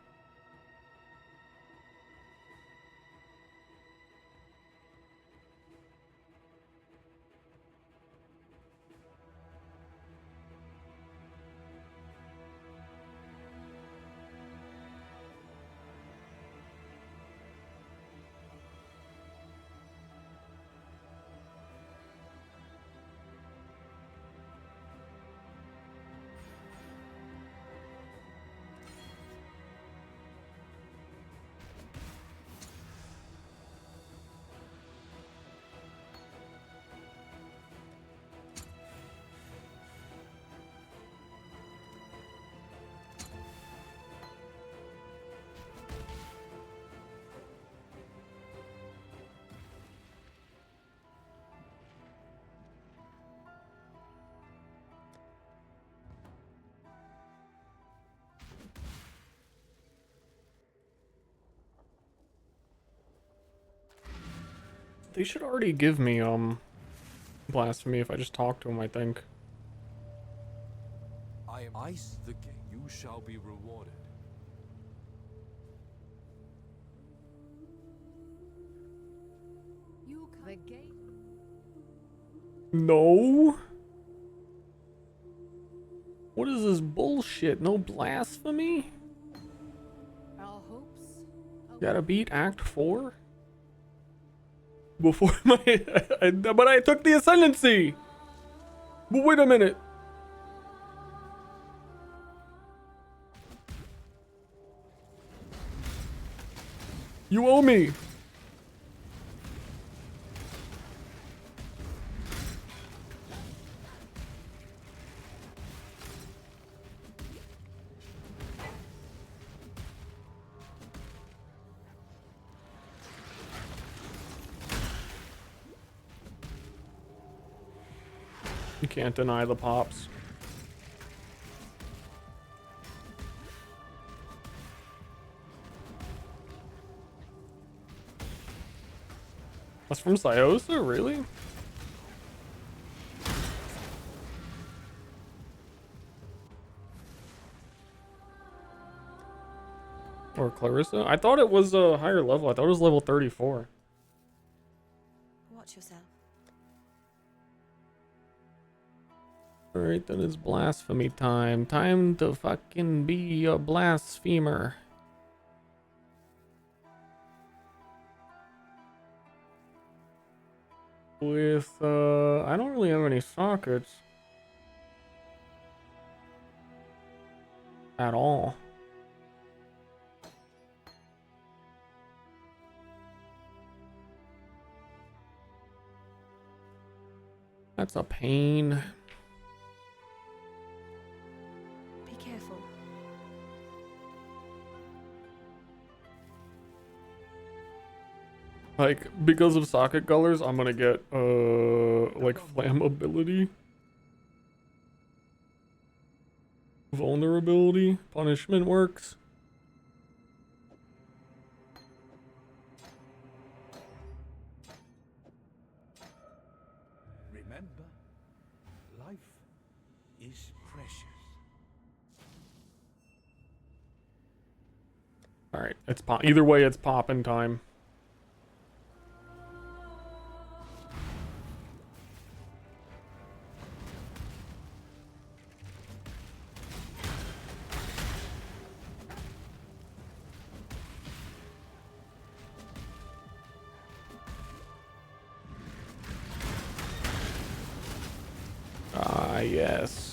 They should already give me blasphemy if I just talk to him, I think. I am ice the gate. You shall be rewarded. You the gate. No. What is this bullshit? No blasphemy? Our hopes. Gotta beat Act 4? Before my... but I took the ascendancy! But wait a minute. You owe me. You can't deny the pops. That's from Syosa, really? Or Clarissa? I thought it was a higher level. I thought it was level 34. Watch yourself. Alright, then it's blasphemy time. Time to fucking be a blasphemer. With, I don't really have any sockets. At all. That's a pain. Be careful. Like, because of socket colors, I'm gonna get, like, flammability. Vulnerability. Punishment works. Remember, life is precious. Alright, it's pop. Either way, it's popping time. Ah, yes.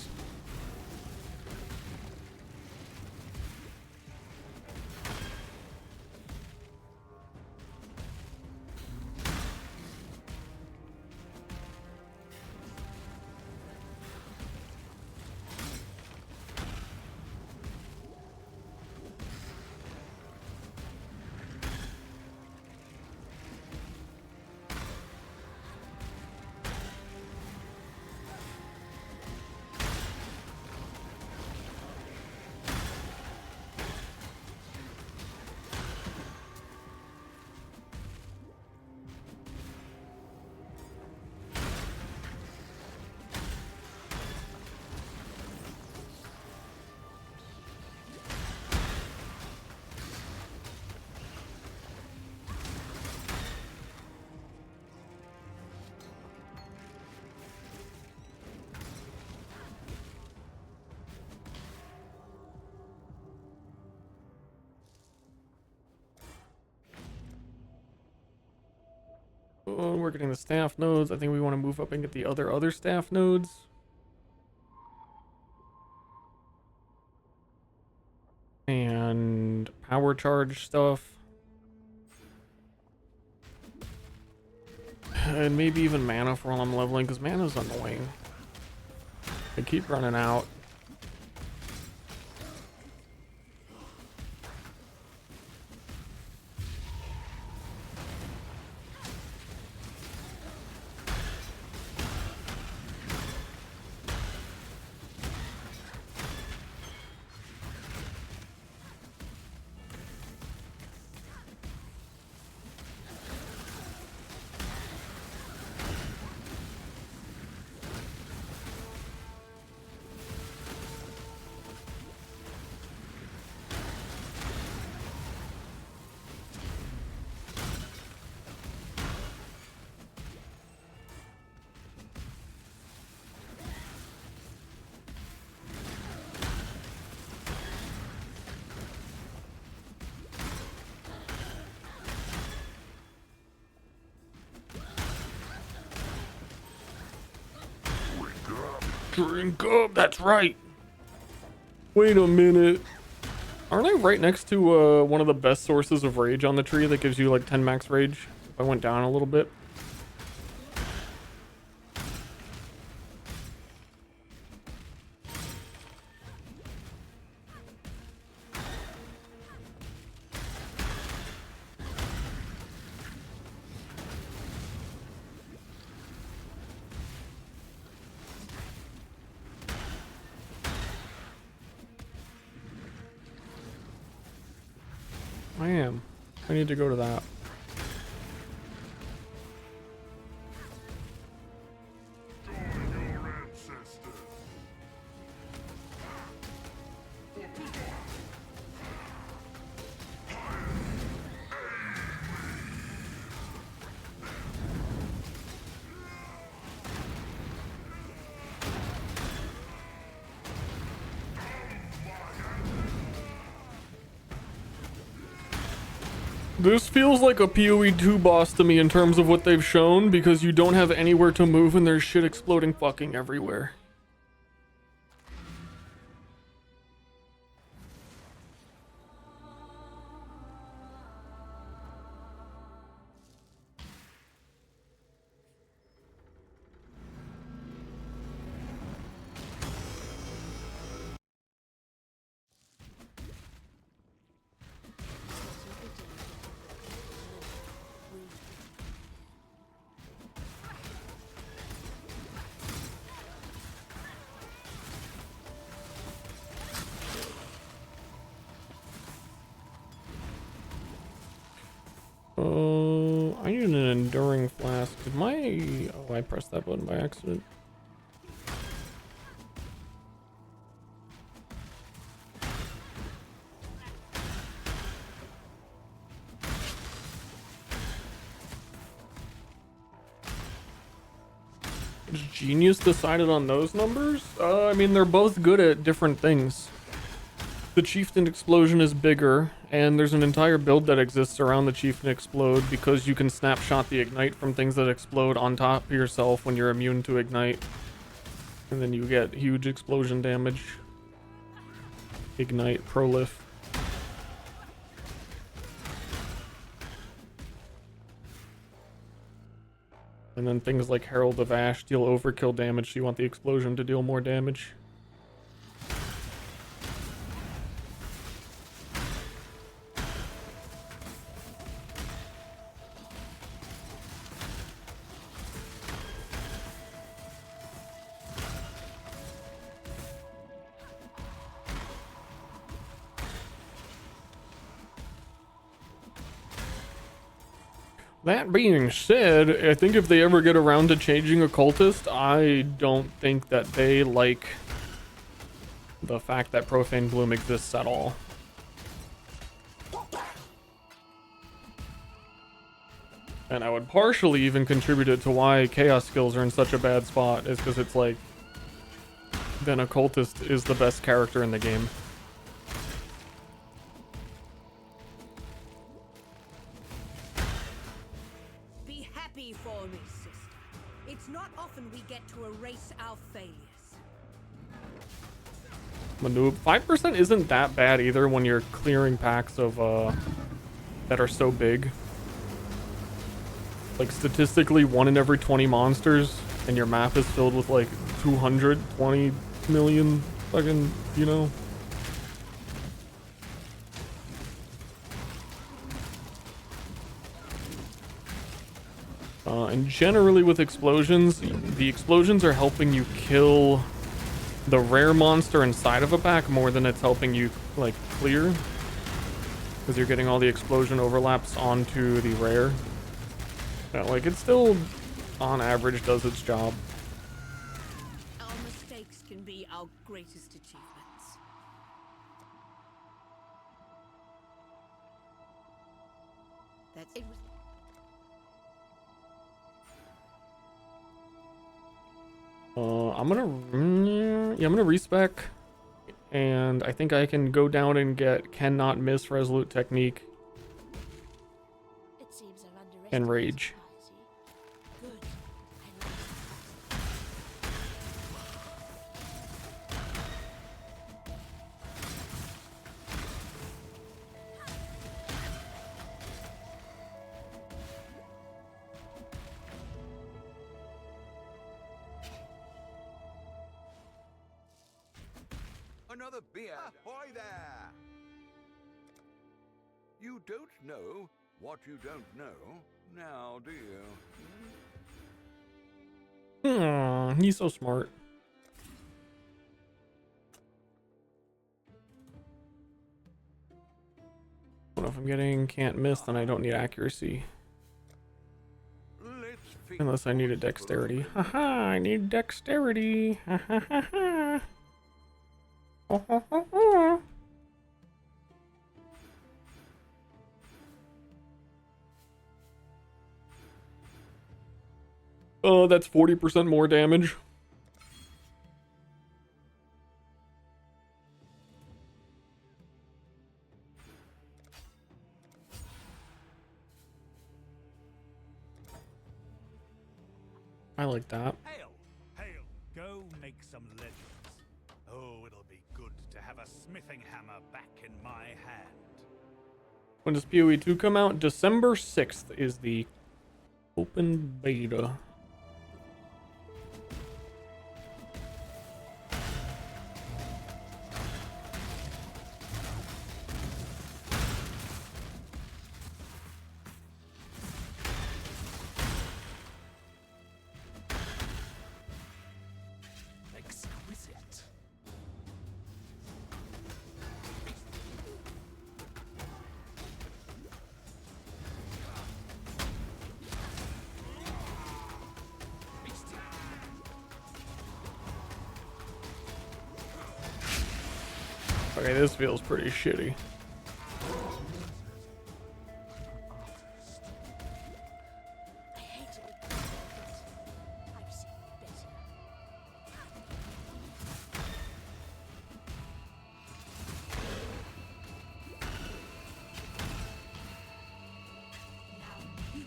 Oh, we're getting the staff nodes. I think we want to move up and get the other staff nodes. And power charge stuff. And maybe even mana for while I'm leveling, because mana's annoying. They keep running out. Drink up, that's right. Wait a minute. Aren't I right next to one of the best sources of rage on the tree that gives you like 10 max rage? If I went down a little bit. I am. I need to go to that. This feels like a PoE 2 boss to me in terms of what they've shown, because you don't have anywhere to move and there's shit exploding fucking everywhere. I need an enduring flask. Did my... Oh, I pressed that button by accident. Has Genius decided on those numbers? I mean, they're both good at different things. The Chieftain Explosion is bigger, and there's an entire build that exists around the Chieftain Explode because you can snapshot the Ignite from things that explode on top of yourself when you're immune to Ignite. And then you get huge explosion damage. Ignite, Prolif. And then things like Herald of Ash deal overkill damage, so you want the explosion to deal more damage. That being said, I think if they ever get around to changing occultist, I don't think that they like the fact that Profane Bloom exists at all. And I would partially even contribute it to why Chaos skills are in such a bad spot, is because it's like, then occultist is the best character in the game. For me, sister. It's not often we get to erase our failures. Manoob. 5% isn't that bad either when you're clearing packs of that are so big. Like statistically 1 in every 20 monsters and your map is filled with like 220 million fucking, you know. And generally with explosions, the explosions are helping you kill the rare monster inside of a pack more than it's helping you, like, clear. Because you're getting all the explosion overlaps onto the rare. Yeah, like, it still, on average, does its job. Our mistakes can be our greatest achievements. That's it. I'm gonna respec, and I think I can go down and get cannot miss resolute technique and rage. Another beer. Ahoy there! You don't know what you don't know, now do you? He's so smart. What if I'm getting can't miss, then I don't need accuracy. Unless I need a dexterity. Haha, I need dexterity. Ha ha ha ha. Oh, that's 40% more damage. I like that. Hail! Hail! Go make some legends. Oh, it'll be good to have a smithing hammer back in my hand. When does PoE 2 come out? December 6th is the open beta. Exquisite. Okay, this feels pretty shitty. I hate to admit it, but I've seen better. Now you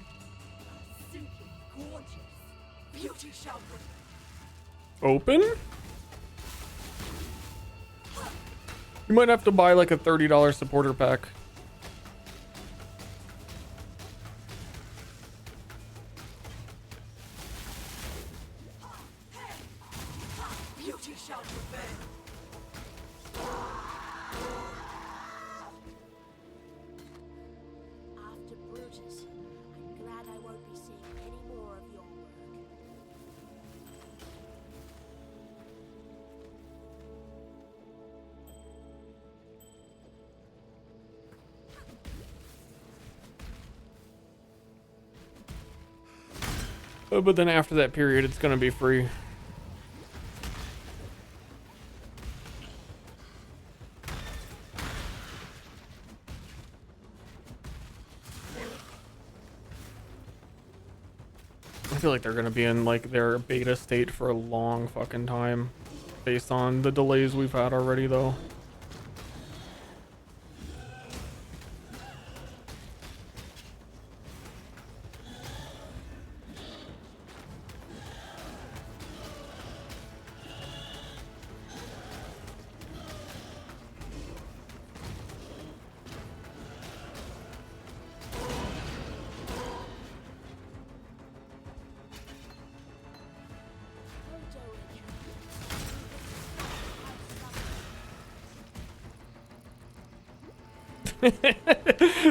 are simply gorgeous. Beauty shall Open? You might have to buy like a $30 supporter pack. beauty shall prevail. After Brutus, I'm glad I won't be seeing any more of your work. But then after that period, it's gonna be free. I feel like they're gonna be in like their beta state for a long fucking time, based on the delays we've had already, though.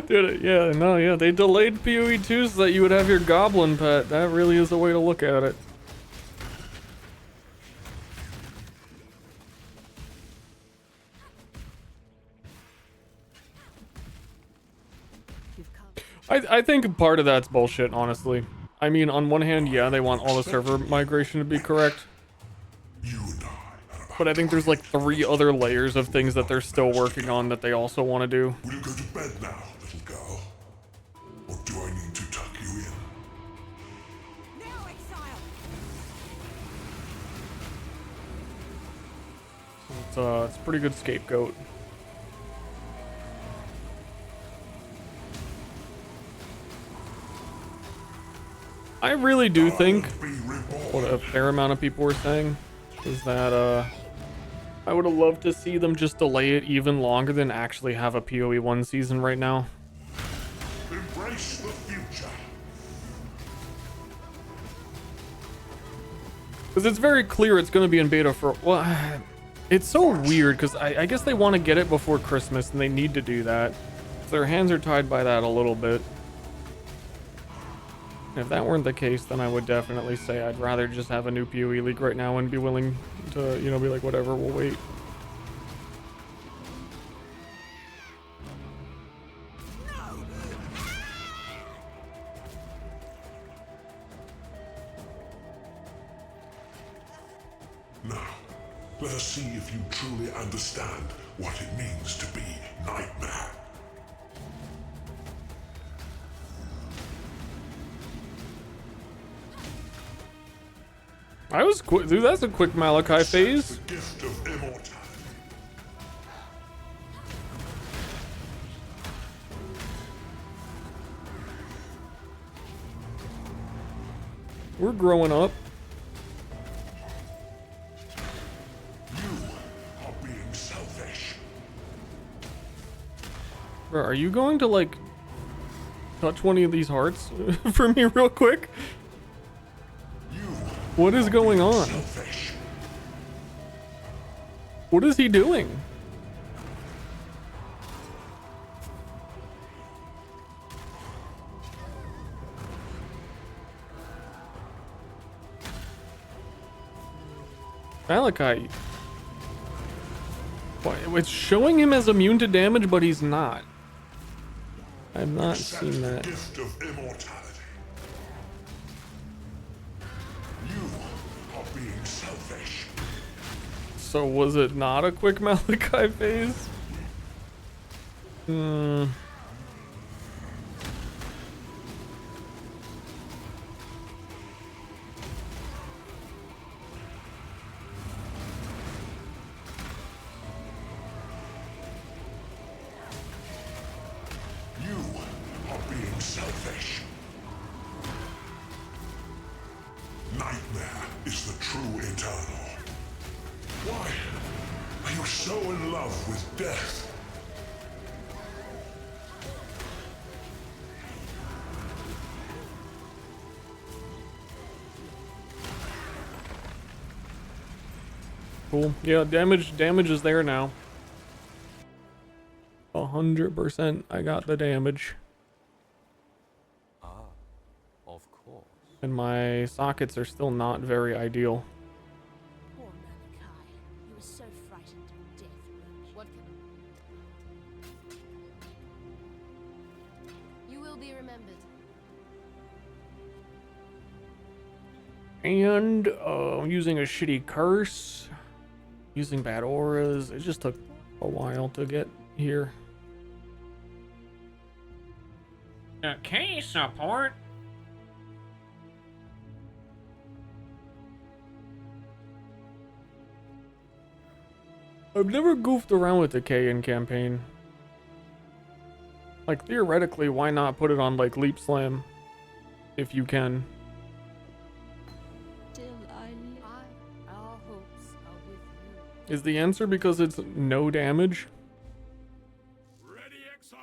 Dude, yeah, no, yeah, they delayed PoE 2 so that you would have your goblin pet. That really is a way to look at it. I think part of that's bullshit, honestly. I mean, on one hand, yeah, they want all the server migration to be correct. But I think there's like 3 other layers of things that they're still working on that they also want to do. Will you go to bed now, little girl? Or do I need to tuck you in? Now, exile! It's a pretty good scapegoat. I really do think what a fair amount of people were saying is that I would have loved to see them just delay it even longer than actually have a PoE 1 season right now. Embrace the future. Because it's very clear it's going to be in beta for... Well, it's so weird because I guess they want to get it before Christmas and they need to do that. So their hands are tied by that a little bit. If that weren't the case, then I would definitely say I'd rather just have a new PoE league right now and be willing to, you know, be like, whatever, we'll wait. Now, let us see if you truly understand what it means to be Nightmare. I was quick, dude. That's a quick Malachi phase. The gift of immortality. We're growing up. selfish. Bro, are you going to like touch one of these hearts for me real quick? What is going on? Selfish. What is he doing? Malachi. Why, it's showing him as immune to damage, but he's not. I've not seen that. Gift of immortality. You are being selfish. So was it not a quick Malachi phase? You are being selfish. Nightmare is the true eternal. Why are you so in love with death? Cool. Yeah, damage is there now. 100% I got the damage. Ah, of course. And my sockets are still not very ideal. Poor Malachi. He was so frightened of death, Roach. What can... You will be remembered. And using a shitty curse, using bad auras. It just took a while to get here. Okay, support. I've never goofed around with decay in campaign. Like, theoretically, why not put it on, like, Leap Slam? If you can. Still I live. Our hopes are with you. Is the answer because it's no damage? Ready, exile?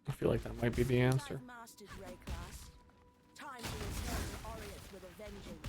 I feel like that might be the answer. Mastered Rayclass. Time to return to Oriath with a vengeance.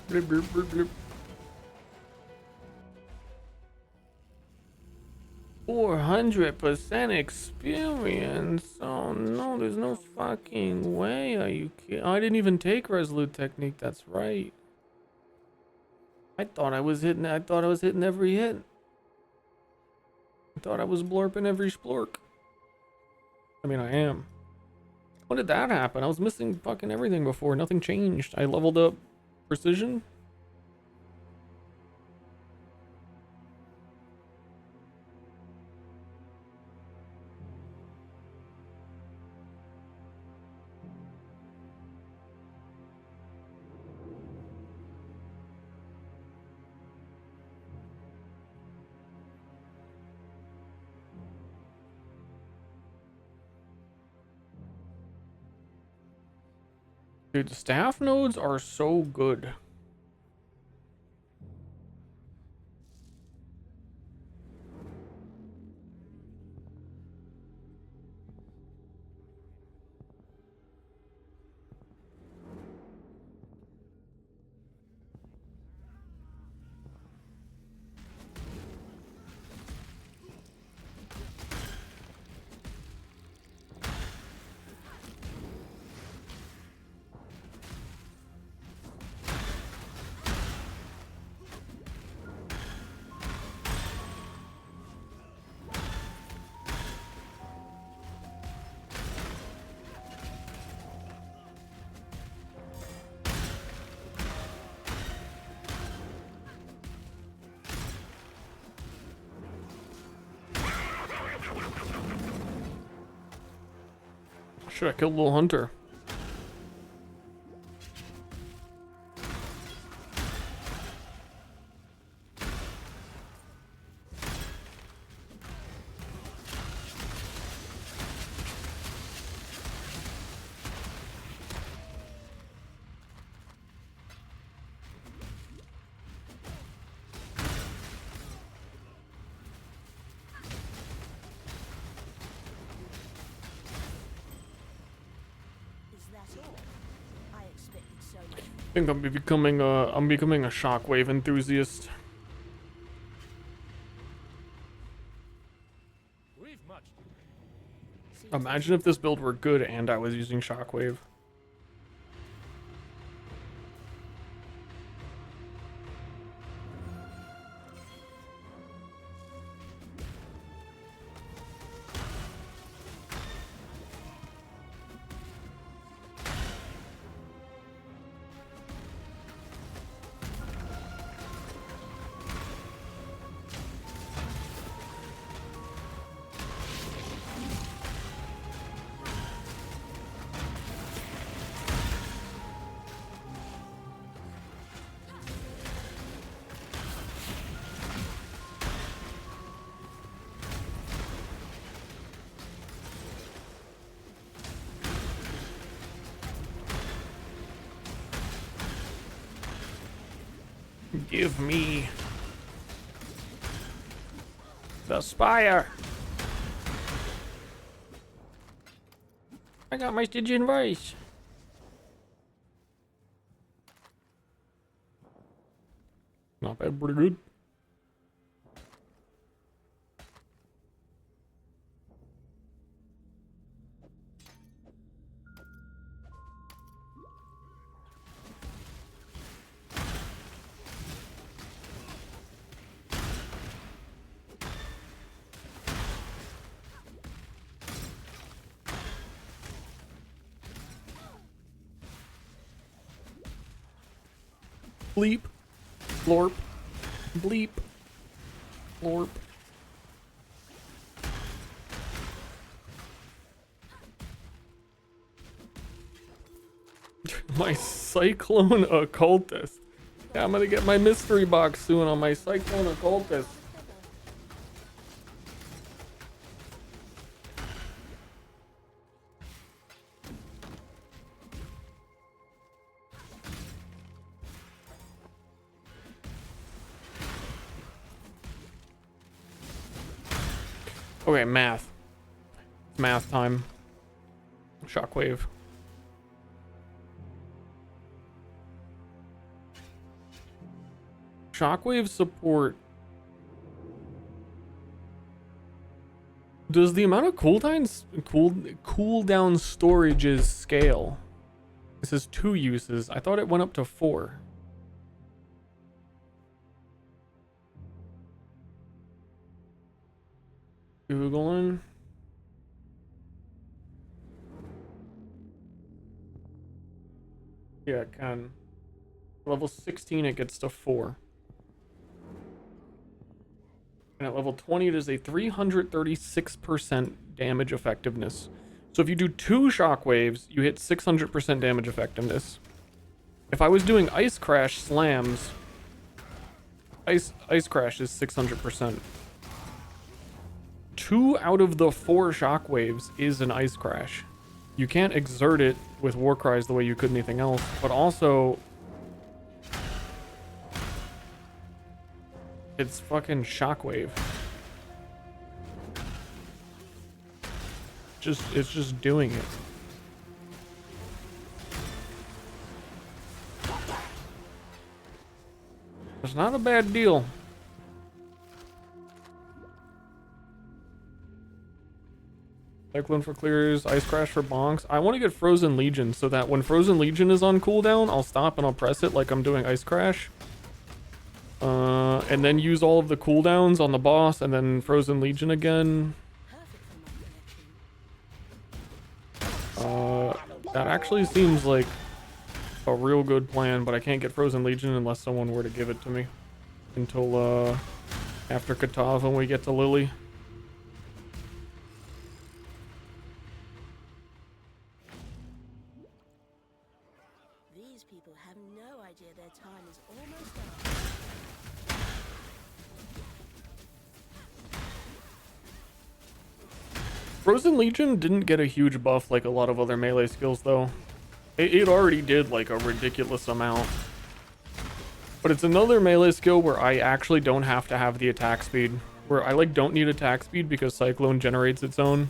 Bloop, bloop, bloop, bloop. 400% experience. Oh no, there's no fucking way. Are you kidding? I didn't even take Resolute Technique. That's right. I thought I was hitting every hit. I thought I was blorping every splork. I mean, I am. When did that happen? I was missing fucking everything before. Nothing changed. I leveled up precision. Dude, the staff nodes are so good. Should I kill little hunter? I think I'm becoming a shockwave enthusiast. Imagine if this build were good and I was using shockwave. Give me the spire. I got my Stygian voice. Not bad, pretty good. Bleep, blorp, bleep, blorp. My cyclone occultist. Yeah, I'm gonna get my mystery box soon on my cyclone occultist. Okay, math. It's math time. Shockwave. Shockwave support. Does the amount of cooldown storages scale? This is 2 uses. I thought it went up to 4. Googling. Yeah, it can. Level 16 it gets to 4. And at level 20 it is a 336% damage effectiveness. So if you do 2 shockwaves, you hit 600% damage effectiveness. If I was doing Ice Crash slams, Ice Crash is 600%. 2 out of the 4 shockwaves is an Ice Crash. You can't exert it with War Cries the way you could anything else, but also it's fucking shockwave. It's just doing it. It's not a bad deal. Cyclone for clears, Ice Crash for bonks. I want to get Frozen Legion so that when Frozen Legion is on cooldown, I'll stop and I'll press it like I'm doing Ice Crash. And then use all of the cooldowns on the boss and then Frozen Legion again. That actually seems like a real good plan, but I can't get Frozen Legion unless someone were to give it to me. Until, after Katav when we get to Lily. have no idea their time is almost up. Frozen Legion didn't get a huge buff like a lot of other melee skills though. It already did like a ridiculous amount. But it's another melee skill where I actually don't have to have the attack speed. Where I like don't need attack speed because Cyclone generates its own.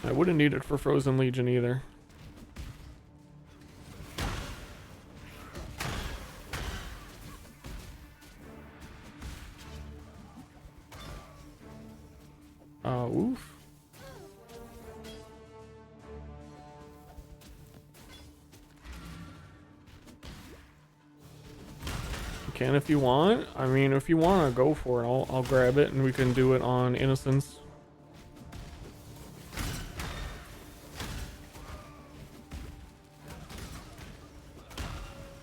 I wouldn't need it for Frozen Legion either. Oof. You can if you want. I mean, if you want to go for it, I'll grab it and we can do it on Innocence.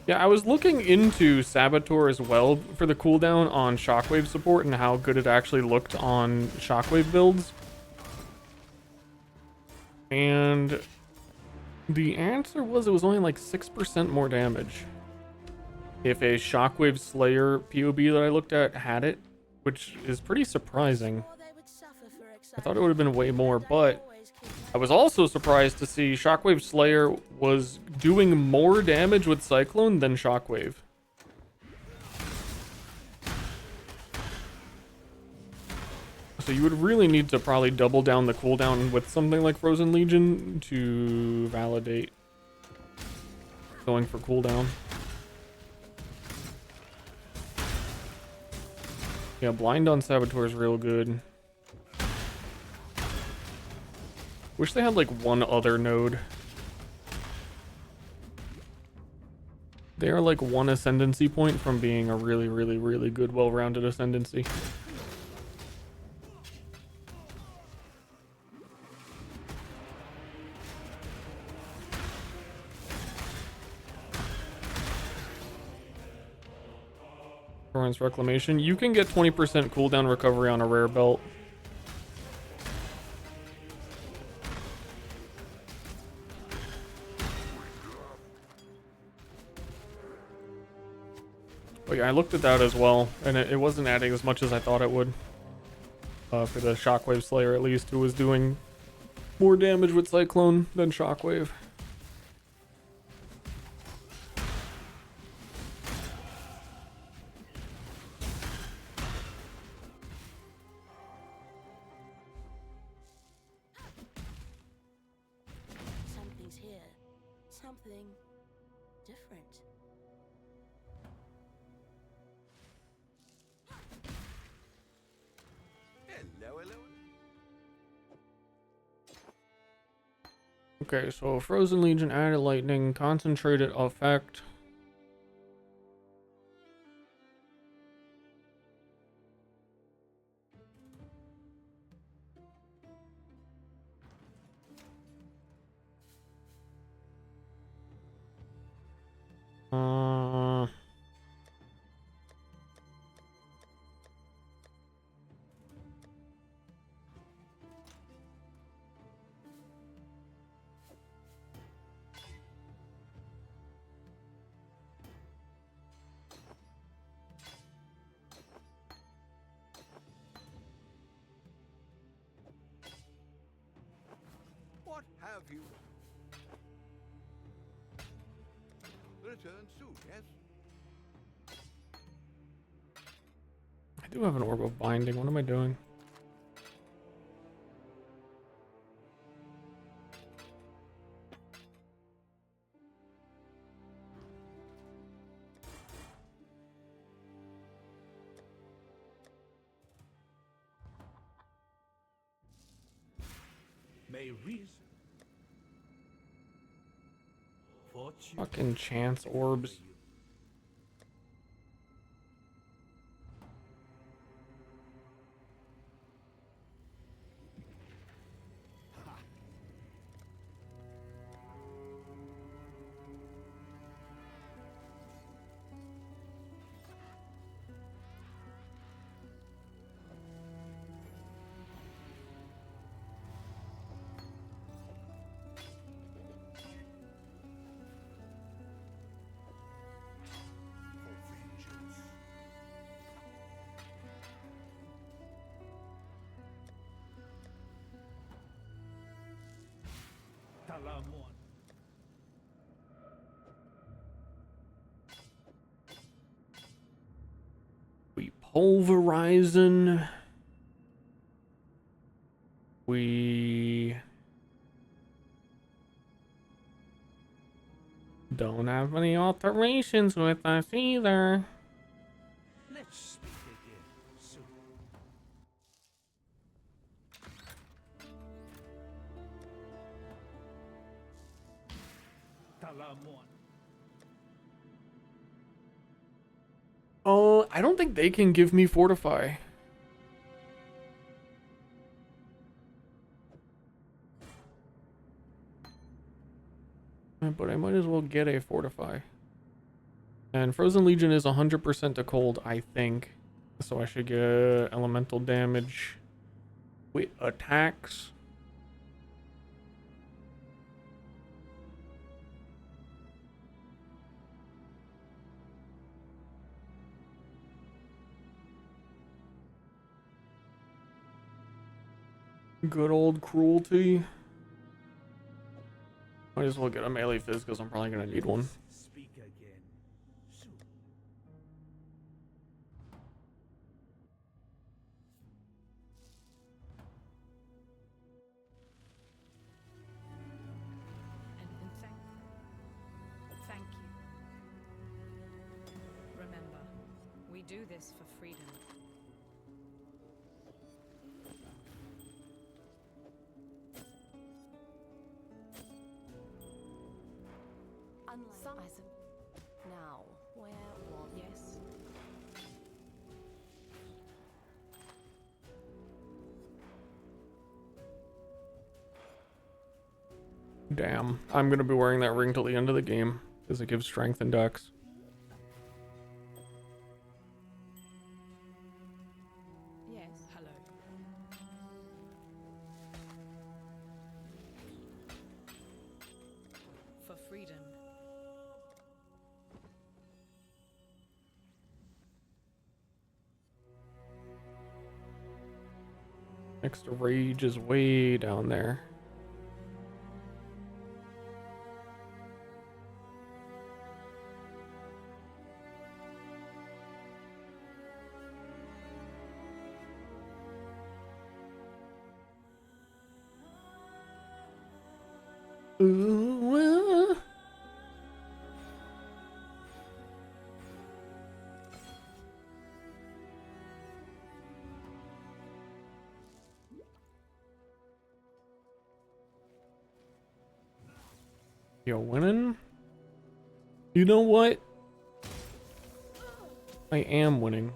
Yeah, I was looking into Saboteur as well for the cooldown on Shockwave support and how good it actually looked on Shockwave builds. And the answer was it was only like 6% more damage if a Shockwave Slayer POB that I looked at had it, which is pretty surprising. I thought it would have been way more, but I was also surprised to see Shockwave Slayer was doing more damage with Cyclone than Shockwave. So you would really need to probably double down the cooldown with something like Frozen Legion to validate going for cooldown. Yeah, Blind on Saboteur is real good. Wish they had like one other node. They are like one ascendancy point from being a really, really, really good, well-rounded ascendancy. Torrent's Reclamation. You can get 20% cooldown recovery on a rare belt. But yeah, I looked at that as well, and it wasn't adding as much as I thought it would. For the Shockwave Slayer at least, who was doing more damage with Cyclone than Shockwave. Something's here. Something different. Hello, hello. Okay, so Frozen Legion added lightning, concentrated effect. What have you? Return soon, yes? I do have an Orb of Binding. What am I doing? May reason. Fortune. Fucking chance orbs. We pulverizing. We don't have any alterations with us either. Let's speak again soon. Oh, I don't think they can give me fortify. But I might as well get a fortify. And Frozen Legion is 100% to cold, I think. So I should get elemental damage with attacks. Good old cruelty. Might as well get a melee fizz because I'm probably gonna need one. Speak again soon. And thank you. Remember, we do this for freedom. Now, where was Yes. Damn, I'm gonna be wearing that ring till the end of the game because it gives strength and dex. Yes. Hello. For freedom. Next to rage is way down there. Ooh, You're winning? You know what? I am winning.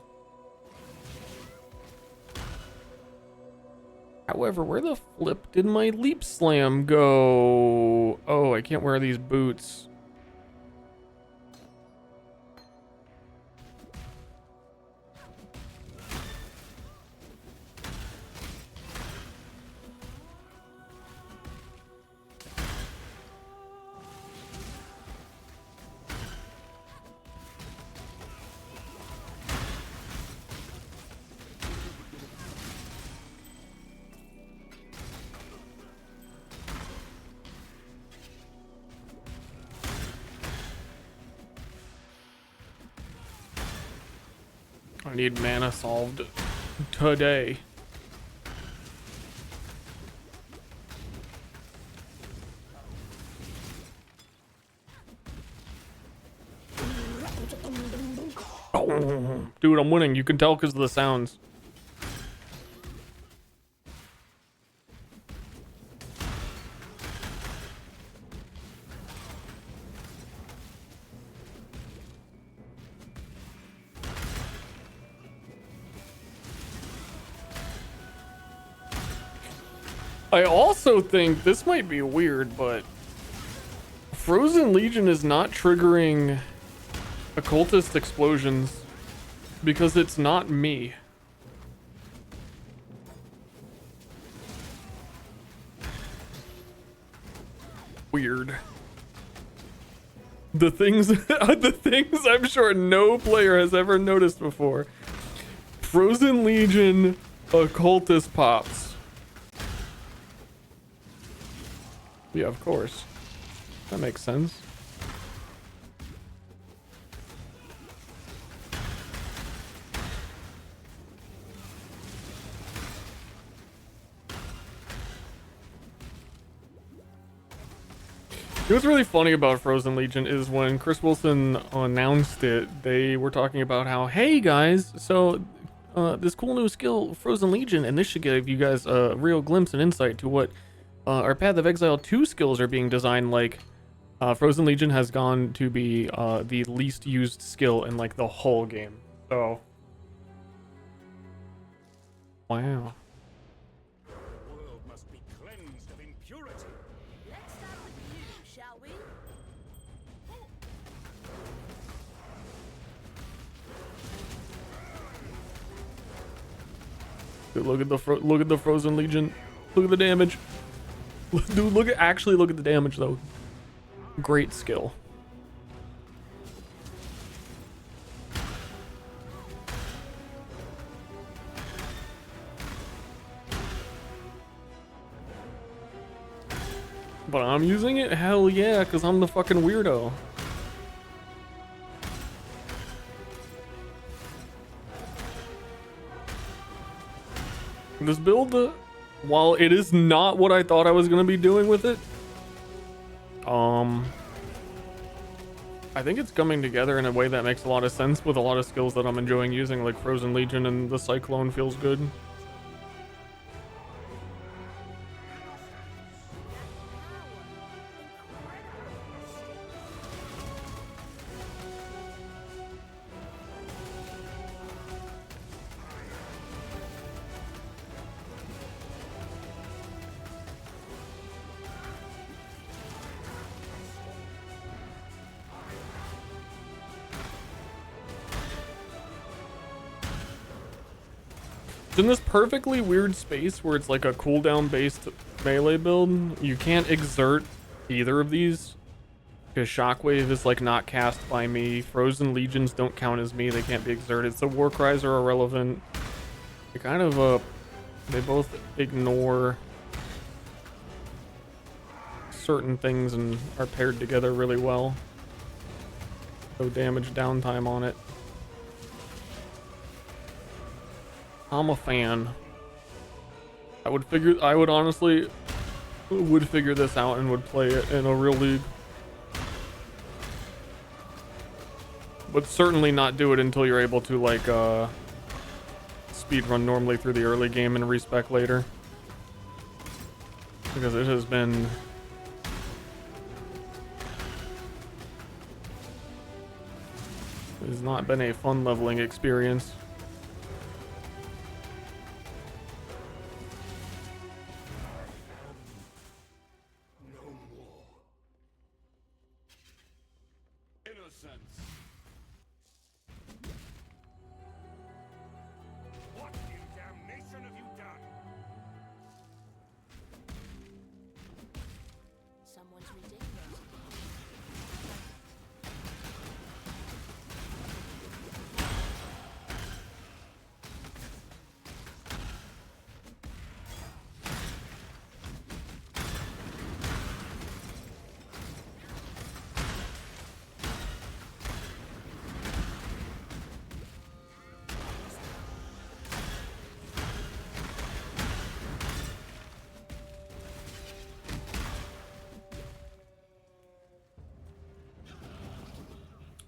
However, where the flip did my leap slam go? Oh, I can't wear these boots. I need mana solved today. Oh, dude, I'm winning. You can tell because of the sounds. I also think this might be weird, but Frozen Legion is not triggering occultist explosions because it's not me. Weird. The things the things I'm sure no player has ever noticed before. Frozen Legion occultist pops. Yeah, of course. That makes sense. What's really funny about Frozen Legion is when Chris Wilson announced it, they were talking about how, hey guys, so this cool new skill, Frozen Legion, and this should give you guys a real glimpse and insight to what our Path of Exile 2 skills are being designed like. Frozen Legion has gone to be the least used skill in like the whole game. So, wow. World must be cleansed of impurity. Let's start with you, shall we? Dude, look at the Frozen Legion. Look at the damage. Dude, look at the damage though. Great skill. But I'm using it? Hell yeah, because I'm the fucking weirdo. This build, while it is not what I thought I was going to be doing with it, I think it's coming together in a way that makes a lot of sense with a lot of skills that I'm enjoying using, like Frozen Legion, and the Cyclone feels good. In this perfectly weird space where it's like a cooldown based melee build, you can't exert either of these because Shockwave is like not cast by me. Frozen Legions don't count as me, they can't be exerted, so War Cries are irrelevant. They kind of they both ignore certain things and are paired together really well. No damage downtime on it. I'm a fan. I would honestly figure this out and would play it in a real league. But certainly not do it until you're able to like speedrun normally through the early game and respec later. Because it has been not been a fun leveling experience. What in damnation have you done? Someone's ridiculous.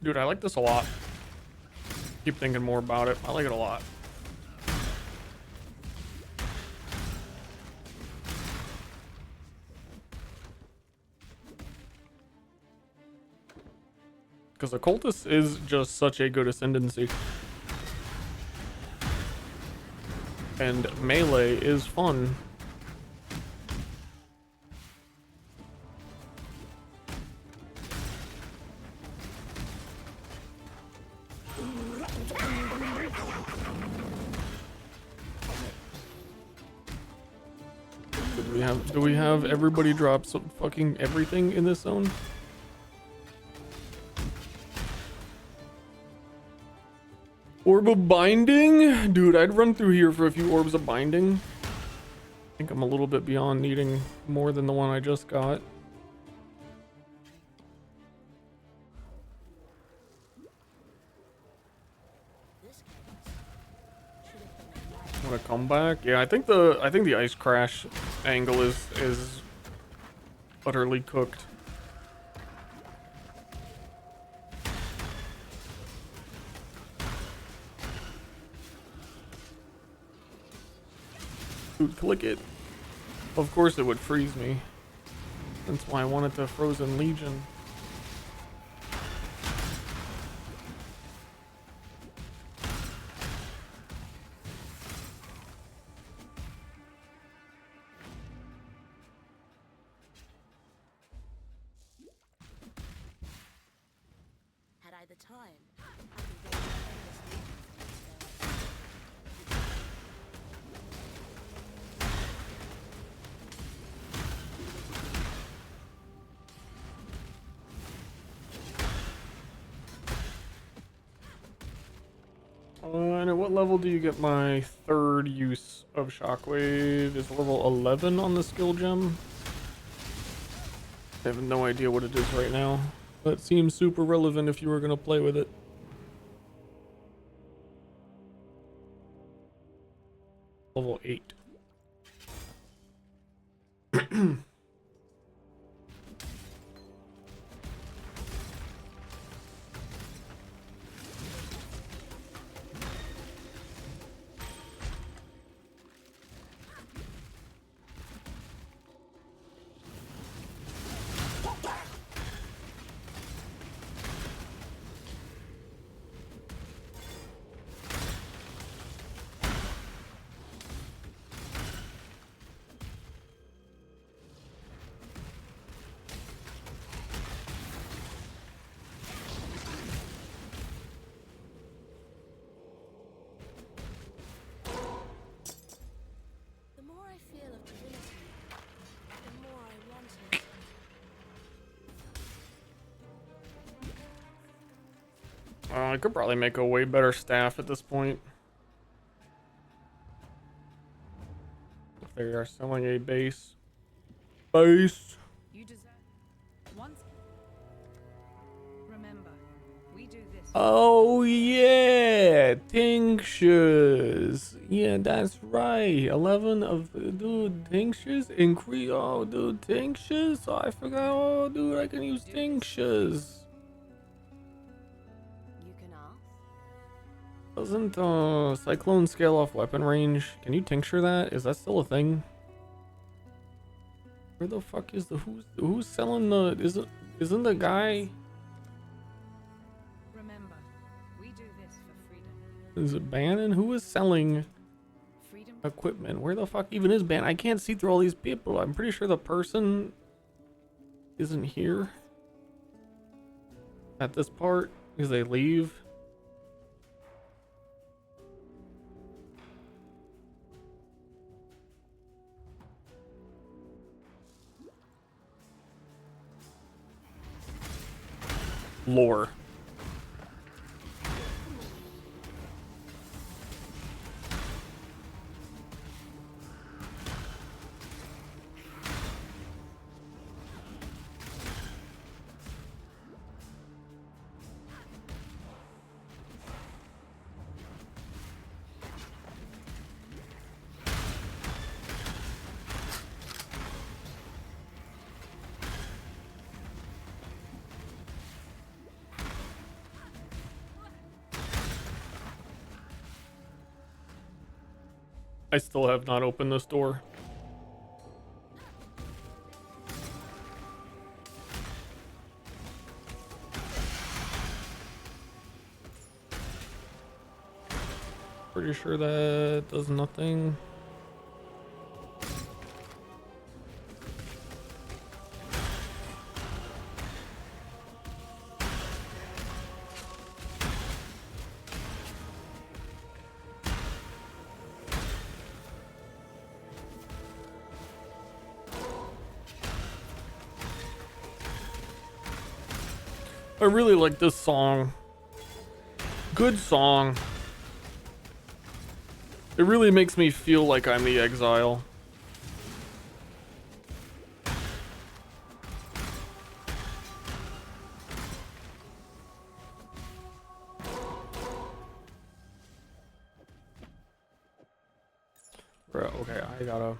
Dude, I like this a lot. Keep thinking more about it. I like it a lot. Because occultist is just such a good ascendancy. And melee is fun. Do we have everybody drop some fucking everything in this zone? Orb of Binding? Dude, I'd run through here for a few orbs of binding. I think I'm a little bit beyond needing more than the one I just got. comeback. Yeah, I think the ice crash angle is utterly cooked. Dude, click it. Of course it would freeze me. That's why I wanted to Frozen Legion. Had I the time, I could wait for this And at what level do you get my third use of Shockwave? Is level 11 on the skill gem? I have no idea what it is right now. That seems super relevant if you were going to play with it. Level 8. The more I feel of divinity, the more I want it. I could probably make a way better staff at this point. If they are selling a base. Base. You deserve once. Remember, we do this. Oh yeah, tinctures. Yeah, that's right. 11 of dude tinctures increase. Oh, dude, tinctures. Oh, I forgot. Oh, dude, I can use tinctures. You can ask. Doesn't cyclone scale off weapon range? Can you tincture that? Is that still a thing? Where the fuck is the who's selling the isn't the guy? Remember, we do this for freedom. Is it Bannon? Who is selling Freedom. equipment? Where the fuck even is Bannon? I can't see through all these people. I'm pretty sure the person isn't here at this part because they leave. Lore. I still have not opened this door. Pretty sure that does nothing. I really like this song. Good song. It really makes me feel like I'm the exile. Bro, okay, I gotta...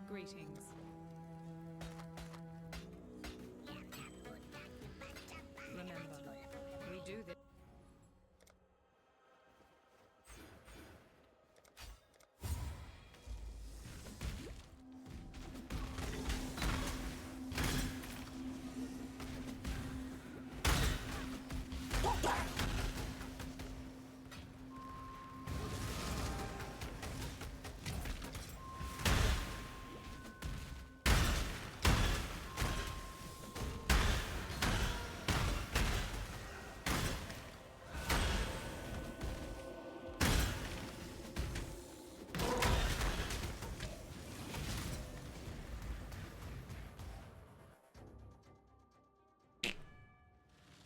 Greetings. Remember, we do this.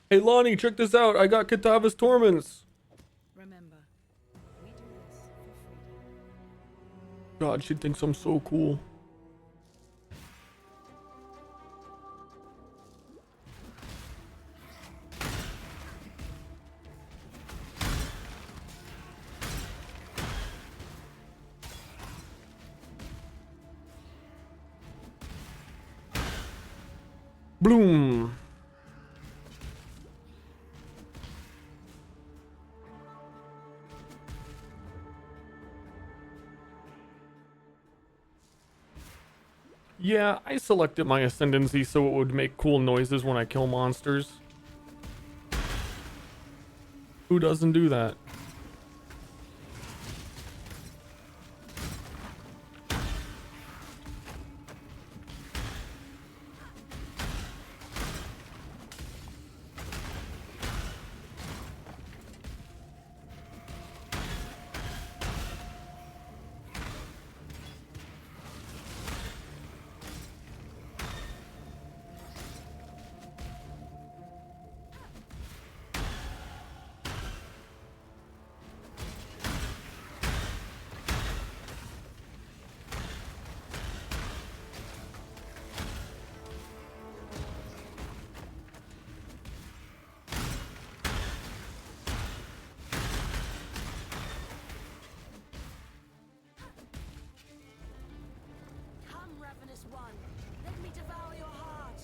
Hey Lonnie, check this out. I got Kitava's Torments. Remember, we do this for freedom. God, she thinks I'm so cool. Bloom. Yeah, I selected my ascendancy so it would make cool noises when I kill monsters. Who doesn't do that? Come, ravenous one. Let me devour your heart.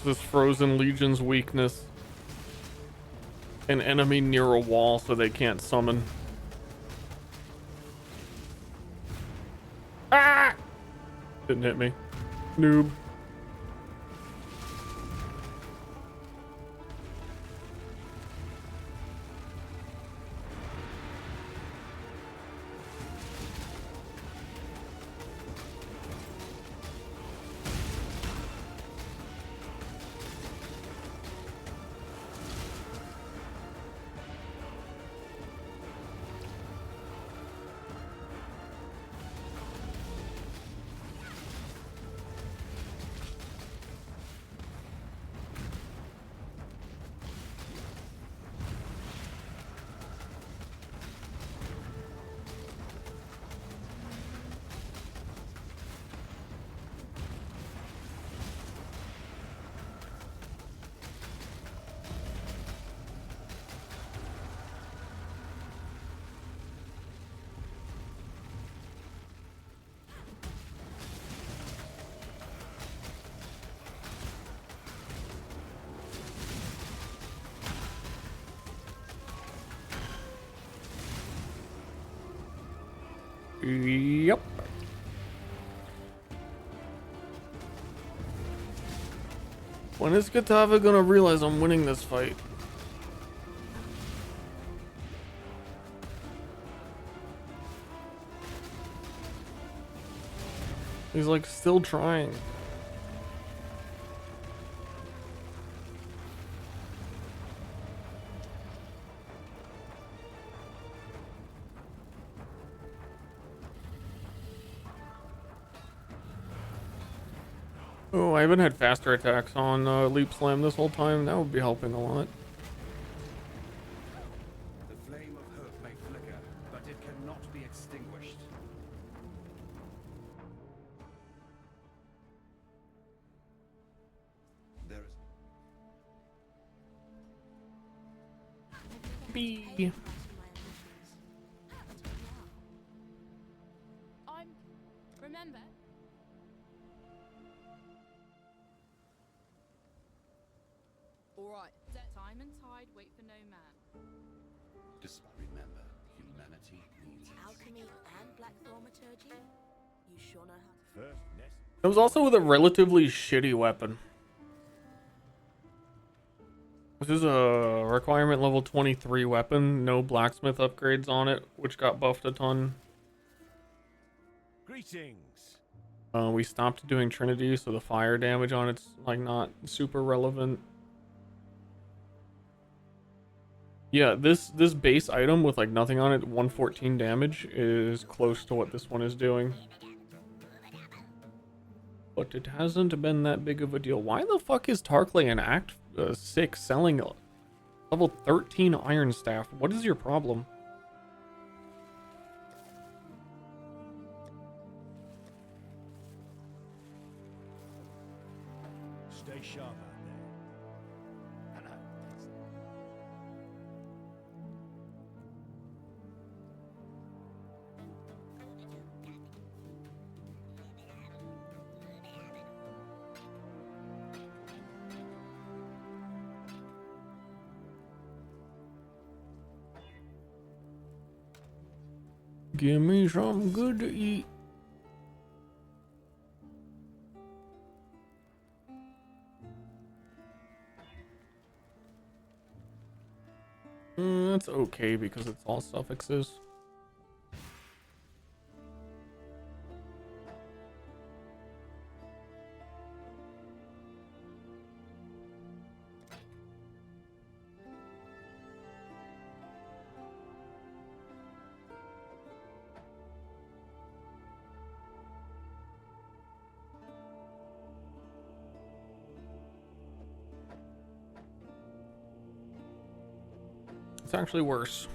This is Frozen Legion's weakness. An enemy near a wall so they can't summon. Ah! Didn't hit me. Noob. Yep. When is Katava gonna realize I'm winning this fight? He's like still trying. Oh, I haven't had faster attacks on Leap Slam this whole time. That would be helping a lot. The flame of hope may flicker, but it cannot be extinguished. There is... B. Remember? Alright, time and tide wait for no man. Just remember, humanity needs Alchemy and black thaumaturgy? You sure know how to... first nest. It was also with a relatively shitty weapon. This is a requirement level 23 weapon, no blacksmith upgrades on it, which got buffed a ton. Greetings. We stopped doing Trinity, so the fire damage on it's like not super relevant. Yeah, this base item with like nothing on it, 114 damage, is close to what this one is doing. But it hasn't been that big of a deal. Why the fuck is Tarkley in Act 6 selling a level 13 Iron Staff? What is your problem? Stay sharp out there. Hello. Give me something good to eat. That's okay because it's all suffixes. It's actually worse.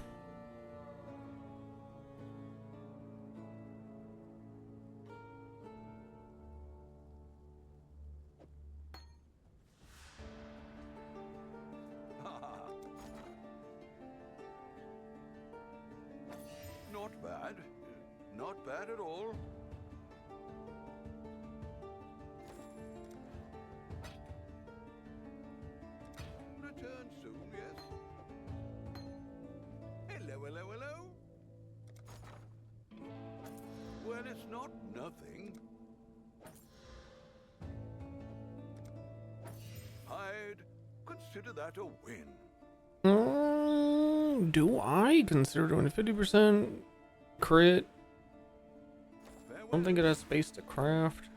Not bad. Not bad at all. Return soon, yes? Hello, hello, hello. Well, it's not nothing. I'd consider that a win. Do I consider doing a 50% crit? I don't think it has space to craft.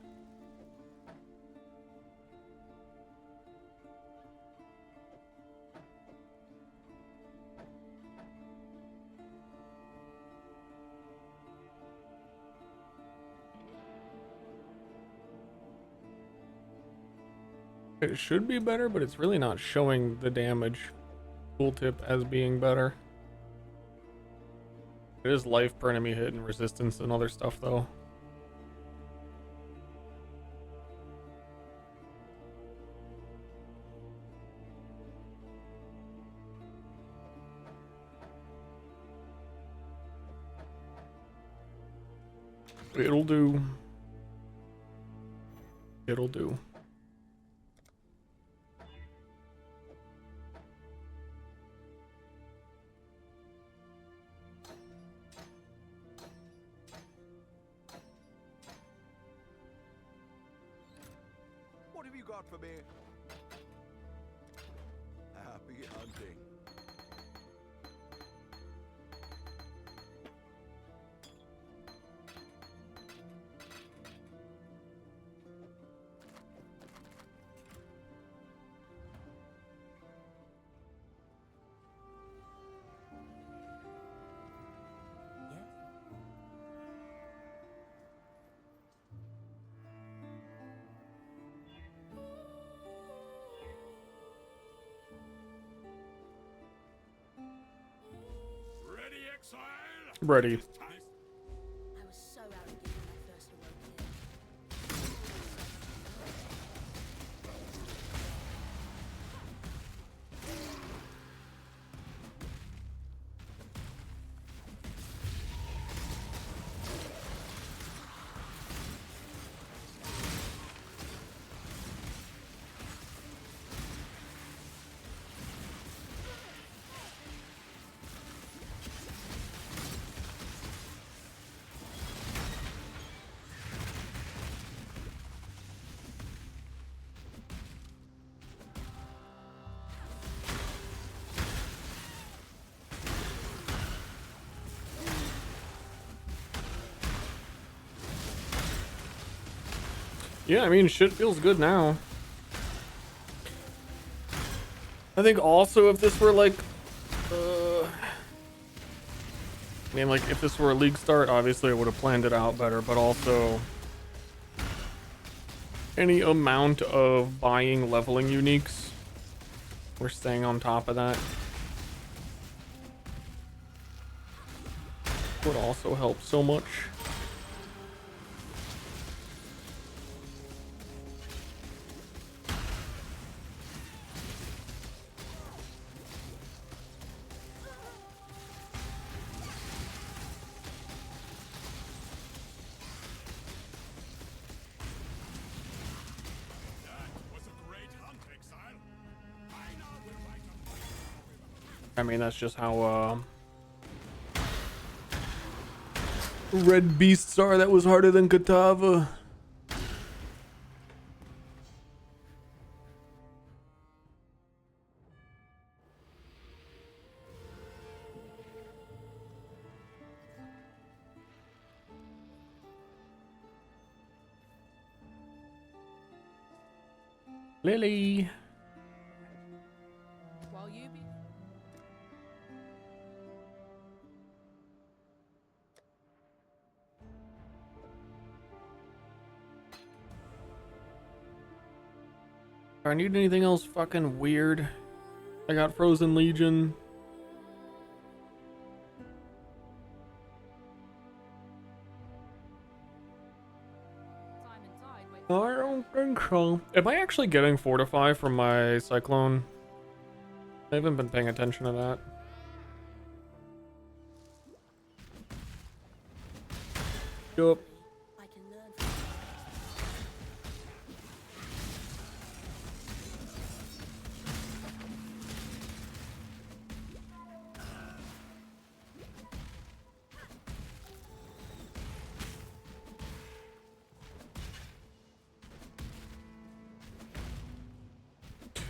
It should be better, but it's really not showing the damage tooltip as being better. It is life per enemy hit and resistance and other stuff though. It'll do. It'll do. What have you got for me? Happy hunting. Ready, exile? Ready. I was so arrogant when I first awoke here. Yeah, I mean, shit feels good now. I think also if this were like, I mean, like if this were a league start, obviously I would have planned it out better, but also any amount of buying leveling uniques, we're staying on top of that, would also help so much. I mean, that's just how red beasts are. That was harder than Katava. Lily. While you be Do I need anything else fucking weird? I got Frozen Legion. I don't think so. Am I actually getting Fortify from my Cyclone? I haven't been paying attention to that. Yup.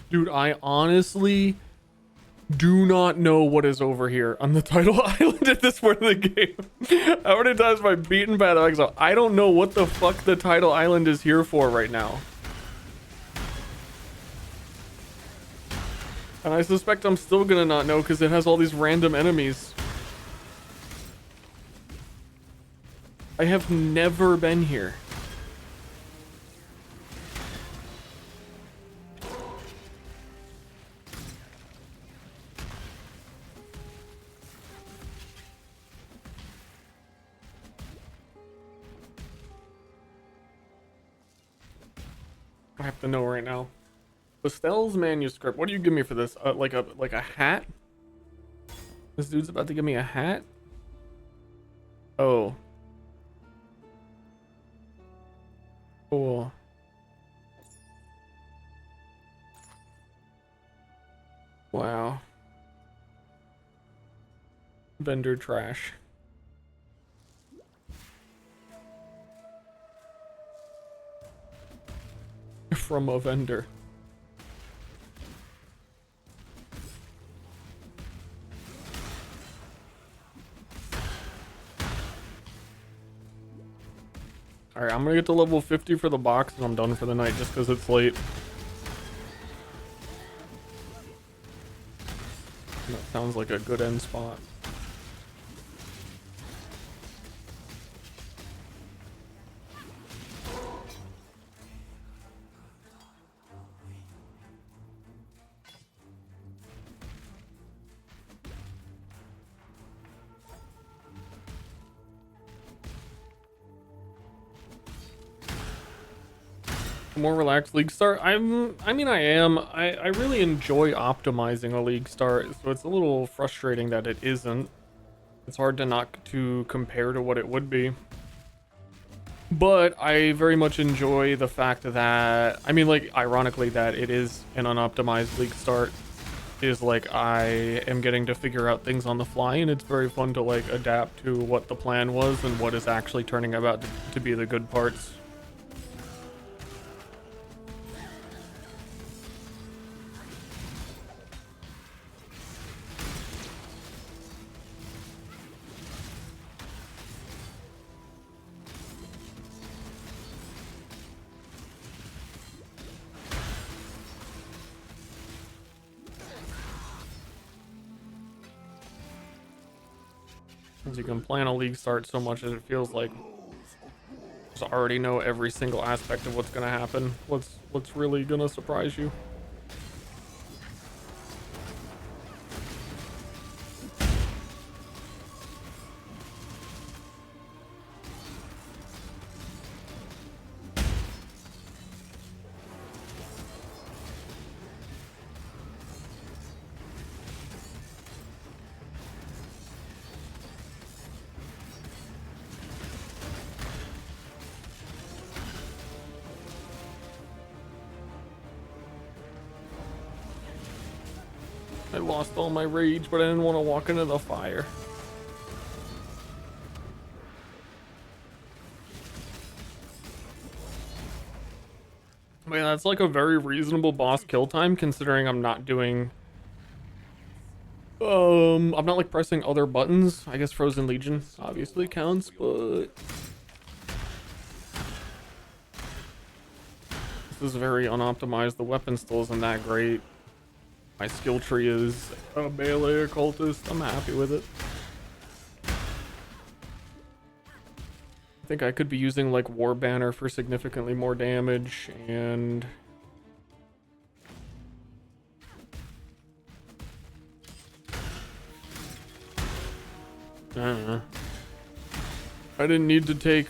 Dude, I honestly do not know what is over here on the title island at this point of the game. How many times have I beaten Path of Exile? I don't know what the fuck the title island is here for right now. And I suspect I'm still gonna not know because it has all these random enemies. I have never been here. I have to know right now. Pastel's manuscript. What do you give me for this? Like a hat? This dude's about to give me a hat? Oh. Cool. Wow. Vendor trash. from a vendor. Alright, I'm gonna get to level 50 for the box and I'm done for the night just because it's late. That sounds like a good end spot. More relaxed league start. I am. I really enjoy optimizing a league start, so it's a little frustrating that it isn't. It's hard to compare to what it would be. But I very much enjoy the fact that, like, ironically, that it is an unoptimized league start is like I am getting to figure out things on the fly, and it's very fun to like adapt to what the plan was and what is actually turning out to be the good parts. You can plan a league start so much as it feels like just already know every single aspect of what's gonna happen. What's really gonna surprise you. I lost all my rage, but I didn't want to walk into the fire. Man, that's like a very reasonable boss kill time considering I'm not doing... I'm not like pressing other buttons. I guess Frozen Legion obviously counts, but... This is very unoptimized. The weapon still isn't that great. My skill tree is a melee occultist. I'm happy with it. I think I could be using like War Banner for significantly more damage and... I don't know. I didn't need to take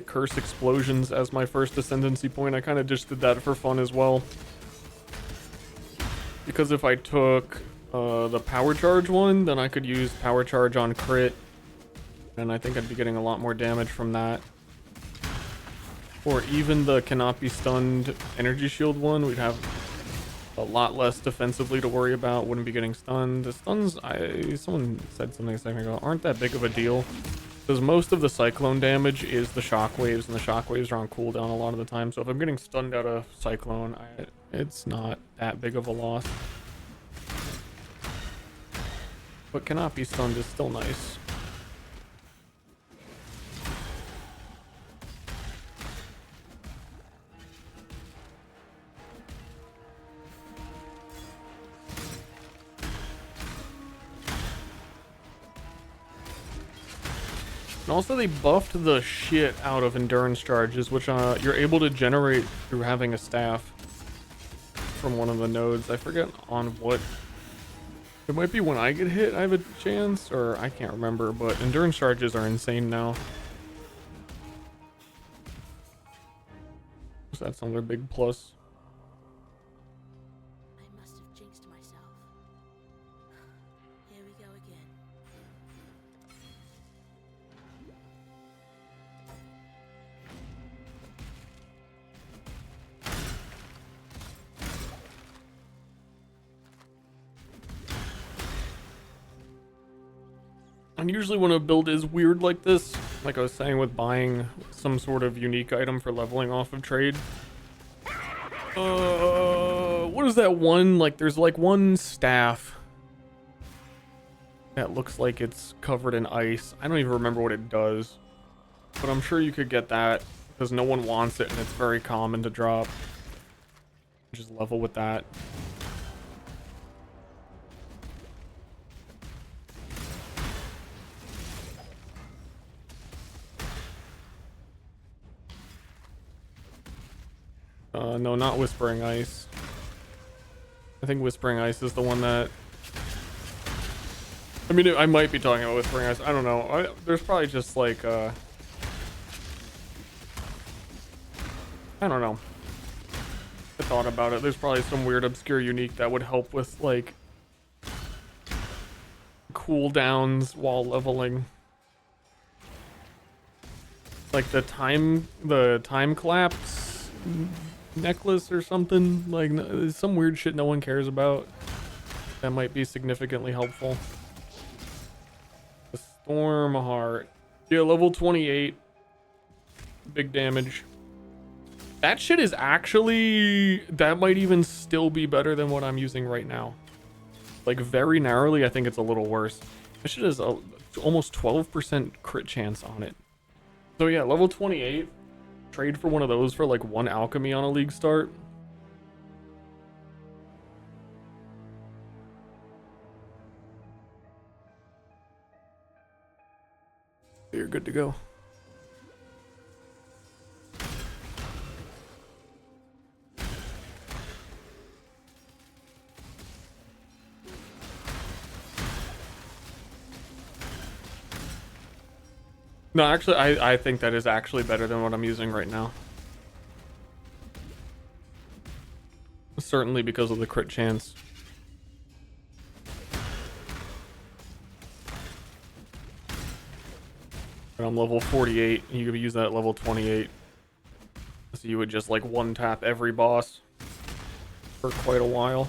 Curse Explosions as my first ascendancy point. I kind of just did that for fun as well. Because if I took the Power Charge one, then I could use Power Charge on crit. And I think I'd be getting a lot more damage from that. Or even the Cannot Be Stunned Energy Shield one, we'd have a lot less defensively to worry about. Wouldn't be getting stunned. The stuns, someone said something a second ago, aren't that big of a deal. Because most of the Cyclone damage is the shockwaves, and the shockwaves are on cooldown a lot of the time. So if I'm getting stunned out of Cyclone, it's not that big of a loss. But Cannot Be Stunned is still nice. And also they buffed the shit out of endurance charges, which you're able to generate through having a staff from one of the nodes. I forget on what. It might be when I get hit I have a chance, or I can't remember, but endurance charges are insane now. So that's another big plus. I must have jinxed myself. Here we go again. And usually when a build is weird like this, like I was saying with buying some sort of unique item for leveling off of trade. What is that one? Like, there's like one staff that looks like it's covered in ice. I don't even remember what it does, but I'm sure you could get that because no one wants it and it's very common to drop. Just level with that. No, not Whispering Ice. I think Whispering Ice is the one that... I mean, I might be talking about Whispering Ice. I don't know. There's probably just like, I don't know. I thought about it. There's probably some weird obscure unique that would help with, like, cooldowns while leveling. Like the time collapse necklace or something, like some weird shit no one cares about that might be significantly helpful. The Storm Heart, yeah, level 28, big damage. That shit is actually, that might even still be better than what I'm using right now. Like very narrowly, I think it's a little worse. This shit has almost 12% crit chance on it. So yeah, level 28. Trade for one of those for like 1 alchemy on a league start. You're good to go. No, actually, I think that is actually better than what I'm using right now. Certainly because of the crit chance. And I'm level 48, and you could use that at level 28. So you would just like one tap every boss for quite a while.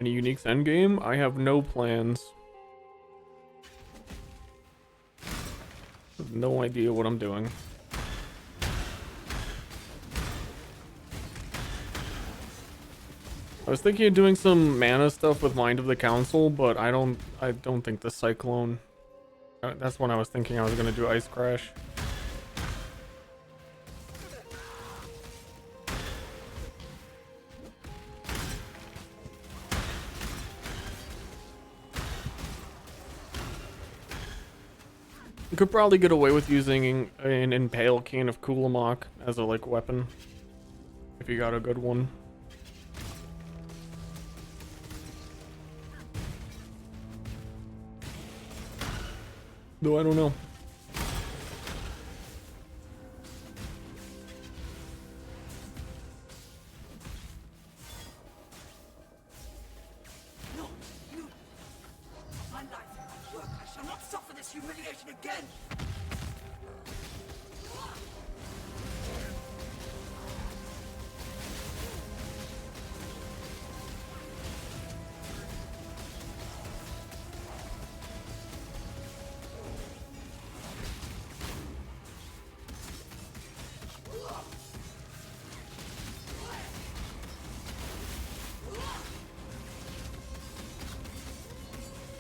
Any uniques endgame? I have no plans. I have no idea what I'm doing. I was thinking of doing some mana stuff with Mind of the Council, but I don't think the Cyclone. That's when I was thinking I was gonna do Ice Crash. You could probably get away with using an Impale Cane of Kulamok as a like weapon if you got a good one. Though I don't know. No, you. My life, my work, I shall not suffer this humiliation again.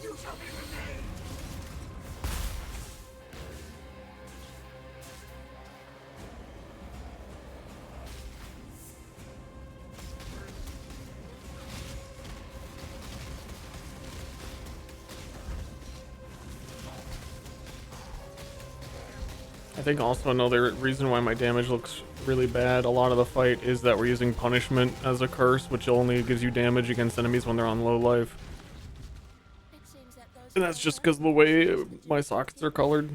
You shall be repaid. I think also another reason why my damage looks really bad a lot of the fight is that we're using Punishment as a curse, which only gives you damage against enemies when they're on low life. And that's just because of the way my sockets are colored.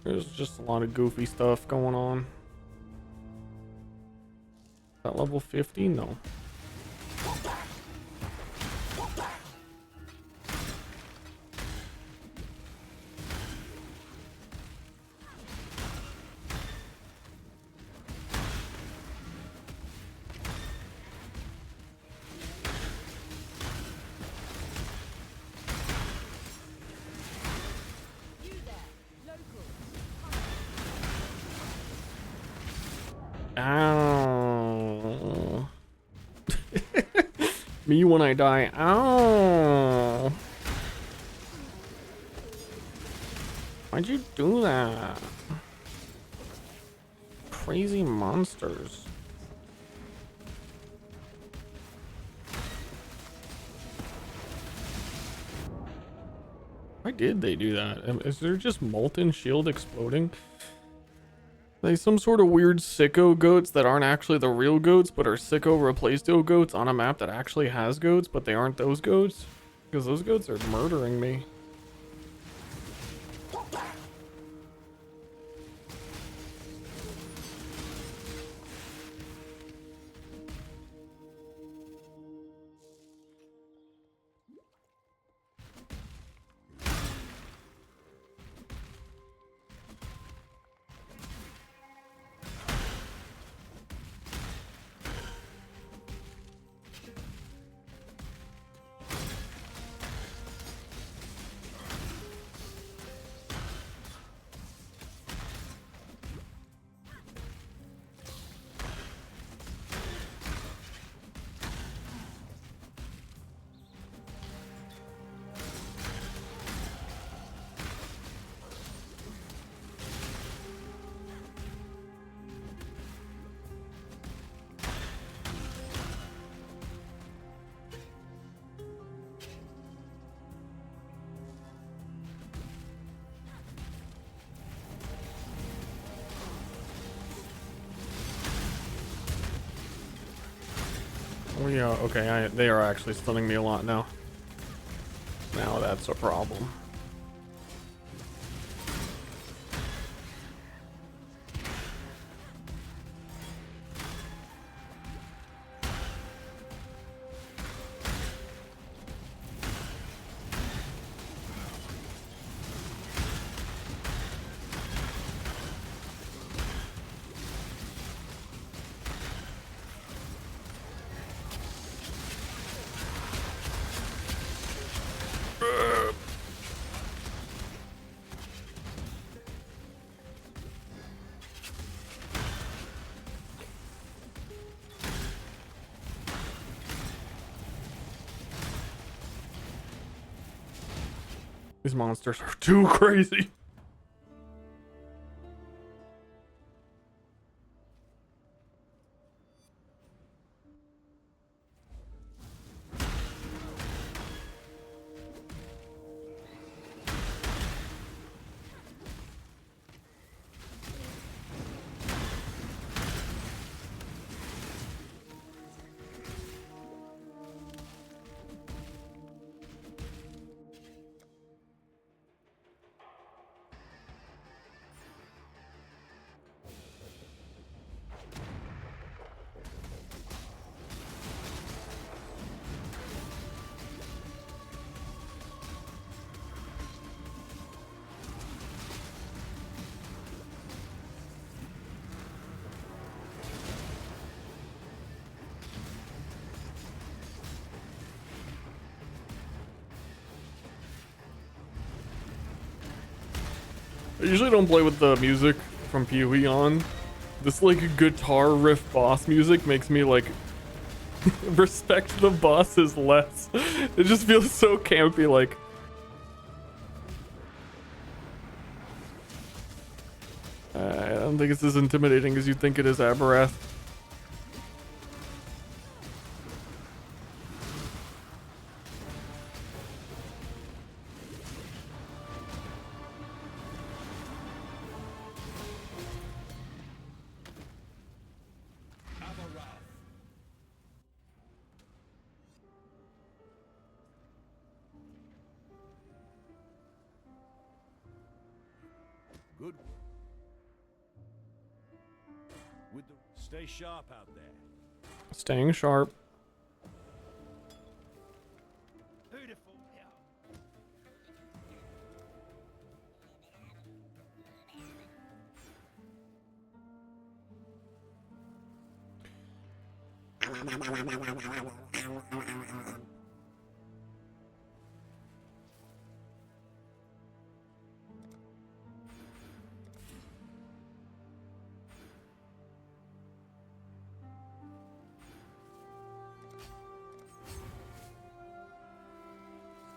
There's just a lot of goofy stuff going on. At level 50? No. Ow. Me when I die. Ow. Why'd you do that? Crazy monsters. Why did they do that? Is there just molten shield exploding? They some sort of weird sicko goats that aren't actually the real goats, but are sicko replaced goats on a map that actually has goats, but they aren't those goats? Because those goats are murdering me. Oh yeah, okay, they are actually stunning me a lot now. Now that's a problem. These monsters are too crazy. I usually don't play with the music from PoE on. This like guitar riff boss music makes me like respect the bosses less. It just feels so campy, like. I don't think it's as intimidating as you think it is, Abarath. Good. Stay sharp out there. Staying sharp.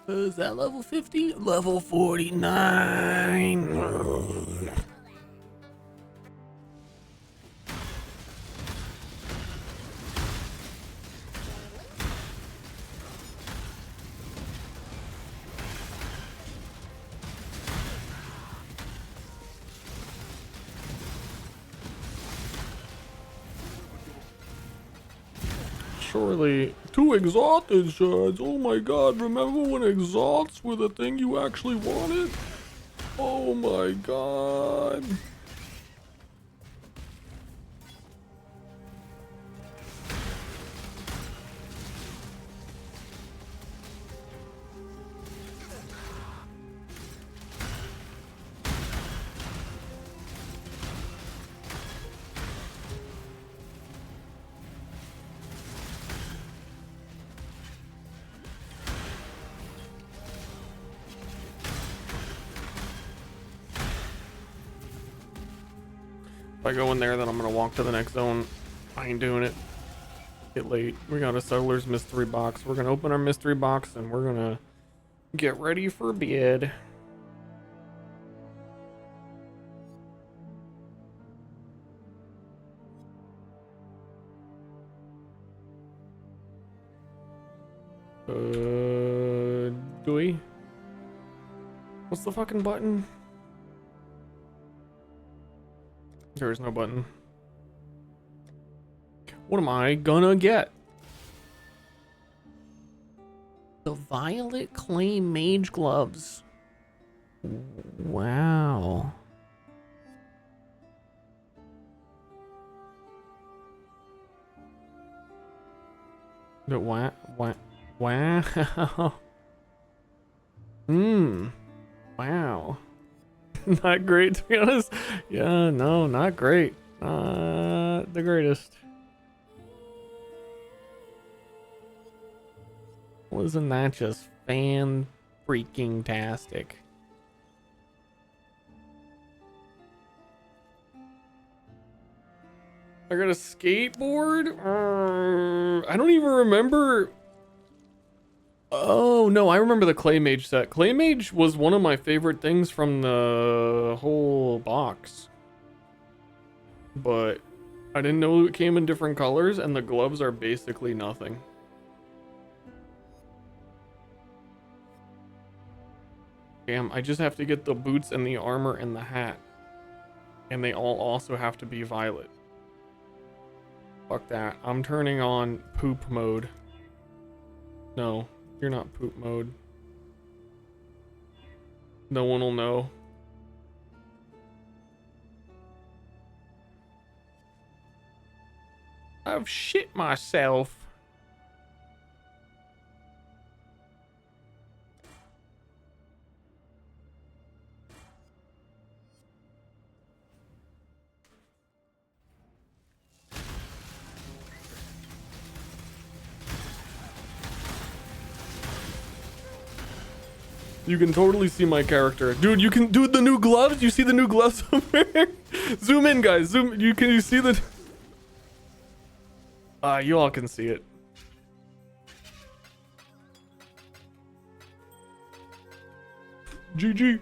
Is that level 50? Level 49. Surely, 2 exalted shards. Oh my god, remember when exalts were the thing you actually wanted? Oh my god. If I go in there, then I'm gonna walk to the next zone. I ain't doing it. Get late. We got a Settler's mystery box. We're gonna open our mystery box and we're gonna get ready for bed. Do we? What's the fucking button? There is no button. What am I gonna get? The Violet Clay Mage Gloves. Wow. But wow. Wow. Not great, to be honest. Yeah, no, not great. Not the greatest. Wasn't that just fan freaking tastic? I got a skateboard? I don't even remember. Oh, no, I remember the Clay Mage set. Clay Mage was one of my favorite things from the whole box. But I didn't know it came in different colors, and the gloves are basically nothing. Damn, I just have to get the boots and the armor and the hat. And they all also have to be violet. Fuck that. I'm turning on poop mode. No. You're not poop mode. No one will know. I've shit myself. You can totally see my character. Dude, you can do the new gloves? You see the new gloves over here? Zoom in, guys. Zoom. Can you see the... you all can see it. GG.